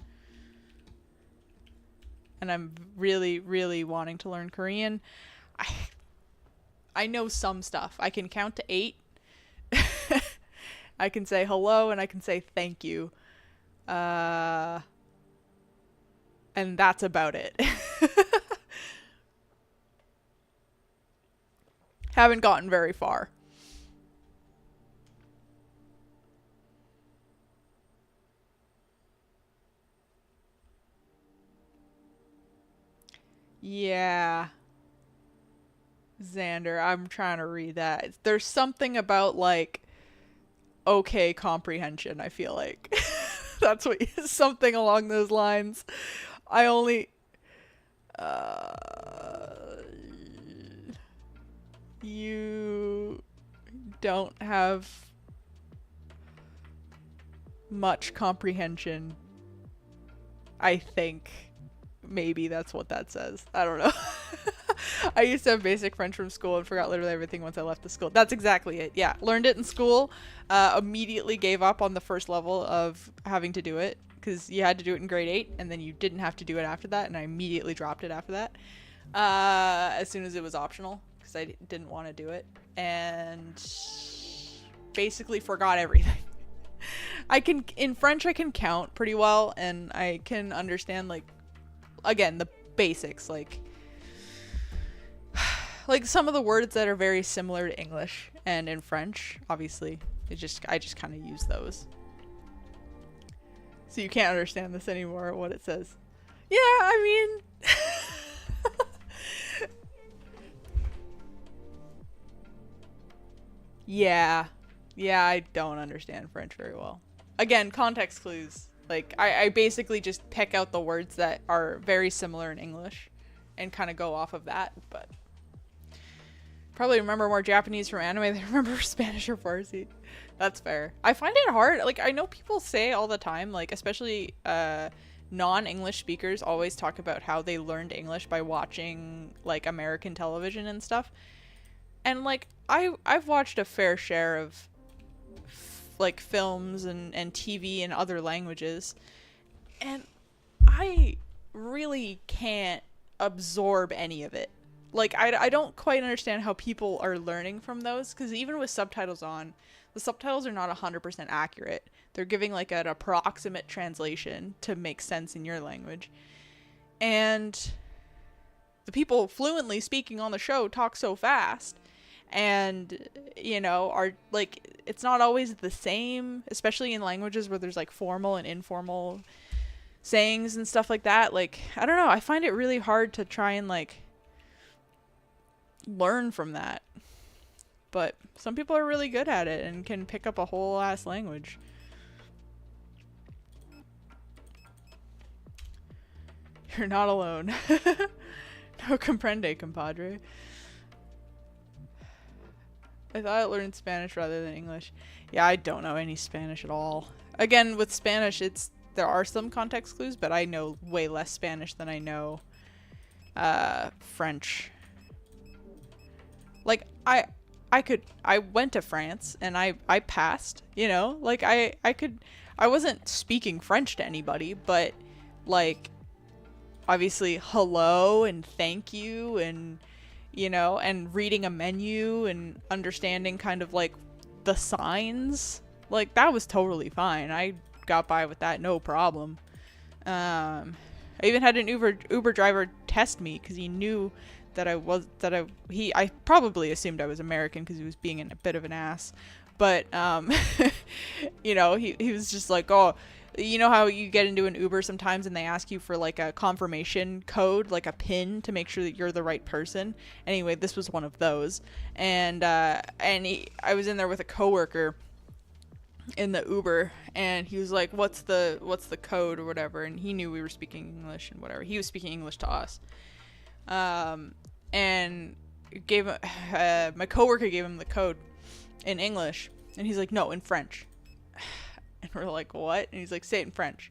Speaker 1: And I'm really, really wanting to learn Korean. I know some stuff. I can count to 8. I can say hello and I can say thank you. And that's about it. Haven't gotten very far. Yeah. Xander, I'm trying to read that. There's something about, like, okay comprehension, I feel like. That's what, something along those lines. I only you don't have much comprehension, I think. Maybe that's what that says. I don't know. I used to have basic French from school and forgot literally everything once I left the school. That's exactly it. Yeah, learned it in school. Immediately gave up on the first level of having to do it because you had to do it in grade 8 and then you didn't have to do it after that, and I immediately dropped it after that as soon as it was optional because I didn't want to do it, and basically forgot everything. In French I can count pretty well, and I can understand, like, again, the basics, like some of the words that are very similar to English and in French, obviously. I just kind of use those. So you can't understand this anymore, what it says. Yeah, I mean... Yeah. Yeah, I don't understand French very well. Again, context clues. Like, I basically just pick out the words that are very similar in English and kind of go off of that, but... Probably remember more Japanese from anime than remember Spanish or Farsi. That's fair. I find it hard. Like, I know people say all the time, like, especially non-English speakers always talk about how they learned English by watching, like, American television and stuff. And, like, I've watched a fair share of, like, films and TV in other languages. And I really can't absorb any of it. Like, I don't quite understand how people are learning from those, because even with subtitles on, the subtitles are not 100% accurate. They're giving, like, an approximate translation to make sense in your language. And the people fluently speaking on the show talk so fast, and, you know, are, like, it's not always the same, especially in languages where there's, like, formal and informal sayings and stuff like that. Like, I don't know, I find it really hard to try and, like, learn from that, but some people are really good at it and can pick up a whole ass language. You're not alone. No comprende, compadre. I thought I learned Spanish rather than English. Yeah, I don't know any Spanish at all. Again, with Spanish, there are some context clues, but I know way less Spanish than I know French. Like I went to France and I passed, you know? Like I wasn't speaking French to anybody, but like obviously hello and thank you and you know, and reading a menu and understanding kind of like the signs, like that was totally fine. I got by with that no problem. I even had an Uber driver test me because he knew that I probably assumed I was American because he was being a bit of an ass, but you know, he was just like, oh, you know how you get into an Uber sometimes and they ask you for like a confirmation code, like a pin to make sure that you're the right person. Anyway, this was one of those, and I was in there with a coworker in the Uber, and he was like, what's the code or whatever, and he knew we were speaking English and whatever. He was speaking English to us, and gave my coworker gave him the code in English, and he's like, no, in French. And we're like, what? And he's like, say it in French.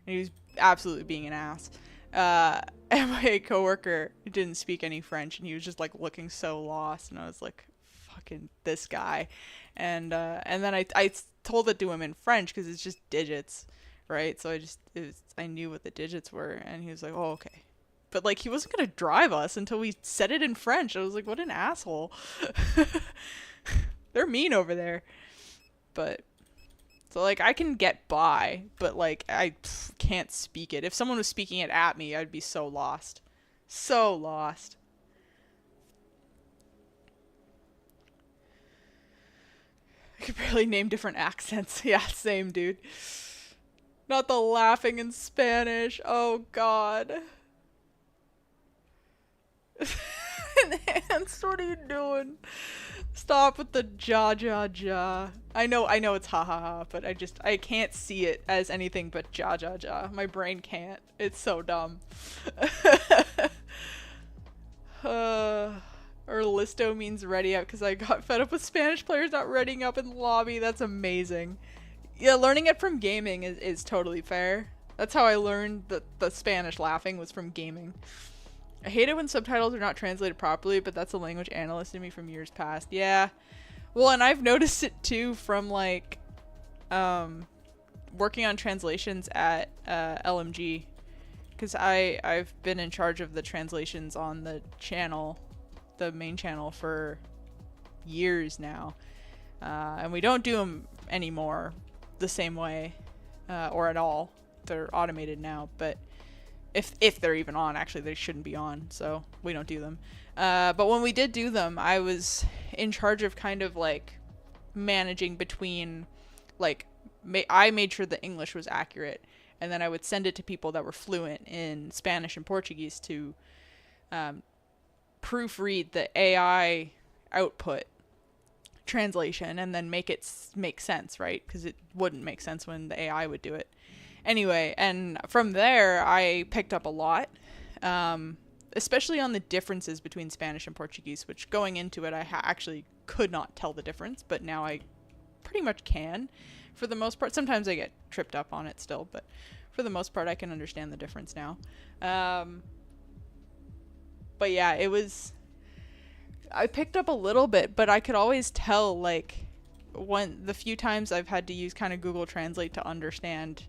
Speaker 1: And he was absolutely being an ass. And my coworker didn't speak any French, and he was just like looking so lost, and I was like, fucking this guy. And then I told it to him in French because it's just digits, right? So I knew what the digits were, and he was like, oh, okay. But like he wasn't gonna drive us until we said it in French. I was like, what an asshole. They're mean over there. But so like I can get by, but like I can't speak it. If someone was speaking it at me, I'd be so lost. So lost. I could barely name different accents. Yeah, same, dude. Not the laughing in Spanish. Oh, God. Enhanced, what are you doing? Stop with the ja ja ja. I know it's ha ha ha, but I can't see it as anything but ja ja ja. My brain can't. It's so dumb. Or listo means ready up because I got fed up with Spanish players not readying up in the lobby. That's amazing. Yeah, learning it from gaming is totally fair. That's how I learned the Spanish laughing was from gaming. I hate it when subtitles are not translated properly, but that's a language analyst in me from years past. Yeah. Well, and I've noticed it too from like working on translations at LMG, because I've been in charge of the translations on the channel, the main channel, for years now, and we don't do them anymore the same way or at all. They're automated now, but if they're even on, actually they shouldn't be on, so we don't do them. But when we did do them, I was in charge of kind of like managing between like I made sure the English was accurate, and then I would send it to people that were fluent in Spanish and Portuguese to proofread the AI output translation and then make it make sense, right? Because it wouldn't make sense when the AI would do it. Anyway, and from there, I picked up a lot, especially on the differences between Spanish and Portuguese, which going into it, I actually could not tell the difference, but now I pretty much can for the most part. Sometimes I get tripped up on it still, but for the most part, I can understand the difference now. But yeah, I picked up a little bit, but I could always tell, like, the few times I've had to use kind of Google Translate to understand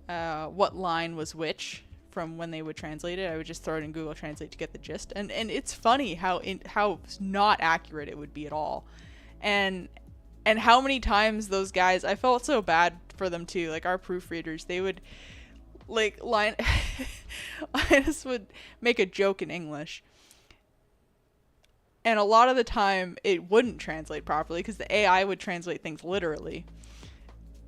Speaker 1: what line was which from when they would translate it. I would just throw it in Google Translate to get the gist, and it's funny how not accurate it would be at all, and how many times those guys, I felt so bad for them too, like our proofreaders, they would like Linus would make a joke in English, and a lot of the time it wouldn't translate properly because the AI would translate things literally,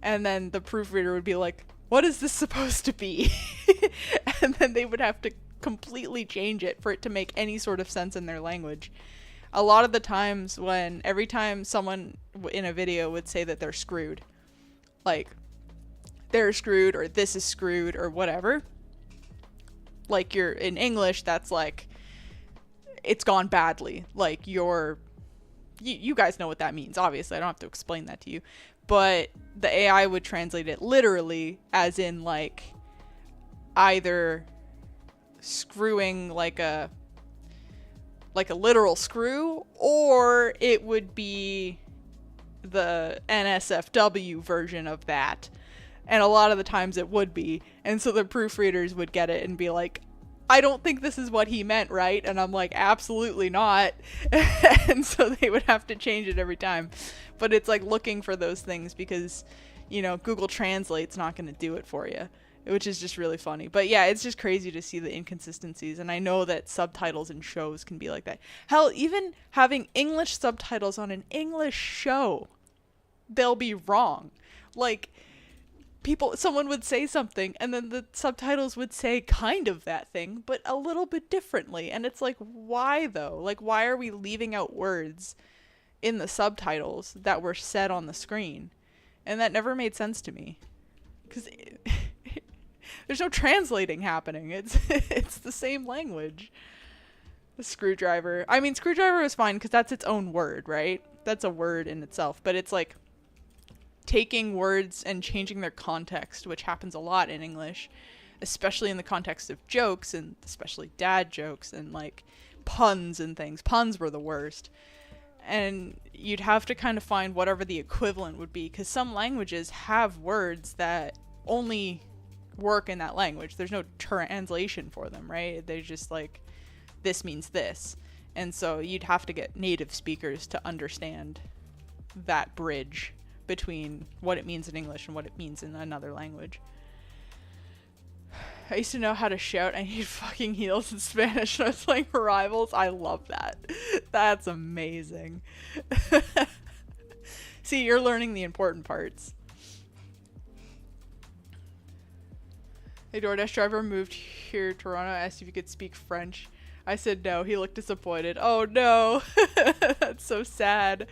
Speaker 1: and then the proofreader would be like, what is this supposed to be? And then they would have to completely change it for it to make any sort of sense in their language. A lot of the times every time someone in a video would say that they're screwed, like they're screwed or this is screwed or whatever, like you're in English, that's like it's gone badly. Like you guys know what that means. Obviously, I don't have to explain that to you. But the AI would translate it literally as in like either screwing like a literal screw, or it would be the NSFW version of that. And a lot of the times it would be. And so the proofreaders would get it and be like, I don't think this is what he meant, right? And I'm like, absolutely not. And so they would have to change it every time. But it's like looking for those things because, you know, Google Translate's not going to do it for you, which is just really funny. But yeah, it's just crazy to see the inconsistencies. And I know that subtitles in shows can be like that. Hell, even having English subtitles on an English show, they'll be wrong. Like, someone would say something and then the subtitles would say kind of that thing, but a little bit differently. And it's like, why though? Like, why are we leaving out words in the subtitles that were said on the screen? And that never made sense to me. Because there's no translating happening. It's the same language. The screwdriver. I mean, screwdriver is fine because that's its own word, right? That's a word in itself. But it's like taking words and changing their context, which happens a lot in English, especially in the context of jokes, and especially dad jokes and like puns and things. Puns were the worst. And you'd have to kind of find whatever the equivalent would be, because some languages have words that only work in that language. There's no translation for them, right? They're just like, this means this. And so you'd have to get native speakers to understand that bridge between what it means in English and what it means in another language. I used to know how to shout, I need fucking heels in Spanish when I was playing Rivals. I love that. That's amazing. See, you're learning the important parts. A DoorDash driver moved here to Toronto, asked if you could speak French. I said no. He looked disappointed. Oh no. That's so sad.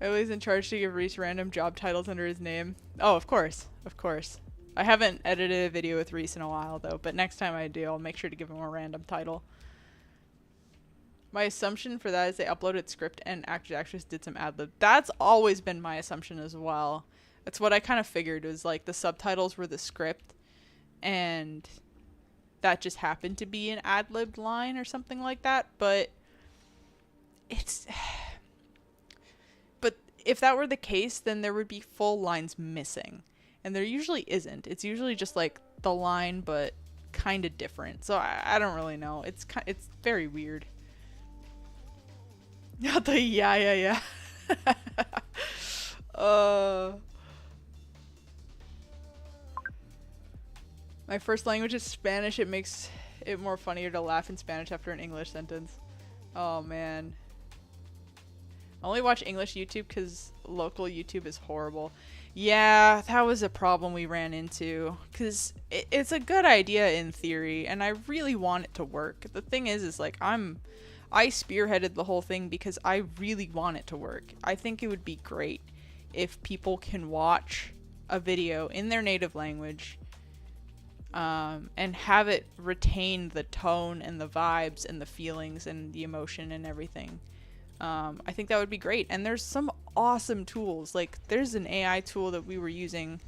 Speaker 1: Ellie's in charge to give Reese random job titles under his name. Oh, of course. Of course. I haven't edited a video with Reese in a while, though, but next time I do, I'll make sure to give him a random title. My assumption for that is they uploaded script and actress did some ad-lib. That's always been my assumption as well. That's what I kind of figured, was like the subtitles were the script, and that just happened to be an ad-libbed line or something like that, but it's... But if that were the case, then there would be full lines missing. And there usually isn't. It's usually just like the line, but kind of different. So I don't really know. It's very weird. Not the yeah. My first language is Spanish. It makes it more funnier to laugh in Spanish after an English sentence. Oh man. I only watch English YouTube because local YouTube is horrible. Yeah, that was a problem we ran into. Because it's a good idea in theory, and I really want it to work. The thing is like, I spearheaded the whole thing because I really want it to work. I think it would be great if people can watch a video in their native language, and have it retain the tone and the vibes and the feelings and the emotion and everything. I think that would be great. And there's some awesome tools. Like, there's an AI tool that we were using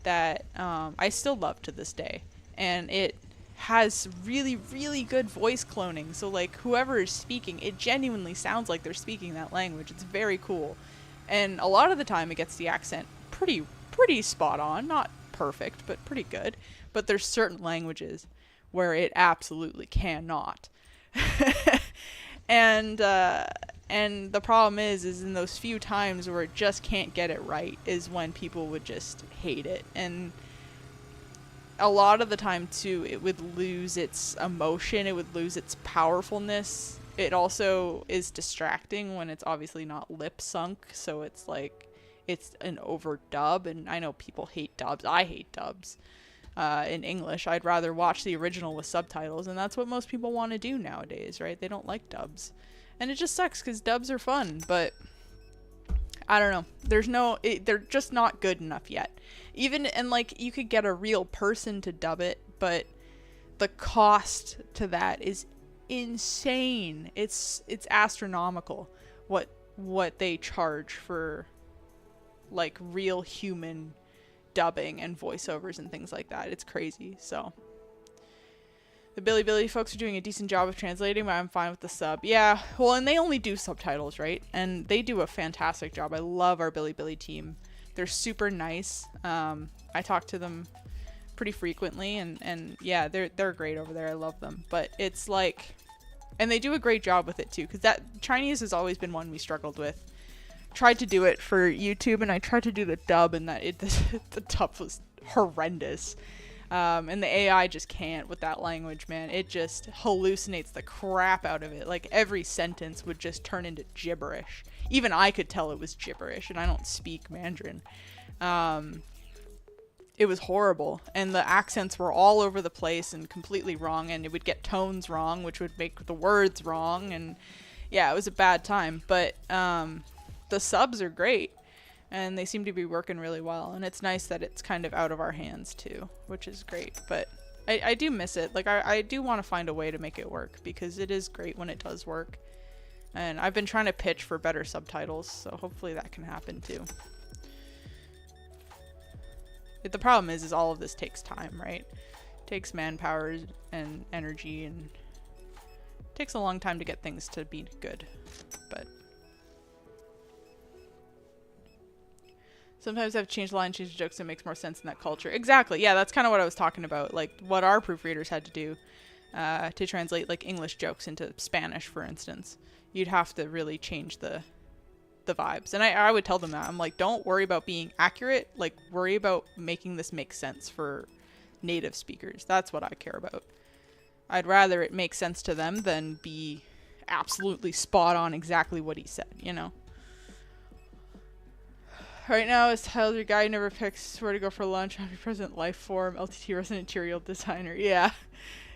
Speaker 1: that I still love to this day. And it has really, really good voice cloning. So, like, whoever is speaking, it genuinely sounds like they're speaking that language. It's very cool. And a lot of the time it gets the accent pretty spot on. Not perfect, but pretty good. But there's certain languages where it absolutely cannot. And the problem is in those few times where it just can't get it right is when people would just hate it. And a lot of the time too, it would lose its emotion, it would lose its powerfulness. It also is distracting when it's obviously not lip sunk, so it's like it's an overdub. And I know people hate dubs. I hate dubs. In English, I'd rather watch the original with subtitles, and that's what most people want to do nowadays, right? They don't like dubs. And it just sucks because dubs are fun, but I don't know. They're just not good enough yet. And like, you could get a real person to dub it, but the cost to that is insane. It's astronomical what they charge for like real human dubbing and voiceovers and things like that. It's crazy. So The Bilibili folks are doing a decent job of translating, but I'm fine with the sub. Yeah, well, and they only do subtitles, right? And they do a fantastic job. I love our Bilibili team. They're super nice. I talk to them pretty frequently, and yeah, they're great over there. I love them. But it's like, and they do a great job with it too, because that Chinese has always been one we struggled with. Tried to do it for YouTube, and I tried to do the dub, and the dub was horrendous. And the AI just can't with that language, man. It just hallucinates the crap out of it. Like, every sentence would just turn into gibberish. Even I could tell it was gibberish, and I don't speak Mandarin. It was horrible, and the accents were all over the place and completely wrong, and it would get tones wrong, which would make the words wrong, and yeah, it was a bad time. But the subs are great, and they seem to be working really well, and it's nice that it's kind of out of our hands too, which is great. But I do miss it. Like, I do want to find a way to make it work, because it is great when it does work, and I've been trying to pitch for better subtitles, so hopefully that can happen too. The problem is all of this takes time, right? It takes manpower and energy, and it takes a long time to get things to be good. But sometimes I've changed the line, changed the jokes, and it makes more sense in that culture. Exactly. Yeah, that's kind of what I was talking about. Like, what our proofreaders had to do to translate, like, English jokes into Spanish, for instance. You'd have to really change the vibes. And I would tell them that. I'm like, don't worry about being accurate. Like, worry about making this make sense for native speakers. That's what I care about. I'd rather it make sense to them than be absolutely spot on exactly what he said, you know? Right now, as Tyler, your guy never picks where to go for lunch. Omnipresent Life Form, LTT Resident Material Designer. Yeah.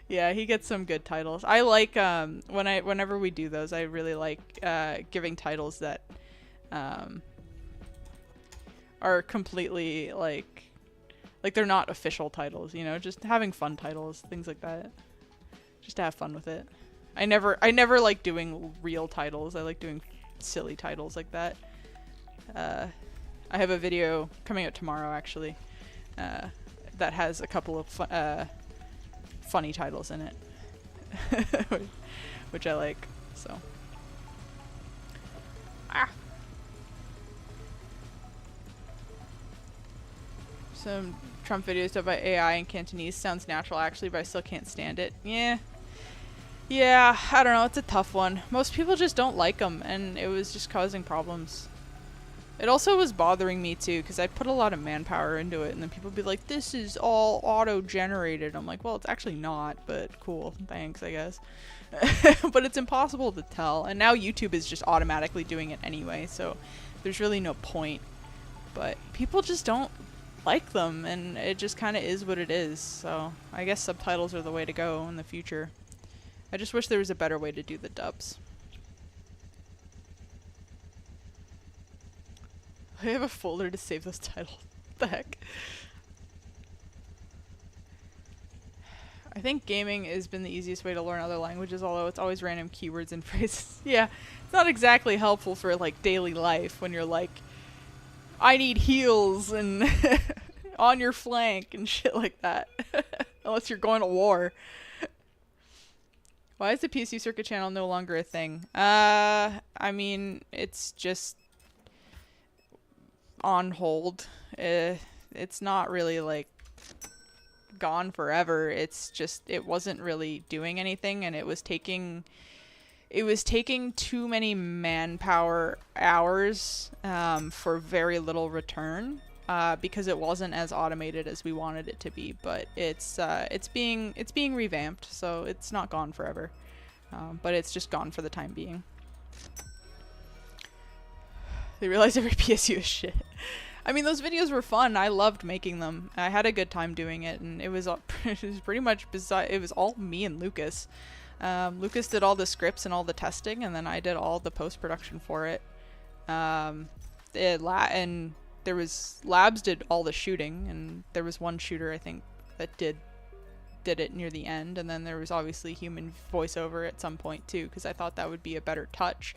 Speaker 1: Yeah, he gets some good titles. I like, whenever we do those, I really like giving titles that are completely like they're not official titles, you know, just having fun titles, things like that, just to have fun with it. I never like doing real titles. I like doing silly titles like that. I have a video coming out tomorrow, actually, that has a couple of funny titles in it, which I like, so. Some Trump videos done by AI in Cantonese sounds natural, actually, but I still can't stand it. Yeah, I don't know, it's a tough one. Most people just don't like them, and it was just causing problems. It also was bothering me too, because I put a lot of manpower into it, and then people would be like, this is all auto-generated. I'm like, well, it's actually not, but cool, thanks, I guess. But it's impossible to tell, and now YouTube is just automatically doing it anyway, so there's really no point. But people just don't like them, and it just kind of is what it is, so I guess subtitles are the way to go in the future. I just wish there was a better way to do the dubs. I have a folder to save those titles. What the heck? I think gaming has been the easiest way to learn other languages, although it's always random keywords and phrases. Yeah, it's not exactly helpful for like daily life when you're like, I need heals and on your flank and shit like that. Unless you're going to war. Why is the PSU Circuit channel no longer a thing? I mean, it's just on hold. It's not really like gone forever. It's just, it wasn't really doing anything, and it was taking too many manpower hours for very little return, because it wasn't as automated as we wanted it to be. But it's being revamped, so it's not gone forever, but it's just gone for the time being. They realize every PSU is shit. I mean, those videos were fun. I loved making them. I had a good time doing it, and it was pretty much it was all me and Lucas. Lucas did all the scripts and all the testing, and then I did all the post-production for it. And there was Labs did all the shooting, and there was one shooter, I think, that did it near the end, and then there was obviously human voiceover at some point too, because I thought that would be a better touch.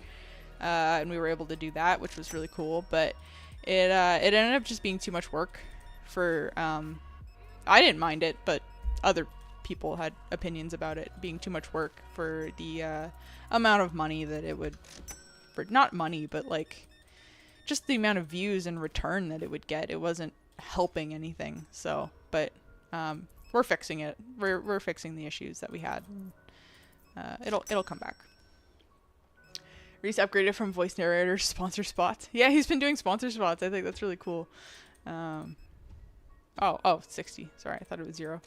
Speaker 1: And we were able to do that, which was really cool, but it ended up just being too much work for, I didn't mind it, but other people had opinions about it being too much work for the amount of money that it would, for not money, but like just the amount of views and return that it would get. It wasn't helping anything. So, but we're fixing it. We're fixing the issues that we had. It'll come back. Reese upgraded from voice narrator to sponsor spots. Yeah, he's been doing sponsor spots. I think that's really cool. Oh, 60. Sorry, I thought it was 0.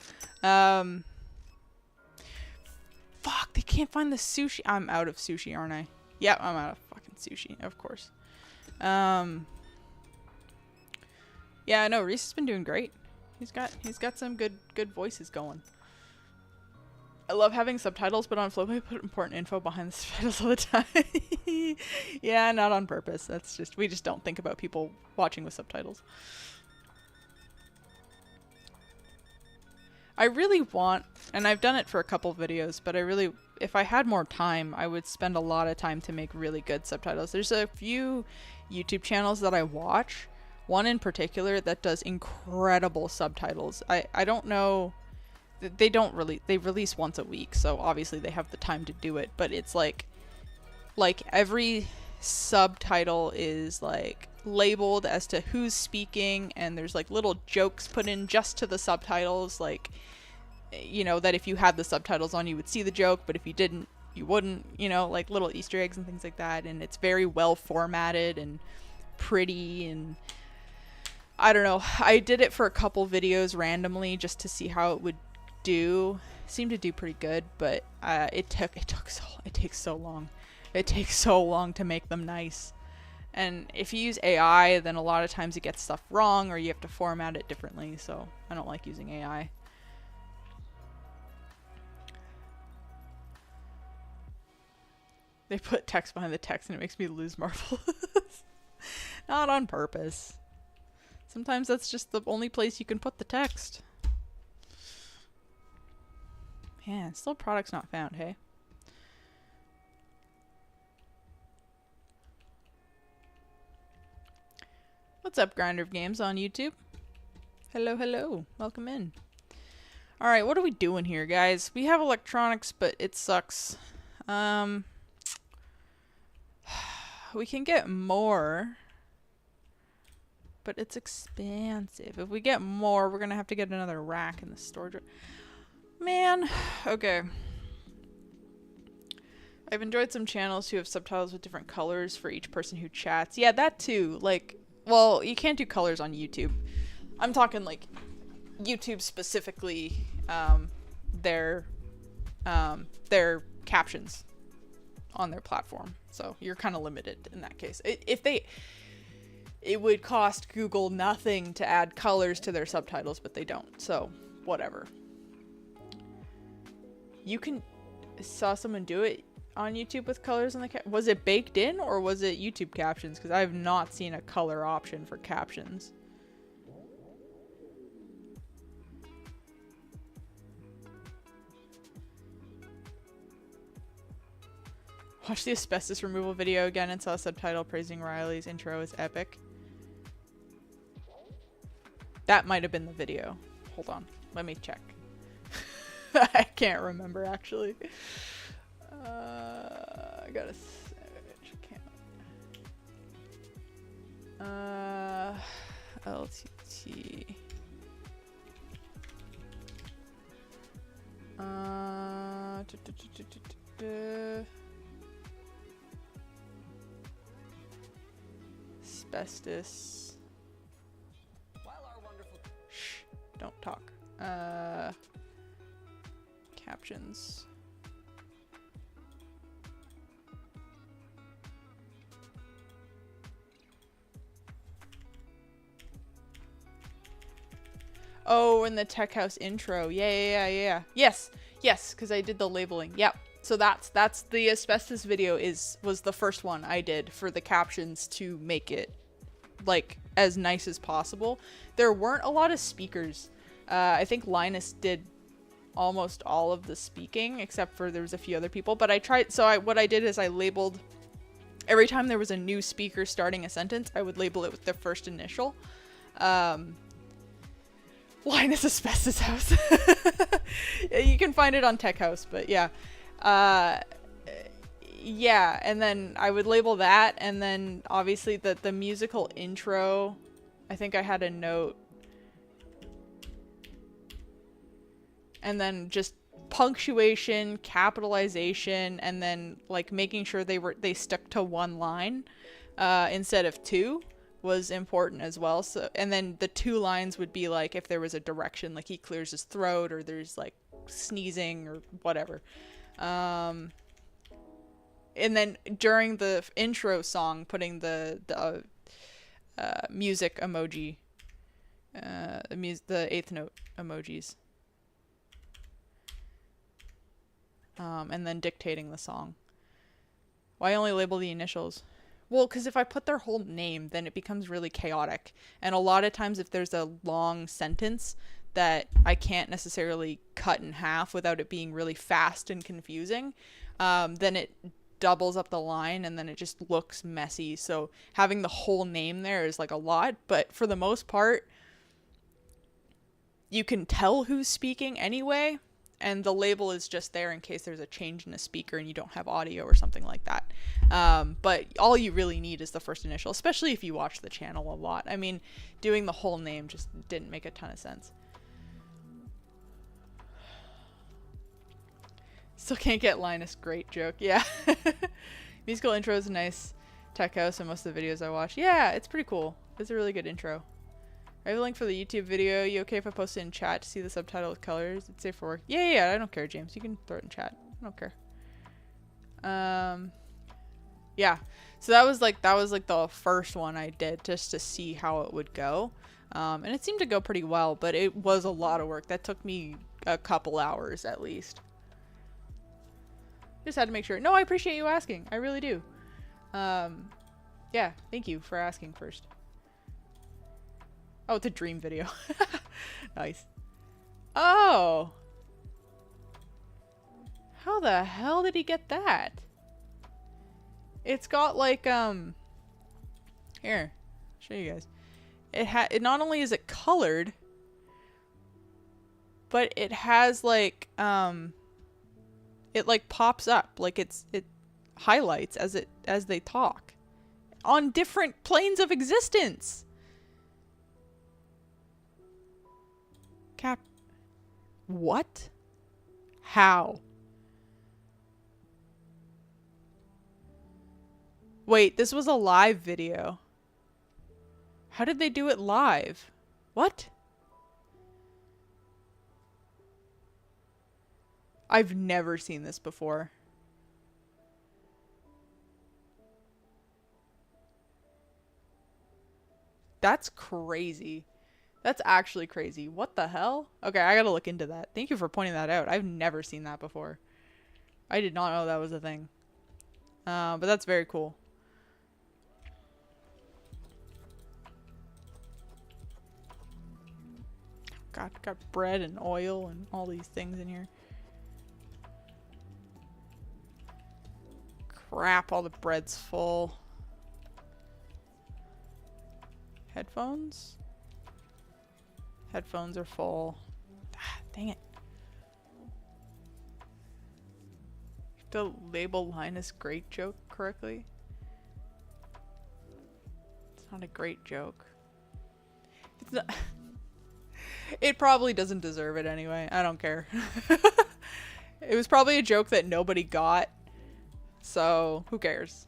Speaker 1: Fuck, they can't find the sushi. I'm out of sushi, aren't I? Yep, I'm out of fucking sushi, of course. Yeah, no, Reese has been doing great. He's got some good voices going. I love having subtitles, but on Flow I put important info behind the subtitles all the time. Yeah, not on purpose. That's just, we just don't think about people watching with subtitles. I really want, and I've done it for a couple videos, but I really, if I had more time, I would spend a lot of time to make really good subtitles. There's a few YouTube channels that I watch, one in particular that does incredible subtitles. I don't know, they release once a week, so obviously they have the time to do it, but it's like every subtitle is like labeled as to who's speaking, and there's like little jokes put in just to the subtitles, like, you know, that if you had the subtitles on you would see the joke, but if you didn't you wouldn't, you know, like little Easter eggs and things like that. And it's very well formatted and pretty, and I don't know, I did it for a couple videos randomly just to see how it would do. It seemed to do pretty good, but it takes so long. It takes so long to make them nice. And if you use AI, then a lot of times it gets stuff wrong, or you have to format it differently, so I don't like using AI. They put text behind the text and it makes me lose marbles. Not on purpose. Sometimes that's just the only place you can put the text. Man, still products not found, hey? What's up, Grinder of Games on YouTube? Hello, hello. Welcome in. Alright, what are we doing here, guys? We have electronics, but it sucks. We can get more, but it's expensive. If we get more, we're gonna have to get another rack in the storage. Man, okay. I've enjoyed some channels who have subtitles with different colors for each person who chats. Yeah, that too. Like, well, you can't do colors on YouTube. I'm talking like YouTube specifically, their captions on their platform. So you're kind of limited in that case. It would cost Google nothing to add colors to their subtitles, but they don't. So whatever. You can saw someone do it on YouTube with colors on the was it baked in, or was it YouTube captions? Because I have not seen a color option for captions. Watch the asbestos removal video again and saw a subtitle praising Riley's intro as epic. That might have been the video. Hold on, let me check. I can't remember actually. I gotta search. LTT. Asbestos. Shh, don't talk. Captions. Oh, in the Tech House intro. Yeah. Yes, because I did the labeling. Yep. So that's the asbestos video was the first one I did for the captions to make it like as nice as possible. There weren't a lot of speakers. I think Linus did almost all of the speaking, except for there was a few other people. But I tried. So what I did is I labeled every time there was a new speaker starting a sentence, I would label it with the first initial. Linus Asbestos House. You can find it on Tech House, but yeah. Uh, yeah, and then I would label that, and then obviously the musical intro, I think I had a note. And then just punctuation, capitalization, and then like making sure they stuck to one line instead of two was important as well. So, and then the two lines would be like if there was a direction, like he clears his throat or there's like sneezing or whatever. And then during the intro song, putting the music emoji, the eighth note emojis. And then dictating the song. Why only label the initials? Well, because if I put their whole name, then it becomes really chaotic. And a lot of times if there's a long sentence that I can't necessarily cut in half without it being really fast and confusing, then it doubles up the line and then it just looks messy. So having the whole name there is like a lot, but for the most part, you can tell who's speaking anyway. And the label is just there in case there's a change in a speaker and you don't have audio or something like that. But all you really need is the first initial, especially if you watch the channel a lot. I mean, doing the whole name just didn't make a ton of sense. Still can't get Linus great joke. Yeah. Musical intro is a nice tech house in most of the videos I watch. Yeah, it's pretty cool. It's a really good intro. I have a link for the YouTube video. You okay if I post it in chat to see the subtitle with colors? It's safe for work. Yeah, I don't care, James. You can throw it in chat. I don't care. Yeah. So that was like the first one I did just to see how it would go. And it seemed to go pretty well, but it was a lot of work. That took me a couple hours at least. Just had to make sure. No, I appreciate you asking. I really do. Yeah, thank you for asking first. Oh, it's a dream video. Nice. Oh! How the hell did he get that? It's got like, here, show you guys. It not only is it colored, but it has like, it like pops up, like it highlights as they talk on different planes of existence. What? How? Wait, this was a live video. How did they do it live? What? I've never seen this before. That's crazy. That's actually crazy. What the hell? Okay, I gotta look into that. Thank you for pointing that out. I've never seen that before. I did not know that was a thing. But that's very cool. Got bread and oil and all these things in here. Crap, all the bread's full. Headphones? Headphones are full. Ah, dang it. To label Linus great joke correctly. It's not a great joke. It's not. It probably doesn't deserve it anyway. I don't care. It was probably a joke that nobody got. So, who cares?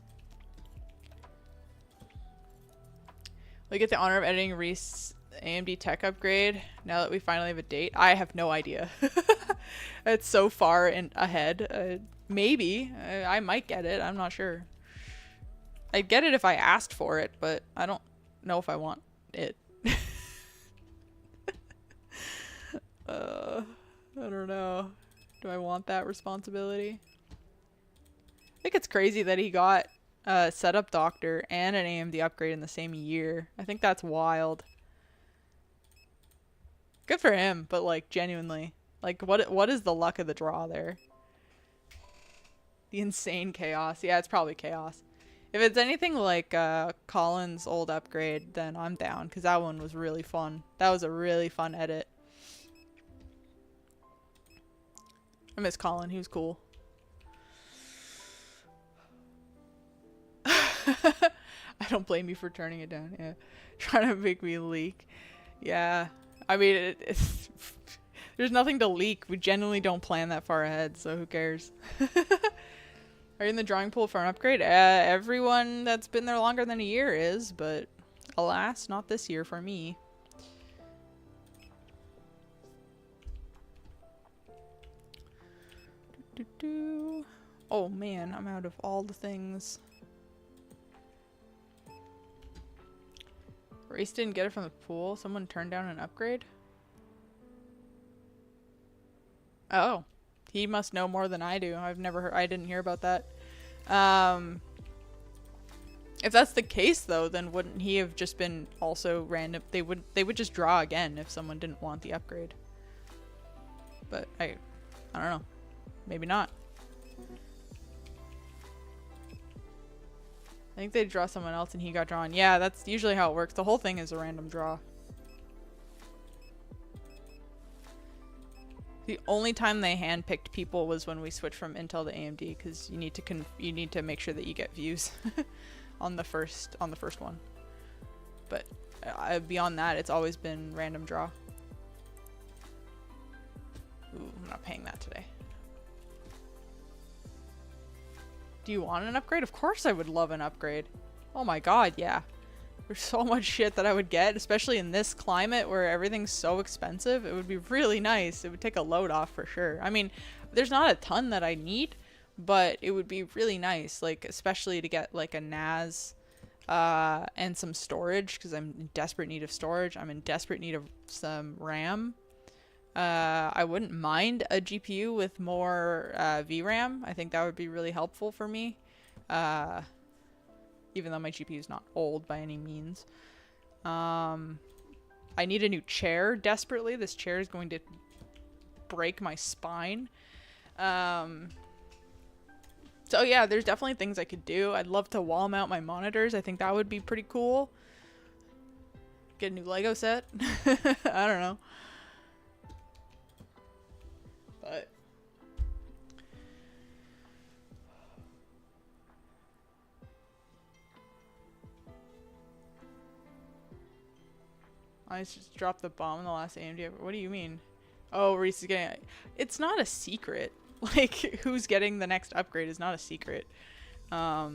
Speaker 1: We get the honor of editing Reese's AMD tech upgrade now that we finally have a date. I have no idea. It's so far ahead. Maybe. I might get it. I'm not sure. I'd get it if I asked for it, but I don't know if I want it. I don't know. Do I want that responsibility? I think it's crazy that he got a setup doctor and an AMD upgrade in the same year. I think that's wild. Good for him, but like genuinely, like what is the luck of the draw there? The insane chaos. Yeah, it's probably chaos. If it's anything like Colin's old upgrade, then I'm down because that one was really fun. That was a really fun edit. I miss Colin. He was cool. I don't blame you for turning it down. Yeah. Trying to make me leak. Yeah. I mean, there's nothing to leak. We genuinely don't plan that far ahead, so who cares? Are you in the drawing pool for an upgrade? Everyone that's been there longer than a year is, but alas, not this year for me. Oh man, I'm out of all the things. Race didn't get it from the pool. Someone turned down an upgrade? Oh. He must know more than I do. I've never heard, I didn't hear about that. If that's the case though, then wouldn't he have just been also random? They would just draw again if someone didn't want the upgrade. But I don't know. Maybe not. I think they'd draw someone else and he got drawn. Yeah, that's usually how it works. The whole thing is a random draw. The only time they handpicked people was when we switched from Intel to AMD, because you need to make sure that you get views on the first one. But beyond that, it's always been random draw. Ooh, I'm not paying that today. Do you want an upgrade? Of course I would love an upgrade. Oh my god, yeah. There's so much shit that I would get, especially in this climate where everything's so expensive. It would be really nice. It would take a load off for sure. I mean, there's not a ton that I need, but it would be really nice, like especially to get like a NAS and some storage, because I'm in desperate need of storage. I'm in desperate need of some RAM. I wouldn't mind a GPU with more VRAM. I think that would be really helpful for me. Even though my GPU is not old by any means. I need a new chair desperately. This chair is going to break my spine. So yeah, there's definitely things I could do. I'd love to wall mount my monitors. I think that would be pretty cool. Get a new Lego set. I don't know. But I just dropped the bomb in the last AMD. What do you mean? Oh, Reese is getting it. It's not a secret. Like, who's getting the next upgrade is not a secret. I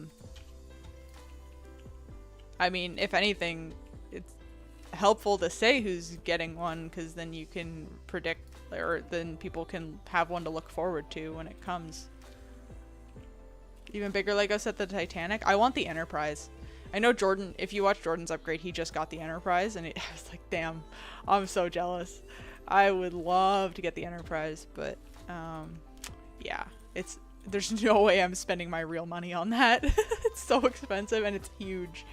Speaker 1: mean, if anything, it's helpful to say who's getting one, because then you can predict, or then people can have one to look forward to when it comes. Even bigger Lego set, the Titanic. I want the Enterprise. I know Jordan, if you watch Jordan's upgrade, he just got the Enterprise, and I was like, damn, I'm so jealous. I would love to get the Enterprise, but yeah, there's no way I'm spending my real money on that. It's so expensive and it's huge.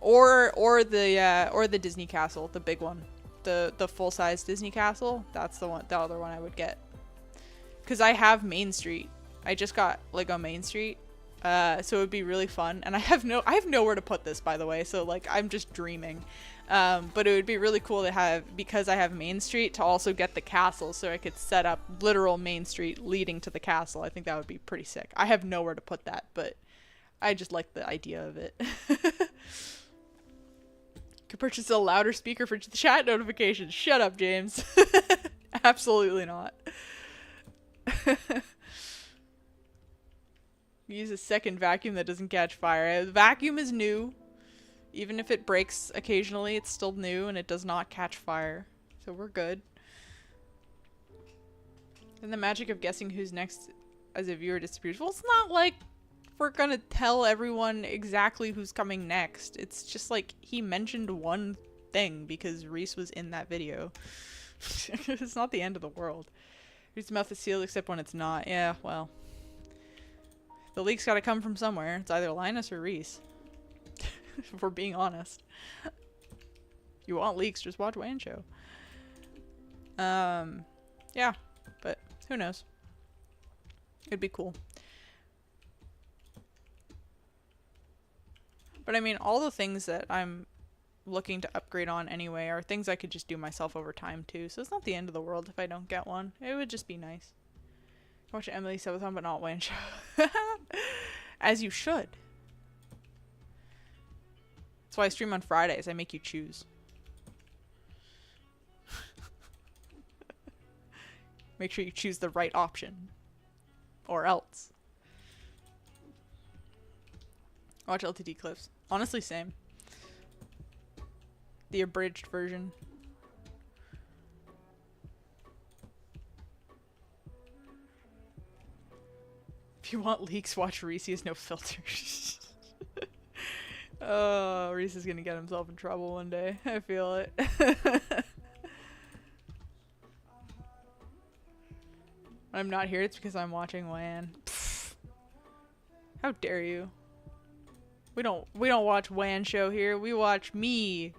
Speaker 1: Or the Disney Castle, the big one, the full size Disney Castle. That's the other one I would get, because I have Main Street. I just got Lego Main Street, so it would be really fun. And I have nowhere to put this, by the way. So like, I'm just dreaming. But it would be really cool to have, because I have Main Street, to also get the castle, so I could set up literal Main Street leading to the castle. I think that would be pretty sick. I have nowhere to put that, but I just like the idea of it. Could purchase a louder speaker for the chat notifications. Shut up, James. Absolutely not. Use a second vacuum that doesn't catch fire. The vacuum is new. Even if it breaks occasionally, it's still new and it does not catch fire. So we're good. And the magic of guessing who's next as a viewer disappears. Well, it's not like we're gonna tell everyone exactly who's coming next. It's just like he mentioned one thing because Reese was in that video. It's not the end of the world. Reese's mouth is sealed except when it's not. Yeah, well. The leak's gotta come from somewhere. It's either Linus or Reese. If we're being honest. You want leaks, just watch Wayne Show. Yeah, but who knows? It'd be cool. But I mean, all the things that I'm looking to upgrade on anyway are things I could just do myself over time too. So it's not the end of the world if I don't get one. It would just be nice. Watch Emily Subathon, but not Wayne show. As you should. That's why I stream on Fridays. I make you choose. Make sure you choose the right option. Or else. Watch LTD clips. Honestly, same. The abridged version. If you want leaks, watch Reese has no filters. Oh, Reese is gonna get himself in trouble one day. I feel it. When I'm not here, it's because I'm watching WAN. Pfft. How dare you? We don't watch WAN show here. We watch me.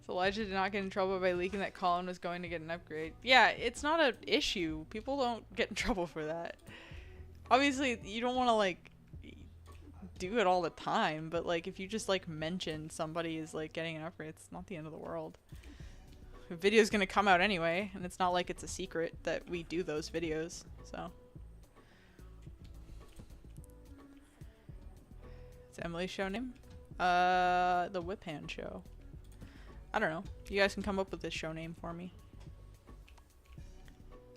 Speaker 1: So Elijah did not get in trouble by leaking that Colin was going to get an upgrade. Yeah, it's not an issue. People don't get in trouble for that. Obviously, you don't want to, like, do it all the time, but, like, if you just, like, mention somebody is, like, getting an upgrade, it's not the end of the world. The video's gonna come out anyway, and it's not like it's a secret that we do those videos, so. It's Emily's show name? The Whiphand show. I don't know. You guys can come up with this show name for me.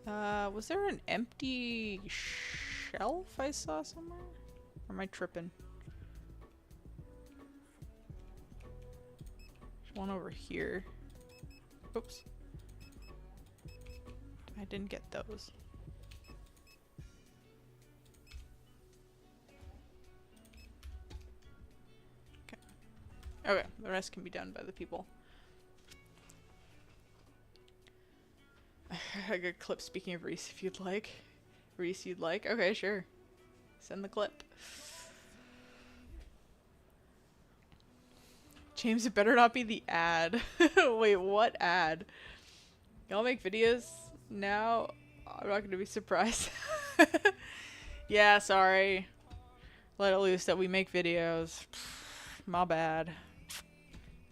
Speaker 1: Was there an empty shelf I saw somewhere? Or am I tripping? There's one over here. Oops. I didn't get those. Okay. Okay, the rest can be done by the people. I got a clip speaking of Reese if you'd like. Reese you'd like? Okay, sure. Send the clip. James, it better not be the ad. Wait, what ad? Y'all make videos now? I'm not gonna be surprised. Yeah, sorry. Let it loose that we make videos. My bad.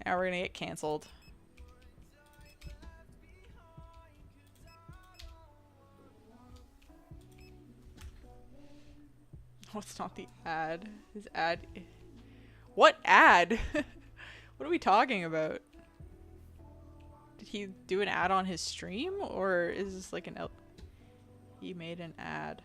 Speaker 1: Now we're gonna get canceled. What's not the ad? His ad. What ad? What are we talking about? Did he do an ad on his stream? Or is this like an... He made an ad.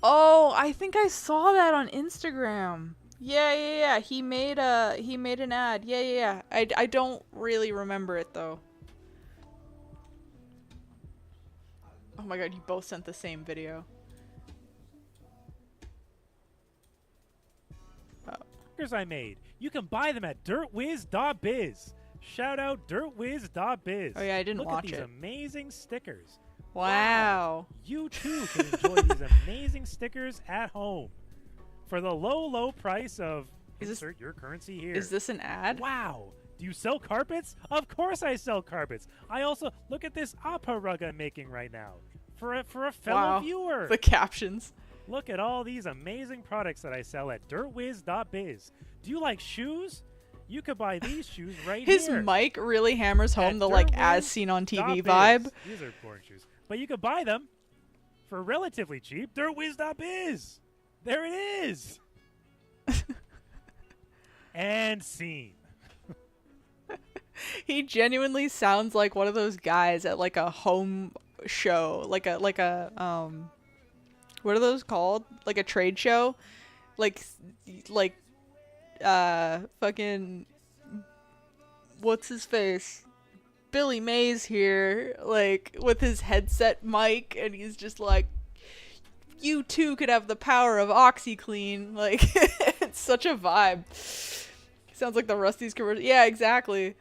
Speaker 1: Oh, I think I saw that on Instagram. Yeah. He made an ad. Yeah. I don't really remember it though. Oh my god, you both sent the same video.
Speaker 3: I made. You can buy them at dirtwiz.biz. Shout out dirtwiz.biz.
Speaker 1: Oh yeah, I didn't watch it.
Speaker 3: Look at these amazing stickers.
Speaker 1: Wow.
Speaker 3: You too can enjoy these amazing stickers at home for the low price of insert your currency here.
Speaker 1: Is this an ad?
Speaker 3: Wow. Do you sell carpets? Of course I sell carpets. I also look at this opera rug I'm making right now for a fellow viewer.
Speaker 1: The captions.
Speaker 3: Look at all these amazing products that I sell at dirtwiz.biz. Do you like shoes? You could buy these shoes right
Speaker 1: His
Speaker 3: here.
Speaker 1: His mic really hammers home the like as seen on TV vibe.
Speaker 3: These are boring shoes. But you could buy them for relatively cheap. Dirtwiz.biz. There it is. And scene.
Speaker 1: He genuinely sounds like one of those guys at like a home show, like a what are those called? Like a trade show? Like fucking what's his face? Billy Mays here, like with his headset mic, and he's just like, you too could have the power of OxyClean. Like it's such a vibe. Sounds like the Rusty's commercial. Yeah, exactly.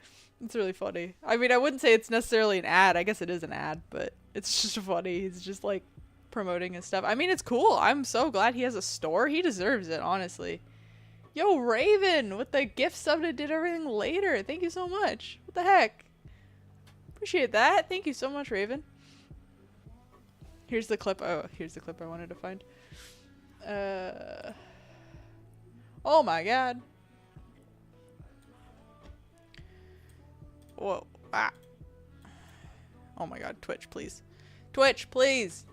Speaker 1: It's really funny. I mean, I wouldn't say it's necessarily an ad. I guess it is an ad, but it's just funny. He's just like promoting his stuff. I mean, it's cool. I'm so glad he has a store. He deserves it, honestly. Yo, Raven, with the gift sub that did everything later. Thank you so much. What the heck? Appreciate that. Thank you so much, Raven. Here's the clip. Oh, here's the clip I wanted to find. Oh my god. Whoa. Ah. Oh my god, Twitch, please. Twitch, please.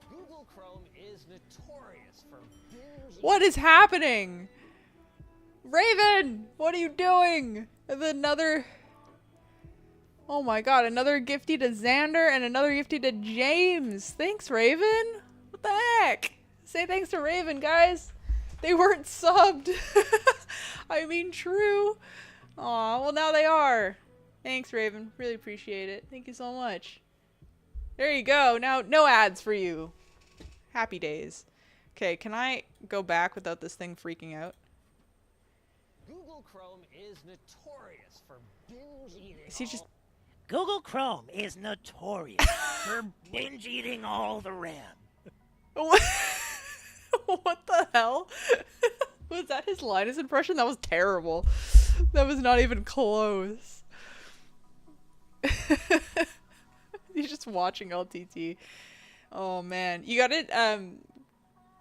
Speaker 4: Google Chrome is notorious for binge
Speaker 1: What is happening? Raven, what are you doing? Another... Oh my god, another gifty to Xander and another gifty to James. Thanks, Raven. What the heck? Say thanks to Raven, guys. They weren't subbed. I mean, true. Aw, well now they are. Thanks, Raven. Really appreciate it. Thank you so much. There you go. Now, no ads for you. Happy days. Okay, can I go back without this thing freaking out?
Speaker 4: Google Chrome is notorious for binge eating.
Speaker 1: Is he just...
Speaker 5: Google Chrome is notorious for binge eating all the RAM.
Speaker 1: What the hell? Was that his Linus impression? That was terrible. That was not even close. He's just watching LTT. Oh man, you got it.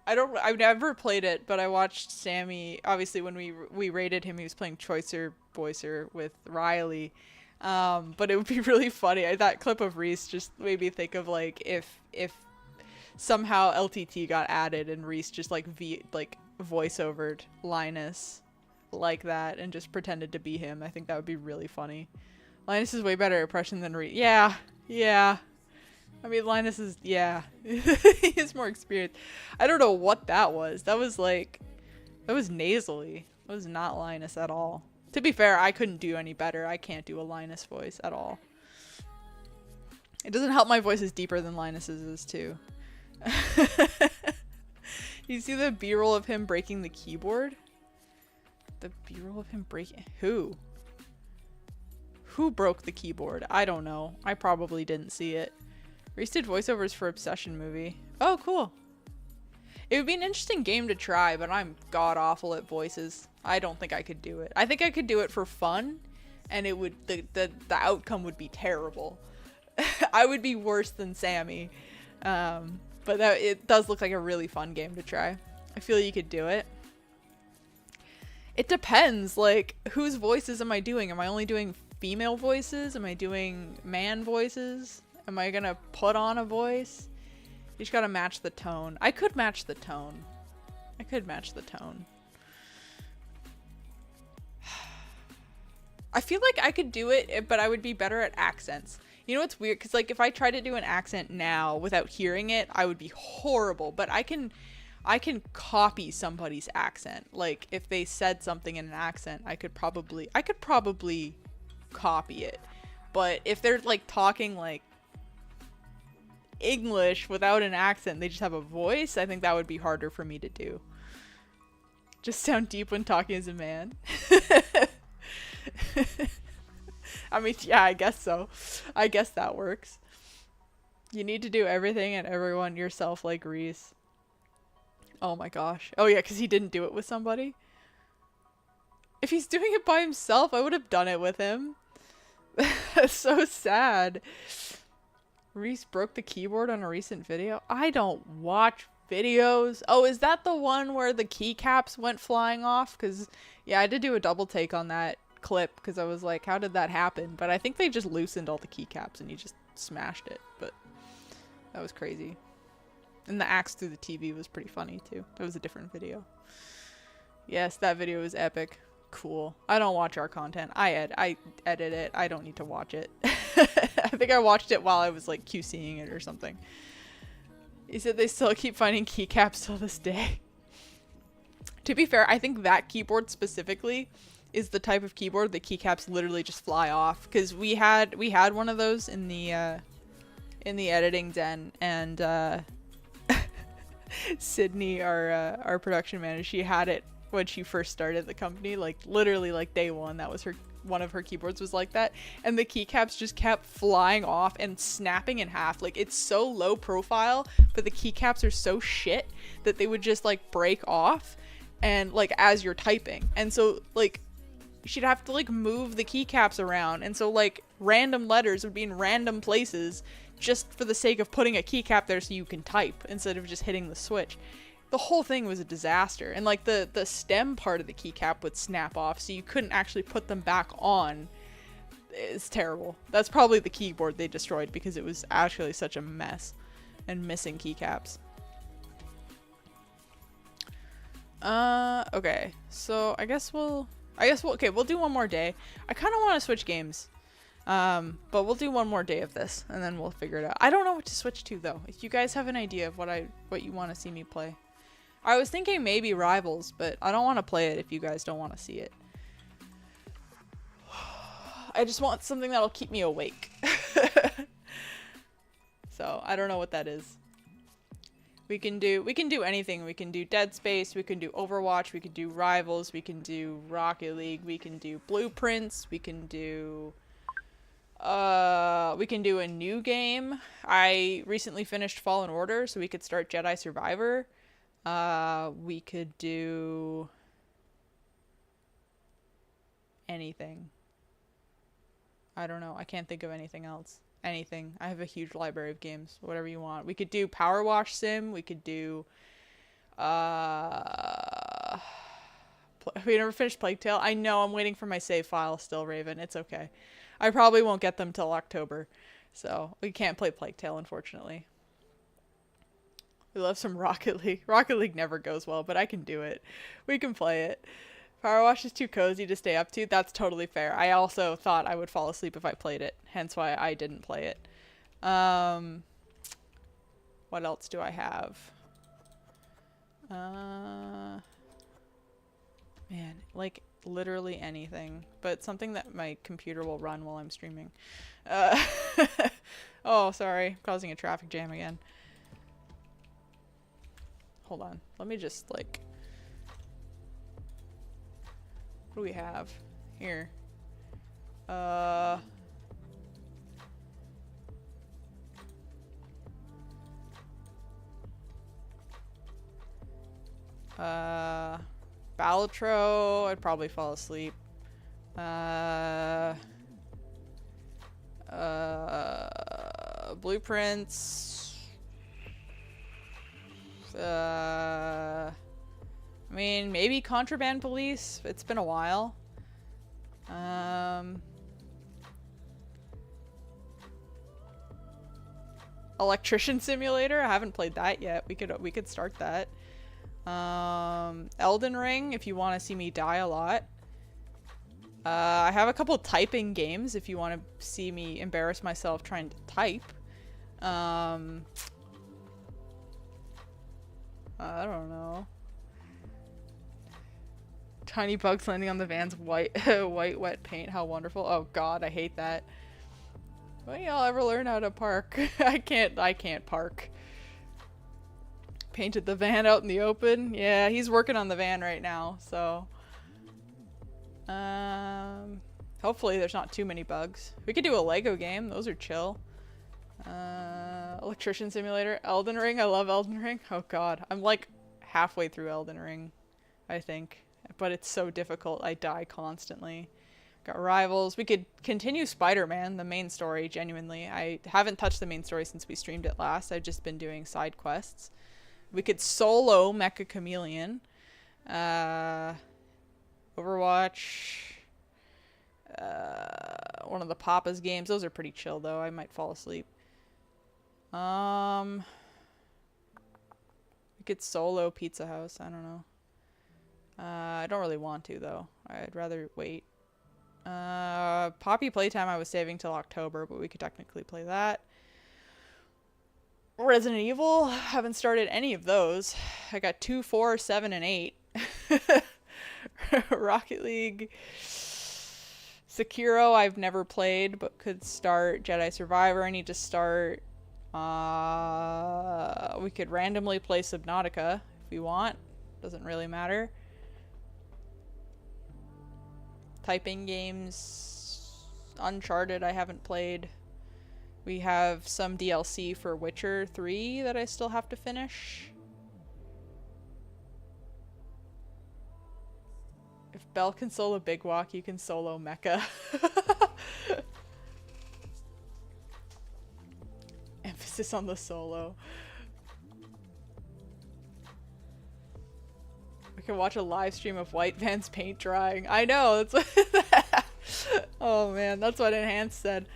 Speaker 1: I've never played it, but I watched Sammy. Obviously, when we rated him, he was playing Choicer Boicer with Riley. But it would be really funny. That clip of Reese just made me think of like if somehow LTT got added and Reese just like voiceovered Linus like that and just pretended to be him. I think that would be really funny. Linus is way better impression than Reese. Yeah. I mean, Linus is, yeah. He has more experience. I don't know what that was. That was nasally. That was not Linus at all. To be fair, I couldn't do any better. I can't do a Linus voice at all. It doesn't help my voice is deeper than Linus's is too. You see the B-roll of him breaking the keyboard? The B-roll of him breaking... Who? Who broke the keyboard? I don't know. I probably didn't see it. Reese did voiceovers for Obsession movie. Oh, cool. It would be an interesting game to try, but I'm god-awful at voices. I don't think I could do it. I think I could do it for fun, and it would the outcome would be terrible. I would be worse than Sammy. But it does look like a really fun game to try. I feel you could do it. It depends, like, whose voices am I doing? Am I only doing female voices? Am I doing man voices? Am I gonna put on a voice? You just gotta match the tone. I could match the tone. I feel like I could do it, but I would be better at accents. You know what's weird? Because, like, if I try to do an accent now without hearing it, I would be horrible. But I can copy somebody's accent. Like, if they said something in an accent, I could probably copy it. But if they're, like, talking, like, English without an accent, they just have a voice, I think that would be harder for me to do. Just sound deep when talking as a man. I mean, yeah, I guess so. I guess that works. You need to do everything and everyone yourself like Reese. Oh my gosh. Oh yeah, because he didn't do it with somebody. If he's doing it by himself, I would have done it with him. That's so sad. Reese broke the keyboard on a recent video. I don't watch videos. Oh, is that the one where the keycaps went flying off? Because, yeah, I did do a double take on that clip because I was like, how did that happen? But I think they just loosened all the keycaps and he just smashed it. But that was crazy. And the axe through the TV was pretty funny too. That was a different video. Yes, that video was epic. Cool. I don't watch our content. I edit it. I don't need to watch it. I think I watched it while I was like QCing it or something. He said they still keep finding keycaps till this day. To be fair, I think that keyboard specifically is the type of keyboard that keycaps literally just fly off. Because we had one of those in the editing den, and Sydney, our production manager, she had it when she first started the company, like literally like day one. That was one of her keyboards was like that, and the keycaps just kept flying off and snapping in half. Like, it's so low profile, but the keycaps are so shit that they would just like break off and like as you're typing. And so like she'd have to like move the keycaps around, and so like random letters would be in random places just for the sake of putting a keycap there so you can type instead of just hitting the switch. The whole thing was a disaster. And like the stem part of the keycap would snap off so you couldn't actually put them back on. It's terrible. That's probably the keyboard they destroyed because it was actually such a mess and missing keycaps. Okay. So I guess we'll do one more day. I kind of want to switch games. But we'll do one more day of this and then we'll figure it out. I don't know what to switch to though. If you guys have an idea of what you want to see me play. I was thinking maybe Rivals, but I don't want to play it if you guys don't want to see it. I just want something that'll keep me awake. So, I don't know what that is. We can do anything. We can do Dead Space, we can do Overwatch, we can do Rivals, we can do Rocket League, we can do Blueprints, we can do a new game. I recently finished Fallen Order, so we could start Jedi Survivor. We could do anything. I don't know. I can't think of anything else. Anything. I have a huge library of games. Whatever you want. We could do Power Wash Sim. We could do we never finished Plague Tale. I know, I'm waiting for my save file still, Raven. It's okay. I probably won't get them till October. So, we can't play Plague Tale, unfortunately. We love some Rocket League. Rocket League never goes well, but I can do it. We can play it. Power Wash is too cozy to stay up to. That's totally fair. I also thought I would fall asleep if I played it. Hence why I didn't play it. What else do I have? Man, like literally anything. But something that my computer will run while I'm streaming. Oh, sorry. Causing a traffic jam again. Hold on. Let me just like... What do we have? Here. Balatro, I'd probably fall asleep. Blueprints. I mean, maybe Contraband Police. It's been a while. Electrician Simulator. I haven't played that yet. We could start that. Elden Ring, if you want to see me die a lot. I have a couple typing games if you want to see me embarrass myself trying to type. I don't know. Tiny bugs landing on the van's white wet paint. How wonderful. Oh god, I hate that. When y'all ever learn how to park? I can't park. Painted the van out in the open. Yeah, he's working on the van right now, so hopefully there's not too many bugs. We could do a Lego game. Those are chill. Electrician Simulator, Elden Ring. I love Elden Ring. Oh god, I'm like halfway through Elden Ring, I think, but it's so difficult. I die constantly. Got Rivals. We could continue Spider-Man, the main story, genuinely. I haven't touched the main story since we streamed it last. I've just been doing side quests. We could solo Mecha Chameleon. Overwatch. One of the Papa's games. Those are pretty chill, though. I might fall asleep. We could solo Pizza House. I don't know. I don't really want to, though. I'd rather wait. Poppy Playtime I was saving till October, but we could technically play that. Resident Evil, haven't started any of those. I got 2, 4, 7, and 8. Rocket League. Sekiro I've never played, but could start. Jedi Survivor I need to start. We could randomly play Subnautica if we want. Doesn't really matter. Typing games. Uncharted I haven't played. We have some DLC for Witcher 3 that I still have to finish. If Belle can solo Big Walk, you can solo Mecha. emphasis on the solo. We can watch a live stream of Whiphand's paint drying. I know, that's what oh man, that's what Enhanced said.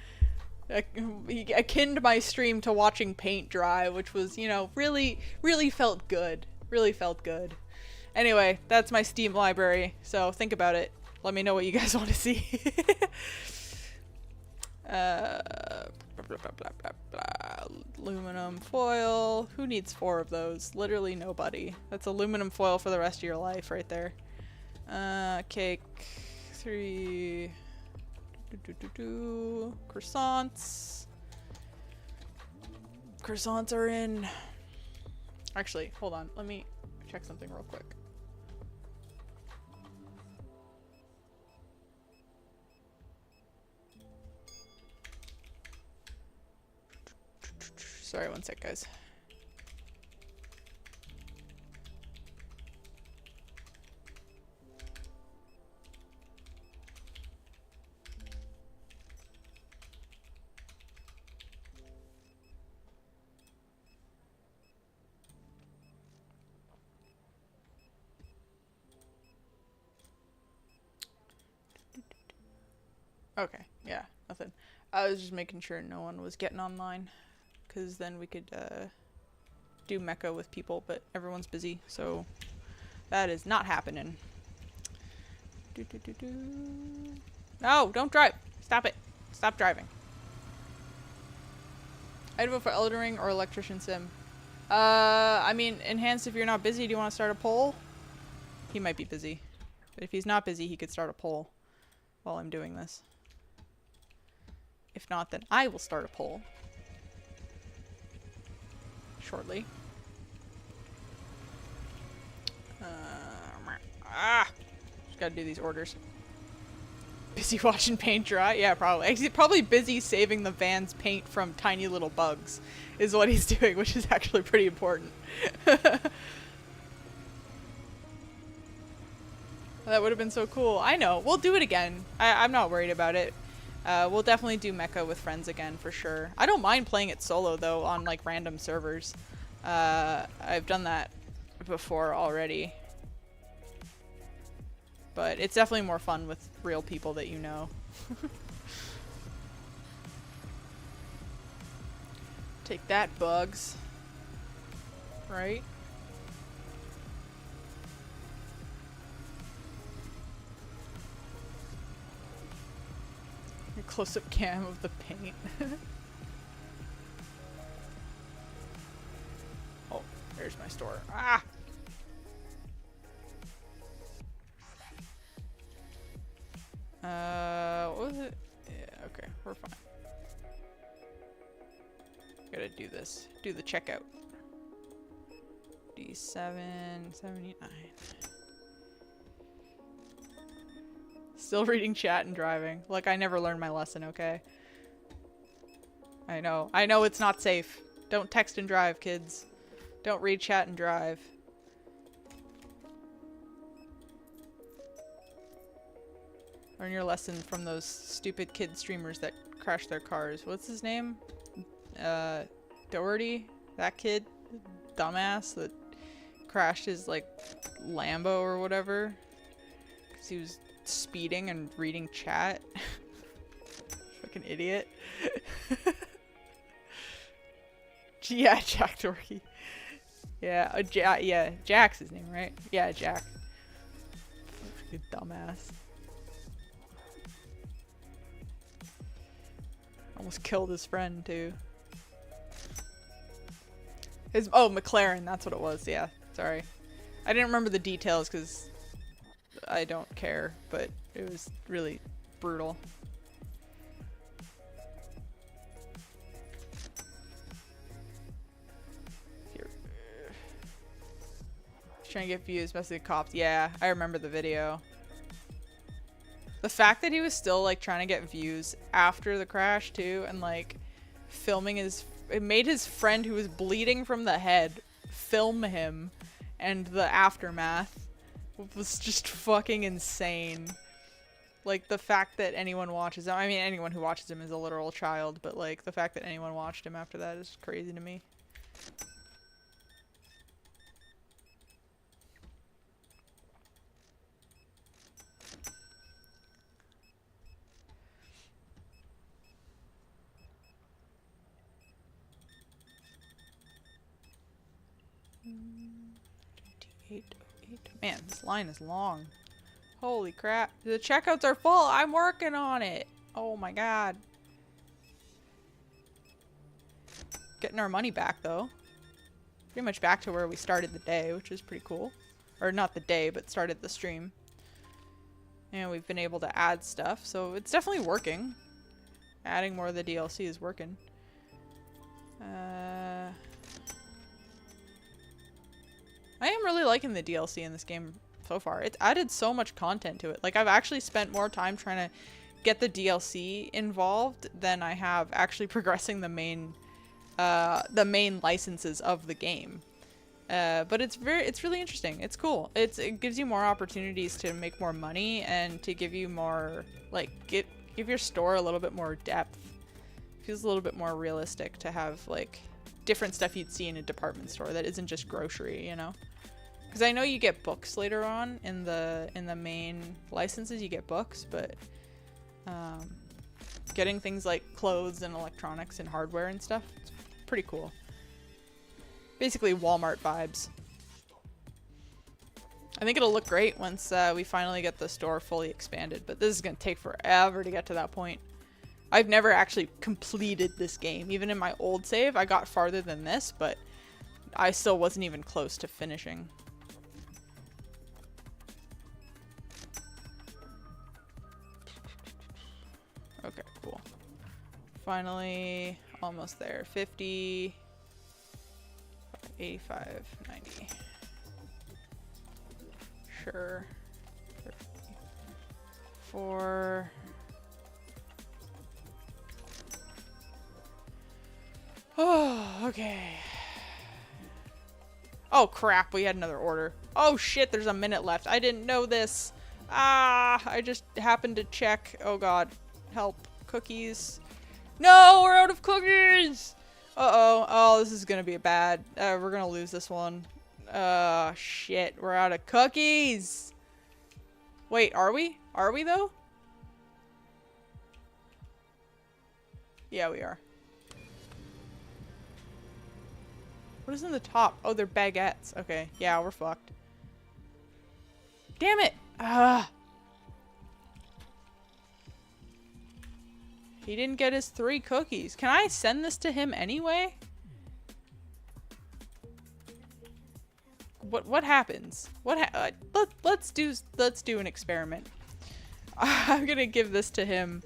Speaker 1: He akined my stream to watching paint dry, which was, you know, really felt good. Really felt good. Anyway, that's my Steam library, so think about it. Let me know what you guys want to see. Blah, blah, blah, blah, blah. Aluminum foil. Who needs 4 of those? Literally nobody. That's aluminum foil for the rest of your life right there. Cake. 3. Croissants. Croissants are in. Actually, hold on. Let me check something real quick. Sorry, one sec, guys. Okay, yeah, nothing. I was just making sure no one was getting online, because then we could do mecha with people, but everyone's busy, so that is not happening. No, don't drive! Stop it! Stop driving. I'd vote for Elden Ring or Electrician Sim. I mean, Enhanced, if you're not busy, do you want to start a poll? He might be busy. But if he's not busy, he could start a poll while I'm doing this. If not, then I will start a poll. Shortly. Just gotta do these orders. Busy watching paint dry? Yeah, probably. Actually, probably busy saving the van's paint from tiny little bugs is what he's doing, which is actually pretty important. That would have been so cool. I know. We'll do it again. I'm not worried about it. We'll definitely do mecha with friends again, for sure. I don't mind playing it solo, though, on, like, random servers. I've done that before already. But it's definitely more fun with real people that you know. Take that, bugs. Right? A close-up cam of the paint. Oh, there's my store. Ah! What was it? Yeah, okay, we're fine. Gotta do this. Do the checkout. D779. Still reading chat and driving. Like, I never learned my lesson, okay? I know. I know it's not safe. Don't text and drive, kids. Don't read chat and drive. Learn your lesson from those stupid kid streamers that crash their cars. What's his name? Doherty? That kid? Dumbass that crashed his, like, Lambo or whatever. Because he was speeding and reading chat. Fucking idiot. Yeah, Jack Doherty. Yeah, yeah, Jack's his name, right? Yeah, Jack. You dumbass. Almost killed his friend, too. Oh, McLaren, that's what it was, yeah. Sorry. I didn't remember the details because I don't care, but it was really brutal. Here. Trying to get views, mostly cops. Yeah, I remember the video. The fact that he was still, like, trying to get views after the crash, too, and, like, filming his... It made his friend who was bleeding from the head film him, and the aftermath was just fucking insane. Like, the fact that anyone watches him, I mean, anyone who watches him is a literal child, but, like, the fact that anyone watched him after that is crazy to me. Man, this line is long. Holy crap. The checkouts are full. I'm working on it. Oh my god. Getting our money back, though. Pretty much back to where we started the day, which is pretty cool. Or not the day, but started the stream. And we've been able to add stuff, so it's definitely working. Adding more of the DLC is working. I am really liking the DLC in this game so far. It's added so much content to it. Like, I've actually spent more time trying to get the DLC involved than I have actually progressing the main licenses of the game. But it's really interesting. It's cool. It gives you more opportunities to make more money and to give you more, like, give your store a little bit more depth. It feels a little bit more realistic to have, like, different stuff you'd see in a department store that isn't just grocery, you know? Because I know you get books later on in the main licenses, you get books, but getting things like clothes and electronics and hardware and stuff, it's pretty cool. Basically Walmart vibes. I think it'll look great once we finally get the store fully expanded, but this is going to take forever to get to that point. I've never actually completed this game. Even in my old save, I got farther than this, but I still wasn't even close to finishing. Okay, cool. Finally, almost there. 50, 85, 90. Sure. 4. Oh, okay. Oh crap, we had another order. Oh shit, there's a minute left. I didn't know this. Ah, I just happened to check. Oh god. Help. Cookies. No, we're out of cookies! Uh-oh. Oh, this is gonna be bad. We're gonna lose this one. Shit. We're out of cookies! Wait, are we? Are we, though? Yeah, we are. What is in the top? Oh, they're baguettes. Okay. Yeah, we're fucked. Damn it! Ah! He didn't get his 3 cookies. Can I send this to him anyway? What happens? Let's do an experiment. I'm gonna give this to him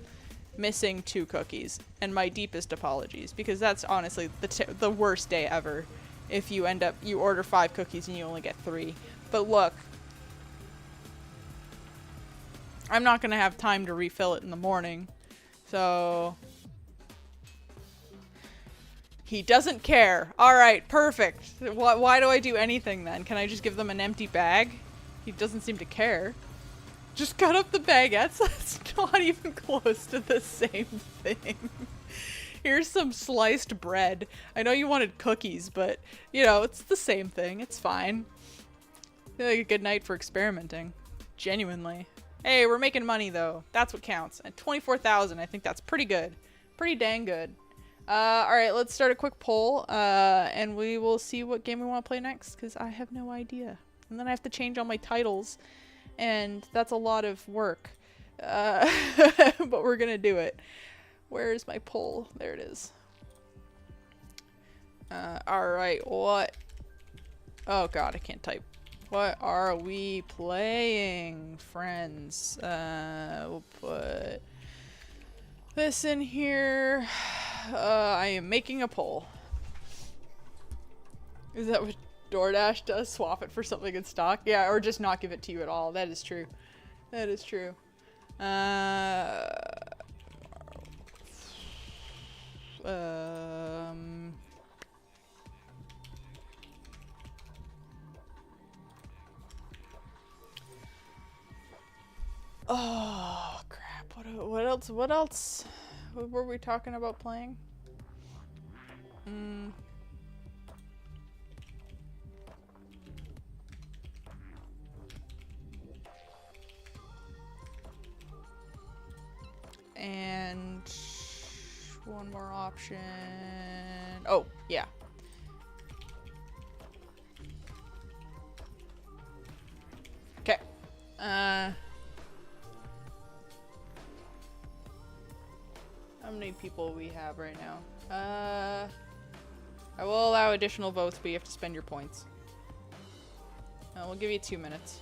Speaker 1: missing 2 cookies, and my deepest apologies, because that's honestly the worst day ever if you order 5 cookies and you only get 3. But look, I'm not gonna have time to refill it in the morning, so he doesn't care. Alright, perfect. Why do I do anything then? Can I just give them an empty bag? He doesn't seem to care. Just cut up the baguettes. That's not even close to the same thing. Here's some sliced bread. I know you wanted cookies, but, you know, it's the same thing. It's fine. I feel like a good night for experimenting. Genuinely. Hey, we're making money, though. That's what counts. And 24,000, I think that's pretty good. Pretty dang good. Alright, let's start a quick poll, and we will see what game we want to play next, because I have no idea. And then I have to change all my titles, and that's a lot of work. But we're gonna do it. Where is my poll? There it is. Alright, what? Oh god, I can't type. What are we playing, friends? We'll put this in here. I am making a poll. Is that what DoorDash does? Swap it for something in stock? Yeah, or just not give it to you at all. That is true. That is true. Oh, What else? What else? What were we talking about playing? And one more option. Oh, yeah. Okay. How many people we have right now? I will allow additional votes, but you have to spend your points. We'll give you 2 minutes.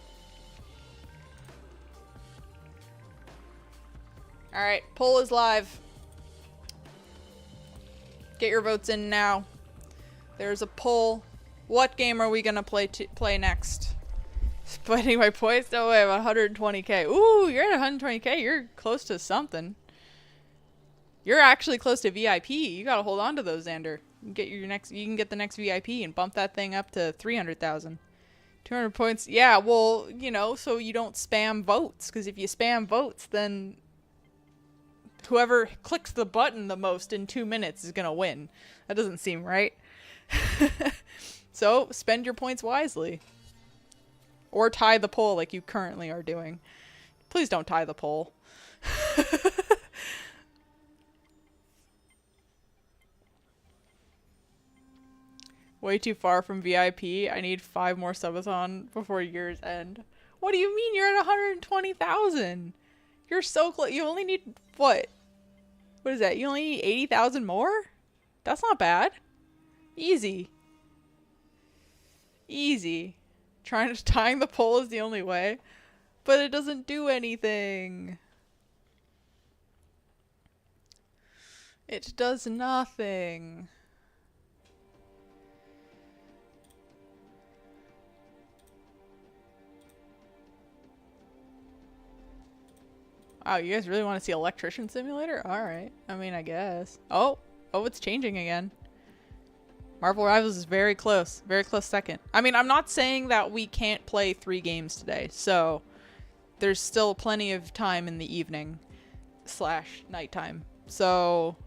Speaker 1: Alright, poll is live. Get your votes in now. There's a poll. What game are we gonna play next? Splitting my points? No way, I'm 120k. Ooh, you're at 120k. You're close to something. You're actually close to VIP. You gotta hold on to those, Xander. You can get the next VIP and bump that thing up to 300,000. 200 points. Yeah, well, you know, so you don't spam votes. Because if you spam votes, then whoever clicks the button the most in 2 minutes is gonna win. That doesn't seem right. So, spend your points wisely. Or tie the poll like you currently are doing. Please don't tie the poll. Way too far from VIP. I need 5 more subathon before year's end. What do you mean you're at 120,000? You're so close. You only need, what? What is that? You only need 80,000 more? That's not bad. Easy. Easy. Tying the poll is the only way. But it doesn't do anything. It does nothing. Wow, you guys really want to see Electrician Simulator? Alright. I mean, I guess. Oh, it's changing again. Marvel Rivals is very close. Very close second. I mean, I'm not saying that we can't play 3 games today. So, there's still plenty of time in the evening / nighttime. So,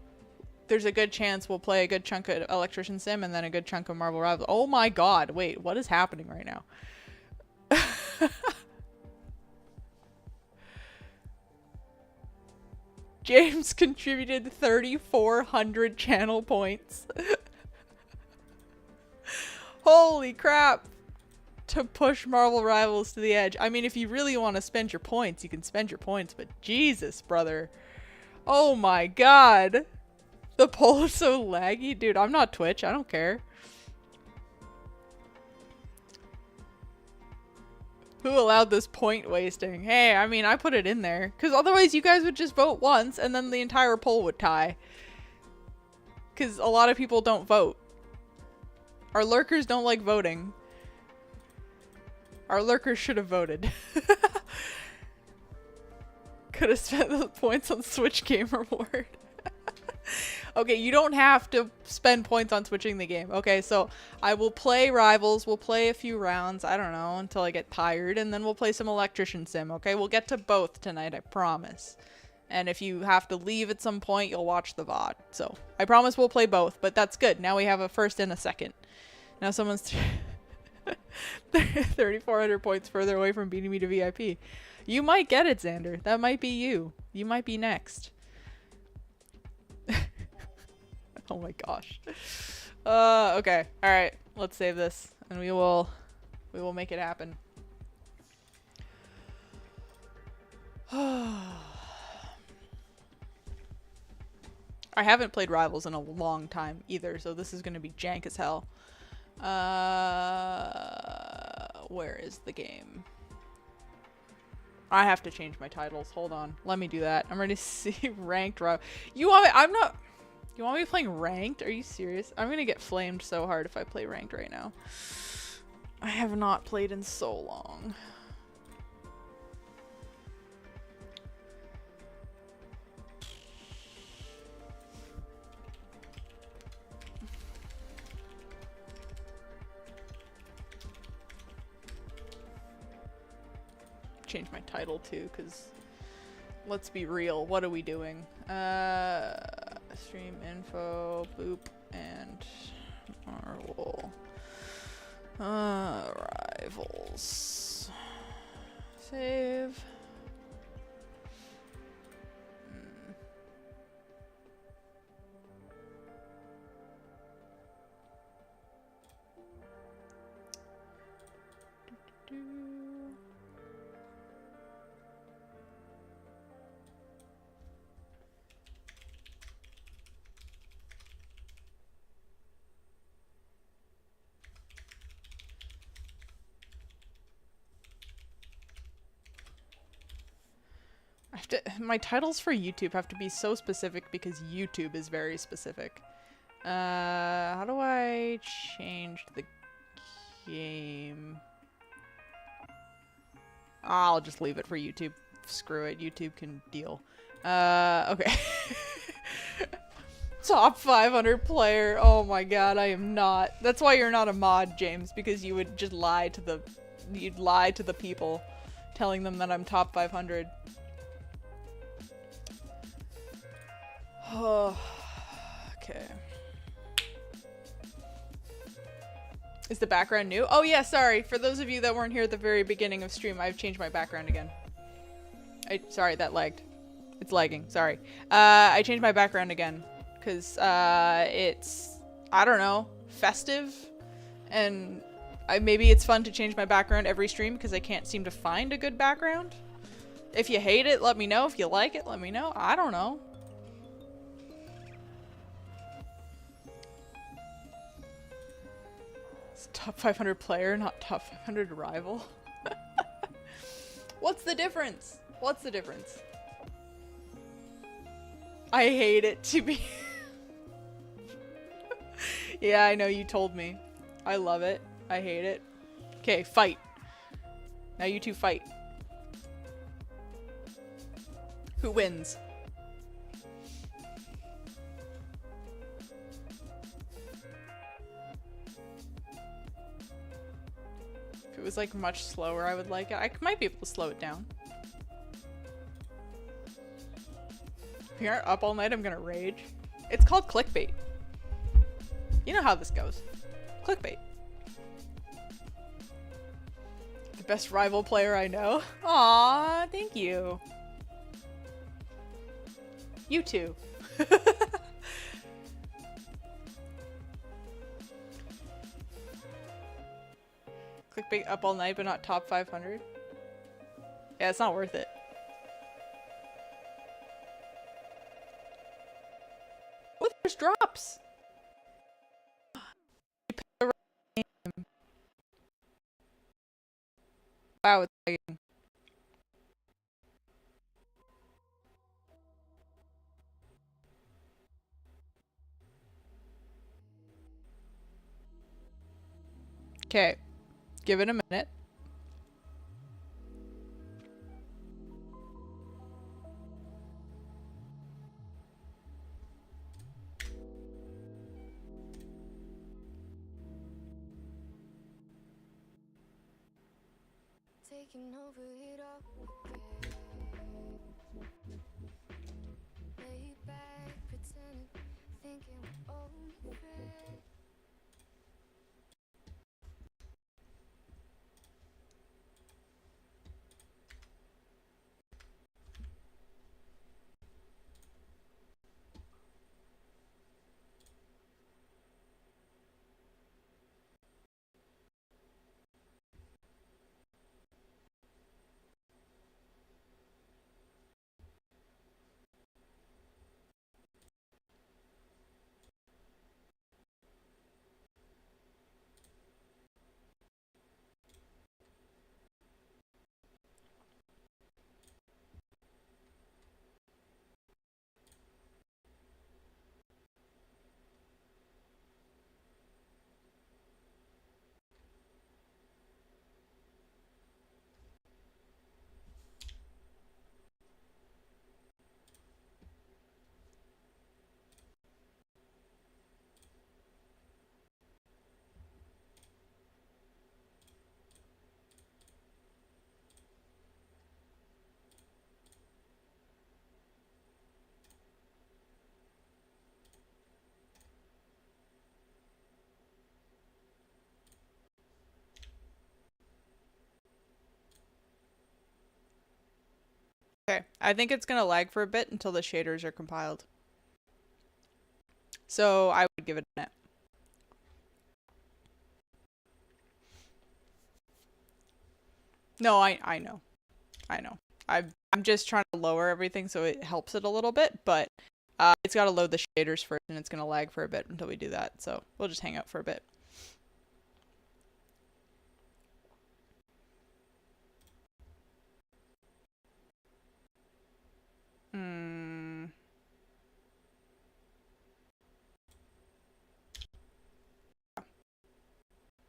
Speaker 1: there's a good chance we'll play a good chunk of Electrician Sim and then a good chunk of Marvel Rivals. Oh my god, wait, what is happening right now? James contributed 3,400 channel points. Holy crap. To push Marvel Rivals to the edge. I mean, if you really want to spend your points, you can spend your points, but Jesus, brother. Oh my god. The poll is so laggy. Dude, I'm not Twitch. I don't care. Who allowed this point wasting? Hey, I mean, I put it in there. Because otherwise you guys would just vote once and then the entire poll would tie. Because a lot of people don't vote. Our lurkers don't like voting. Our lurkers should have voted. Could have spent the points on Switch Game Reward. Okay, you don't have to spend points on switching the game. Okay, so I will play Rivals. We'll play a few rounds. I don't know, until I get tired. And then we'll play some Electrician Sim, okay? We'll get to both tonight, I promise. And if you have to leave at some point, you'll watch the VOD. So, I promise we'll play both, but that's good. Now we have a first and a second. Now someone's 3,400 points further away from beating me to VIP. You might get it, Xander. That might be you. You might be next. Oh my gosh. Okay. All right. Let's save this and we will make it happen. I haven't played Rivals in a long time either, so this is going to be jank as hell. Where is the game? I have to change my titles. Hold on. Let me do that. I'm ready to see ranked. You want me? You want me playing ranked? Are you serious? I'm gonna get flamed so hard if I play ranked right now. I have not played in so long. Change my title too, because let's be real. What are we doing? Stream info, boop, and Marvel. Rivals. Save. My titles for YouTube have to be so specific because YouTube is very specific. How do I change the game? I'll just leave it for YouTube. Screw it, YouTube can deal. Okay. Top 500 player. Oh my god, I am not. That's why you're not a mod, James, because you would just lie to the... You'd lie to the people, telling them that I'm top 500. Oh, okay. Is the background new? Oh yeah, sorry. For those of you that weren't here at the very beginning of stream, I've changed my background again. Sorry, that lagged. It's lagging, sorry. I changed my background again. Because, it's, I don't know, festive. And maybe it's fun to change my background every stream because I can't seem to find a good background. If you hate it, let me know. If you like it, let me know. I don't know. It's top 500 player, not top 500 rival. What's the difference? What's the difference? I hate it to be... Yeah, I know, you told me. I love it. I hate it. Okay, fight. Now you two fight. Who wins? If it was like much slower, I would like it. I might be able to slow it down. If you aren't up all night, I'm gonna rage. It's called clickbait. You know how this goes. Clickbait. The best rival player I know. Aww, thank you. You too. Clickbait up all night but not top 500. Yeah, it's not worth it. Oh, there's drops. Wow, it's lagging. Okay, give it a minute.
Speaker 2: Taking over it all again. Lay back, pretending, thinking we're only friends.
Speaker 1: Okay, I think it's gonna lag for a bit until the shaders are compiled. So I would give it a minute. No, I know. I know. I'm just trying to lower everything so it helps it a little bit, but it's got to load the shaders first and it's going to lag for a bit until we do that. So we'll just hang out for a bit. Hmm.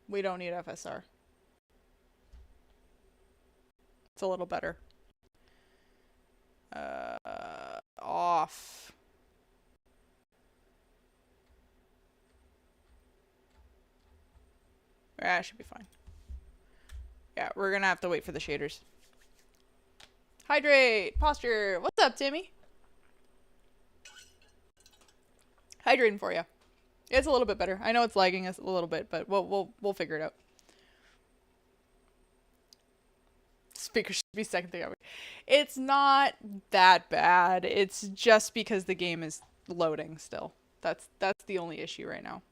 Speaker 1: We don't need FSR. It's a little better. Off. Yeah, should be fine. Yeah, we're gonna have to wait for the shaders. Hydrate! Posture! What's up, Timmy? Hydrating for you. It's a little bit better. I know it's lagging us a little bit, but we'll figure it out. Speaker should be second thing. It's not that bad. It's just because the game is loading still. That's the only issue right now.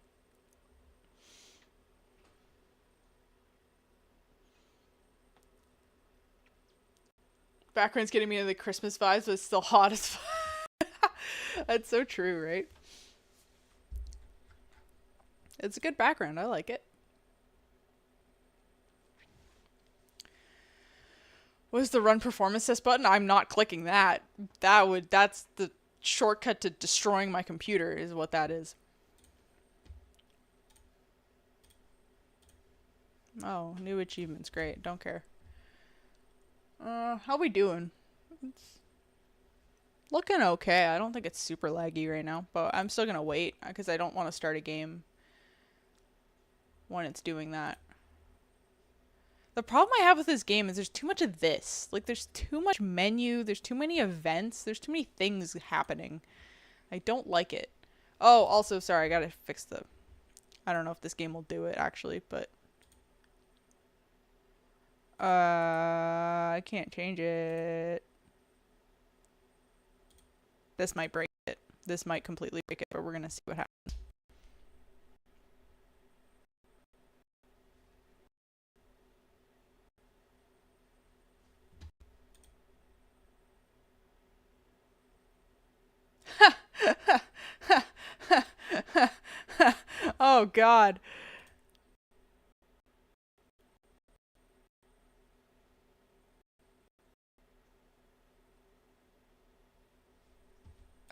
Speaker 1: Background's getting me into the Christmas vibes, but it's still hot as fuck. That's so true, right? It's a good background. I like it. What is the run performance test button? I'm not clicking that. That's the shortcut to destroying my computer is what that is. Oh, new achievements. Great. Don't care. How we doing? It's looking okay. I don't think it's super laggy right now, but I'm still gonna wait because I don't want to start a game when it's doing that. The problem I have with this game is there's too much of this. Like, there's too much menu, there's too many events, there's too many things happening. I don't like it. Oh, also, sorry, I gotta fix the... I don't know if this game will do it, actually, but... I can't change it. This might break it. This might completely break it, but we're gonna see what happens. Oh, God.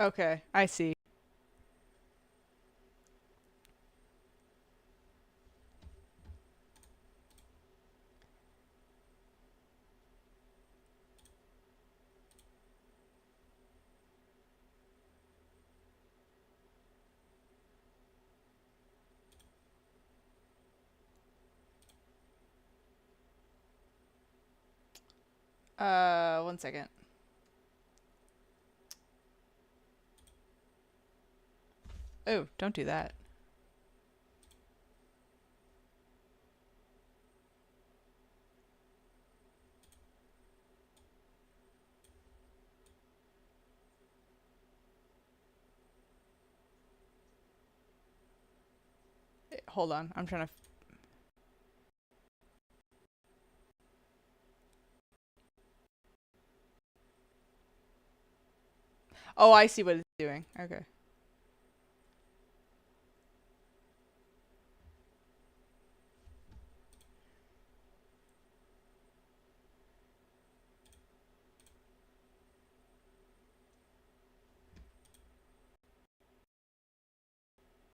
Speaker 1: Okay, I see. One second. Oh, don't do that. Hold on, I'm trying to... Oh, I see what it's doing. Okay.